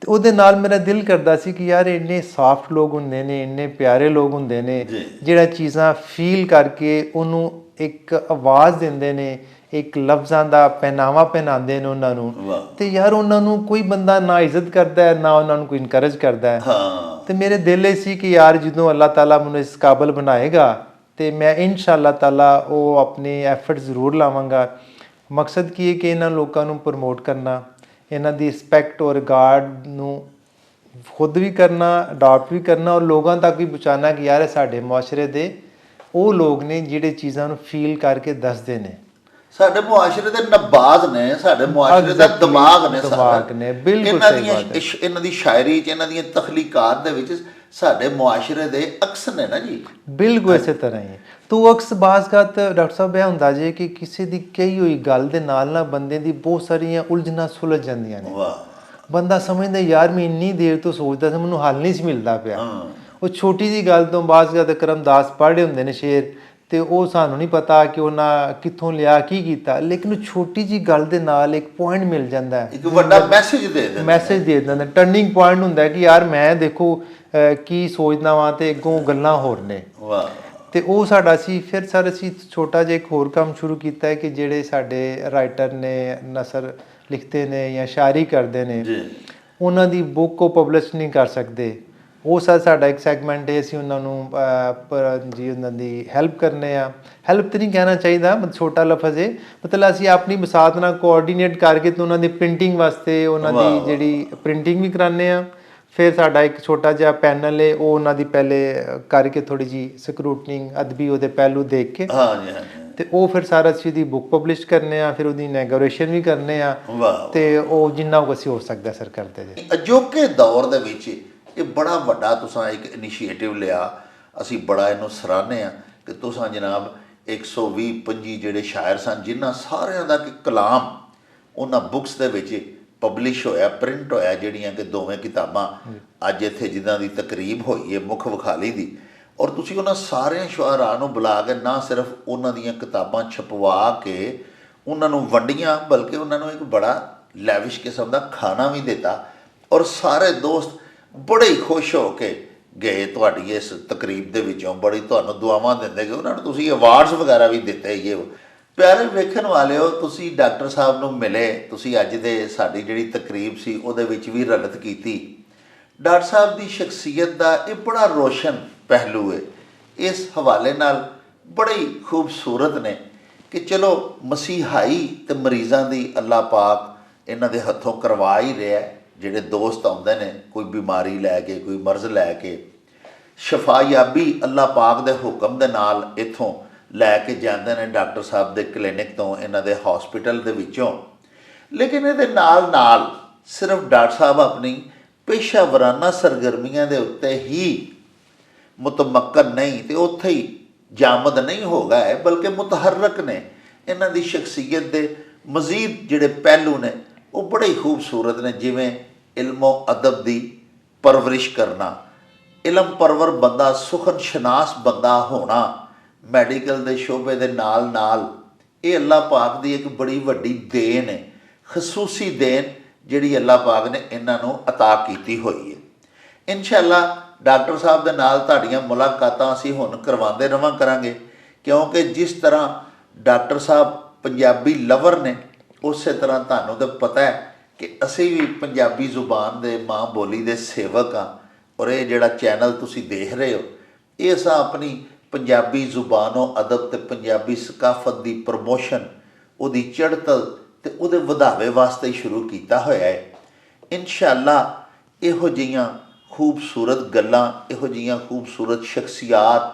ਤੇ ਉਹਦੇ ਨਾਲ ਮੇਰਾ ਦਿਲ ਕਰਦਾ ਸੀ ਕਿ ਯਾਰ ਇੰਨੇ ਸਾਫਟ ਲੋਕ ਹੁੰਦੇ ਨੇ, ਇੰਨੇ ਪਿਆਰੇ ਲੋਕ ਹੁੰਦੇ ਨੇ, ਜਿਹੜਾ ਚੀਜ਼ਾਂ ਫੀਲ ਕਰਕੇ ਉਹਨੂੰ ਇੱਕ ਆਵਾਜ਼ ਦਿੰਦੇ ਨੇ, ਇੱਕ ਲਫ਼ਜ਼ਾਂ ਦਾ ਪਹਿਨਾਵਾ ਪਹਿਨਾਉਂਦੇ ਨੇ ਉਹਨਾਂ ਨੂੰ। ਤੇ ਯਾਰ ਉਹਨਾਂ ਨੂੰ ਕੋਈ ਬੰਦਾ ਨਾ ਇੱਜ਼ਤ ਕਰਦਾ ਹੈ, ਨਾ ਉਹਨਾਂ ਨੂੰ ਕੋਈ ਇਨਕਰੇਜ ਕਰਦਾ ਹੈ। ਤੇ ਮੇਰੇ ਦਿਲ ਇਹ ਸੀ ਕਿ ਯਾਰ ਜਦੋਂ ਅੱਲਾਹ ਤਾਲਾ ਮੈਨੂੰ ਇਸ ਕਾਬਲ ਬਣਾਏਗਾ ਤੇ ਮੈਂ ਇਨਸ਼ਾਅੱਲਾ ਤਾਲਾ ਉਹ ਆਪਣੇ ਐਫਰਟ ਜ਼ਰੂਰ ਲਾਵਾਂਗਾ। ਮਕਸਦ ਕੀ ਹੈ ਕਿ ਇਹਨਾਂ ਲੋਕਾਂ ਨੂੰ ਪ੍ਰਮੋਟ ਕਰਨਾ, ਇਹਨਾਂ ਦੀ ਰਿਸਪੈਕਟ ਔਰ ਰਿਗਾਰਡ ਨੂੰ ਖੁਦ ਵੀ ਕਰਨਾ, ਅਡਾਪਟ ਵੀ ਕਰਨਾ ਔਰ ਲੋਕਾਂ ਤੱਕ ਵੀ ਪਹੁੰਚਾਉਣਾ ਕਿ ਯਾਰ ਇਹ ਸਾਡੇ ਮੁਆਸ਼ਰੇ ਦੇ ਉਹ ਲੋਕ ਨੇ ਜਿਹੜੇ ਚੀਜ਼ਾਂ ਨੂੰ ਫੀਲ ਕਰਕੇ ਦੱਸਦੇ ਨੇ। ਸਾਡੇ ਮੁਆਸ਼ਰੇ ਦੇ ਨਬਾਜ਼ ਨੇ, ਸਾਡੇ ਮੁਆਸ਼ਰੇ ਦਾ ਦਿਮਾਗ ਨੇ, ਦਿਮਾਗ ਨੇ, ਬਿਲਕੁਲ ਇਹਨਾਂ ਸਹੀ ਬਾਤ ਹੈ। ਇਹਨਾਂ ਦੀ ਸ਼ਾਇਰੀ 'ਚ, ਇਹਨਾਂ ਦੀਆਂ ਤਖਲੀਕਾਤ ਦੇ ਵਿੱਚ ਸਾਡੇ ਮੁਆਸ਼ਰੇ ਦੇ ਅਕਸ ਨੇ ਨਾ ਜੀ। ਬਿਲਕੁਲ ਇਸੇ ਤਰ੍ਹਾਂ ਹੀ ਤੋ ਅਕਸ ਬਾਜ਼ਗਤ ਡਾਕਟਰ ਸਾਹਿਬ ਇਹ ਹੁੰਦਾ ਜੇ ਕਿ ਕਿਸੇ ਦੀ ਕਹੀ ਹੋਈ ਗੱਲ ਦੇ ਨਾਲ ਨਾ ਬੰਦੇ ਦੀ ਬਹੁਤ ਸਾਰੀਆਂ ਉਲਝਣਾਂ ਸੁਲਝ ਜਾਂਦੀਆਂ ਨੇ। ਬੰਦਾ ਸਮਝਦਾ ਯਾਰ ਮੈਂ ਇੰਨੀ ਦੇਰ ਤੋਂ ਸੋਚਦਾ ਸੀ, ਮੈਨੂੰ ਹੱਲ ਨਹੀਂ ਸੀ ਮਿਲਦਾ ਪਿਆ। ਉਹ ਛੋਟੀ ਜਿਹੀ ਗੱਲ ਤੋਂ ਬਾਜ਼ਗਤ ਕਰਮਦਾਸ ਪੜ੍ਹੇ ਹੁੰਦੇ ਨੇ ਸ਼ੇਰ, ਤੇ ਉਹ ਸਾਨੂੰ ਨਹੀਂ ਪਤਾ ਕਿ ਉਹਨਾਂ ਕਿੱਥੋਂ ਲਿਆ, ਕੀ ਕੀਤਾ, ਲੇਕਿਨ ਉਹ ਛੋਟੀ ਜਿਹੀ ਗੱਲ ਦੇ ਨਾਲ ਇੱਕ ਪੁਆਇੰਟ ਮਿਲ ਜਾਂਦਾ ਹੈ, ਇੱਕ ਵੱਡਾ ਮੈਸੇਜ ਦੇ ਦਿੰਦਾ, ਟਰਨਿੰਗ ਪੁਆਇੰਟ ਹੁੰਦਾ ਹੈ ਕਿ ਯਾਰ ਮੈਂ ਦੇਖੋ ਕੀ ਸੋਚਦਾ ਵਾਂ ਤੇ ਅੱਗੋਂ ਗੱਲਾਂ ਹੋਰ ਨੇ। ਤੇ ਉਹ ਸਾਡਾ ਸੀ। ਫਿਰ ਸਰ ਅਸੀਂ ਛੋਟਾ ਜਿਹਾ ਇੱਕ ਹੋਰ ਕੰਮ ਸ਼ੁਰੂ ਕੀਤਾ ਹੈ ਕਿ ਜਿਹੜੇ ਸਾਡੇ ਰਾਈਟਰ ਨੇ, ਨਸਰ ਲਿਖਦੇ ਨੇ ਜਾਂ ਸ਼ਾਇਰੀ ਕਰਦੇ ਨੇ, ਉਹਨਾਂ ਦੀ ਬੁੱਕ ਉਹ ਪਬਲਿਸ਼ ਨਹੀਂ ਕਰ ਸਕਦੇ। ਉਹ ਸਰ ਸਾਡਾ ਇੱਕ ਸੈਗਮੈਂਟ ਹੈ, ਅਸੀਂ ਉਹਨਾਂ ਨੂੰ ਜੀ ਉਹਨਾਂ ਦੀ ਹੈਲਪ ਕਰਨੇ ਆ। ਹੈਲਪ ਤਾਂ ਨਹੀਂ ਕਹਿਣਾ ਚਾਹੀਦਾ, ਛੋਟਾ ਲਫ਼ਜ਼ ਹੈ, ਮਤਲਬ ਅਸੀਂ ਆਪਣੀ ਬਸਾਤ ਨਾਲ ਕੋਆਰਡੀਨੇਟ ਕਰਕੇ ਤੇ ਉਹਨਾਂ ਦੀ ਪ੍ਰਿੰਟਿੰਗ ਵਾਸਤੇ ਉਹਨਾਂ ਦੀ ਜਿਹੜੀ ਪ੍ਰਿੰਟਿੰਗ ਵੀ ਕਰਾਉਂਦੇ ਆ। ਫਿਰ ਸਾਡਾ ਇੱਕ ਛੋਟਾ ਜਿਹਾ ਪੈਨਲ ਹੈ, ਉਹ ਉਹਨਾਂ ਦੀ ਪਹਿਲੇ ਕਰਕੇ ਥੋੜ੍ਹੀ ਜਿਹੀ ਸਕਰੂਟਨਿੰਗ ਅਦਬੀ ਉਹਦੇ ਪਹਿਲੂ ਦੇਖ ਕੇ ਤੇ ਉਹ ਫਿਰ ਸਾਰਾ ਅਸੀਂ ਉਹਦੀ ਬੁੱਕ ਪਬਲਿਸ਼ ਕਰਨੇ ਆ, ਫਿਰ ਉਹਦੀ ਨੈਗੋਰੇਸ਼ਨ ਵੀ ਕਰਨੇ ਆ। ਤੇ ਉਹ ਜਿੰਨਾ ਕੁ ਅਸੀਂ ਹੋ ਸਕਦਾ ਸਰ ਕਰਦੇ ਜੀ। ਅਜੋਕੇ ਦੌਰ ਦੇ ਵਿੱਚ ਇਹ ਬੜਾ ਵੱਡਾ ਤੁਸੀਂ ਇੱਕ ਇਨੀਸ਼ੀਏਟਿਵ ਲਿਆ, ਅਸੀਂ ਬੜਾ ਇਹਨੂੰ ਸਰਾਹਨੇ ਆ ਕਿ ਤੁਸੀਂ ਜਨਾਬ 120-25 ਜਿਹੜੇ ਸ਼ਾਇਰ ਸਨ, ਜਿਨ੍ਹਾਂ ਸਾਰਿਆਂ ਦਾ ਕਿ ਕਲਾਮ ਉਹਨਾਂ ਬੁੱਕਸ ਦੇ ਵਿੱਚ ਪਬਲਿਸ਼ ਹੋਇਆ, ਪ੍ਰਿੰਟ ਹੋਇਆ, ਜਿਹੜੀਆਂ ਕਿ ਦੋਵੇਂ ਕਿਤਾਬਾਂ ਅੱਜ ਇੱਥੇ ਜਿਨ੍ਹਾਂ ਦੀ ਤਕਰੀਬ ਹੋਈ ਹੈ ਮੁੱਖ ਵਿਖਾਲੀ ਦੀ, ਔਰ ਤੁਸੀਂ ਉਹਨਾਂ ਸਾਰਿਆਂ ਸ਼ੁਆਰਾ ਨੂੰ ਬੁਲਾ ਕੇ ਨਾ ਸਿਰਫ ਉਹਨਾਂ ਦੀਆਂ ਕਿਤਾਬਾਂ ਛਪਵਾ ਕੇ ਉਹਨਾਂ ਨੂੰ ਵੰਡੀਆਂ, ਬਲਕਿ ਉਹਨਾਂ ਨੂੰ ਇੱਕ ਬੜਾ ਲੈਵਿਸ਼ ਕਿਸਮ ਦਾ ਖਾਣਾ ਵੀ ਦਿੱਤਾ, ਔਰ ਸਾਰੇ ਦੋਸਤ ਬੜੇ ਹੀ ਖੁਸ਼ ਹੋ ਕੇ ਗਏ ਤੁਹਾਡੀ ਇਸ ਤਕਰੀਬ ਦੇ ਵਿੱਚੋਂ। ਬੜੀ ਤੁਹਾਨੂੰ ਦੁਆਵਾਂ ਦਿੰਦੇ ਕਿ ਉਹਨਾਂ ਨੂੰ ਤੁਸੀਂ ਅਵਾਰਡਸ ਵਗੈਰਾ ਵੀ ਦਿੱਤੇ ਹੀ। ਪਿਆਰੇ ਵੇਖਣ ਵਾਲਿਓ, ਤੁਸੀਂ ਡਾਕਟਰ ਸਾਹਿਬ ਨੂੰ ਮਿਲੇ, ਤੁਸੀਂ ਅੱਜ ਦੇ ਸਾਡੀ ਜਿਹੜੀ ਤਕਰੀਬ ਸੀ ਉਹਦੇ ਵਿੱਚ ਵੀ ਰਲਤ ਕੀਤੀ। ਡਾਕਟਰ ਸਾਹਿਬ ਦੀ ਸ਼ਖਸੀਅਤ ਦਾ ਇਹ ਬੜਾ ਰੋਸ਼ਨ ਪਹਿਲੂ ਹੈ। ਇਸ ਹਵਾਲੇ ਨਾਲ ਬੜੇ ਹੀ ਖੂਬਸੂਰਤ ਨੇ ਕਿ ਚਲੋ ਮਸੀਹਾਈ ਤੇ ਮਰੀਜ਼ਾਂ ਦੀ ਅੱਲਾਹ ਪਾਕ ਇਹਨਾਂ ਦੇ ਹੱਥੋਂ ਕਰਵਾ ਹੀ ਰਿਹਾ। ਜਿਹੜੇ ਦੋਸਤ ਆਉਂਦੇ ਨੇ ਕੋਈ ਬਿਮਾਰੀ ਲੈ ਕੇ, ਕੋਈ ਮਰਜ਼ ਲੈ ਕੇ, ਸ਼ਫਾਯਾਬੀ ਅੱਲਾਹ ਪਾਕ ਦੇ ਹੁਕਮ ਦੇ ਨਾਲ ਇੱਥੋਂ ਲੈ ਕੇ ਜਾਂਦੇ ਨੇ ਡਾਕਟਰ ਸਾਹਿਬ ਦੇ ਕਲੀਨਿਕ ਤੋਂ, ਇਹਨਾਂ ਦੇ ਹਸਪੀਟਲ ਦੇ ਵਿੱਚੋਂ। ਲੇਕਿਨ ਇਹਦੇ ਨਾਲ ਨਾਲ ਸਿਰਫ ਡਾਕਟਰ ਸਾਹਿਬ ਆਪਣੀ ਪੇਸ਼ਾਵਰਾਨਾ ਸਰਗਰਮੀਆਂ ਦੇ ਉੱਤੇ ਹੀ ਮੁਤਮੱਕਨ ਨਹੀਂ ਤੇ ਉੱਥੇ ਹੀ ਜਾਮਦ ਨਹੀਂ ਹੋ ਗਏ, ਬਲਕਿ ਮੁਤਹਰਕ ਨੇ। ਇਹਨਾਂ ਦੀ ਸ਼ਖਸੀਅਤ ਦੇ ਮਜ਼ੀਦ ਜਿਹੜੇ ਪਹਿਲੂ ਨੇ ਉਹ ਬੜੇ ਹੀ ਖੂਬਸੂਰਤ ਨੇ, ਜਿਵੇਂ ਇਲਮੋ ਅਦਬ ਦੀ ਪਰਵਰਿਸ਼ ਕਰਨਾ, ਇਲਮ ਪਰਵਰ ਬੰਦਾ, ਸੁਖਨ ਸ਼ਨਾਸ ਬੰਦਾ ਹੋਣਾ ਮੈਡੀਕਲ ਦੇ ਸ਼ੋਬੇ ਦੇ ਨਾਲ ਨਾਲ, ਇਹ ਅੱਲਾਹ ਪਾਕ ਦੀ ਇੱਕ ਬੜੀ ਵੱਡੀ ਦੇਣ ਹੈ, ਖਸੂਸੀ ਦੇਣ ਜਿਹੜੀ ਅੱਲਾਹ ਪਾਕ ਨੇ ਇਹਨਾਂ ਨੂੰ ਅਤਾ ਕੀਤੀ ਹੋਈ ਹੈ। ਇਨਸ਼ਾਅੱਲਾ ਡਾਕਟਰ ਸਾਹਿਬ ਦੇ ਨਾਲ ਤੁਹਾਡੀਆਂ ਮੁਲਾਕਾਤਾਂ ਅਸੀਂ ਹੁਣ ਕਰਵਾਉਂਦੇ ਰਹਾਂ ਕਰਾਂਗੇ, ਕਿਉਂਕਿ ਜਿਸ ਤਰ੍ਹਾਂ ਡਾਕਟਰ ਸਾਹਿਬ ਪੰਜਾਬੀ ਲਵਰ ਨੇ, ਉਸੇ ਤਰ੍ਹਾਂ ਤੁਹਾਨੂੰ ਤਾਂ ਪਤਾ ਹੈ ਕਿ ਅਸੀਂ ਵੀ ਪੰਜਾਬੀ ਜ਼ੁਬਾਨ ਦੇ ਮਾਂ ਬੋਲੀ ਦੇ ਸੇਵਕ ਹਾਂ। ਔਰ ਇਹ ਜਿਹੜਾ ਚੈਨਲ ਤੁਸੀਂ ਦੇਖ ਰਹੇ ਹੋ, ਇਹ ਅਸਾਂ ਆਪਣੀ ਪੰਜਾਬੀ ਜ਼ੁਬਾਨੋਂ ਅਦਬ ਅਤੇ ਪੰਜਾਬੀ ਸਕਾਫਤ ਦੀ ਪ੍ਰਮੋਸ਼ਨ, ਉਹਦੀ ਚੜ੍ਹਤਲ ਤੇ ਉਹਦੇ ਵਧਾਵੇ ਵਾਸਤੇ ਹੀ ਸ਼ੁਰੂ ਕੀਤਾ ਹੋਇਆ ਹੈ। ਇਨਸ਼ਾਅੱਲਾ ਇਹੋ ਜਿਹੀਆਂ ਖੂਬਸੂਰਤ ਗੱਲਾਂ, ਇਹੋ ਜਿਹੀਆਂ ਖੂਬਸੂਰਤ ਸ਼ਖਸੀਆਤ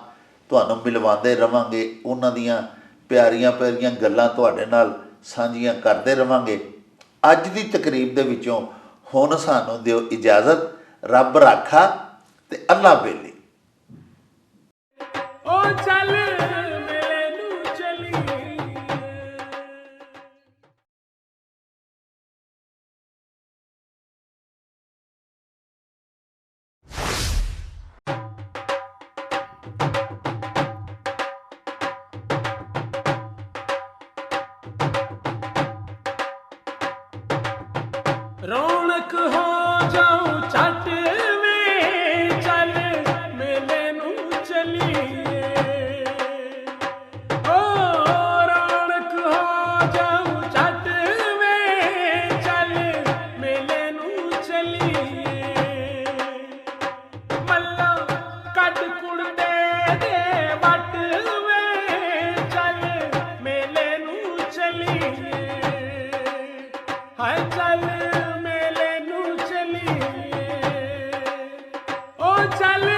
ਤੁਹਾਨੂੰ ਮਿਲਵਾਉਂਦੇ ਰਵਾਂਗੇ, ਉਹਨਾਂ ਦੀਆਂ ਪਿਆਰੀਆਂ ਪਿਆਰੀਆਂ ਗੱਲਾਂ ਤੁਹਾਡੇ ਨਾਲ ਸਾਂਝੀਆਂ ਕਰਦੇ ਰਵਾਂਗੇ। ਅੱਜ ਦੀ ਤਕਰੀਬ ਦੇ ਵਿੱਚੋਂ ਹੁਣ ਸਾਨੂੰ ਦਿਓ ਇਜਾਜ਼ਤ। ਰੱਬ ਰਾਖਾ ਤੇ ਅੱਲਾ ਬੇਲੀ। ਰੌਣਕ ਹੋ ਜਾਉ ਛੱਟ ਵੇ ਚੱਲ ਮੇਲੇ ਨੂੰ ਚਲੀਏ ਓ ਰੌਣਕ ਹੋ ਜਾਉ ਛੱਟ ਵੇ ਚੱਲ ਮੇਲੇ ਨੂੰ ਚਲੀਏ ਮੱਲਾ ਕੱਢ ਕੁੜਤੇ ਦੇ ਵੱਟ ਵੇ ਚੱਲ ਮੇਲੇ ਨੂੰ ਚਲੀਏ ਹਾਏ ਚੱਲ ਚੱਲ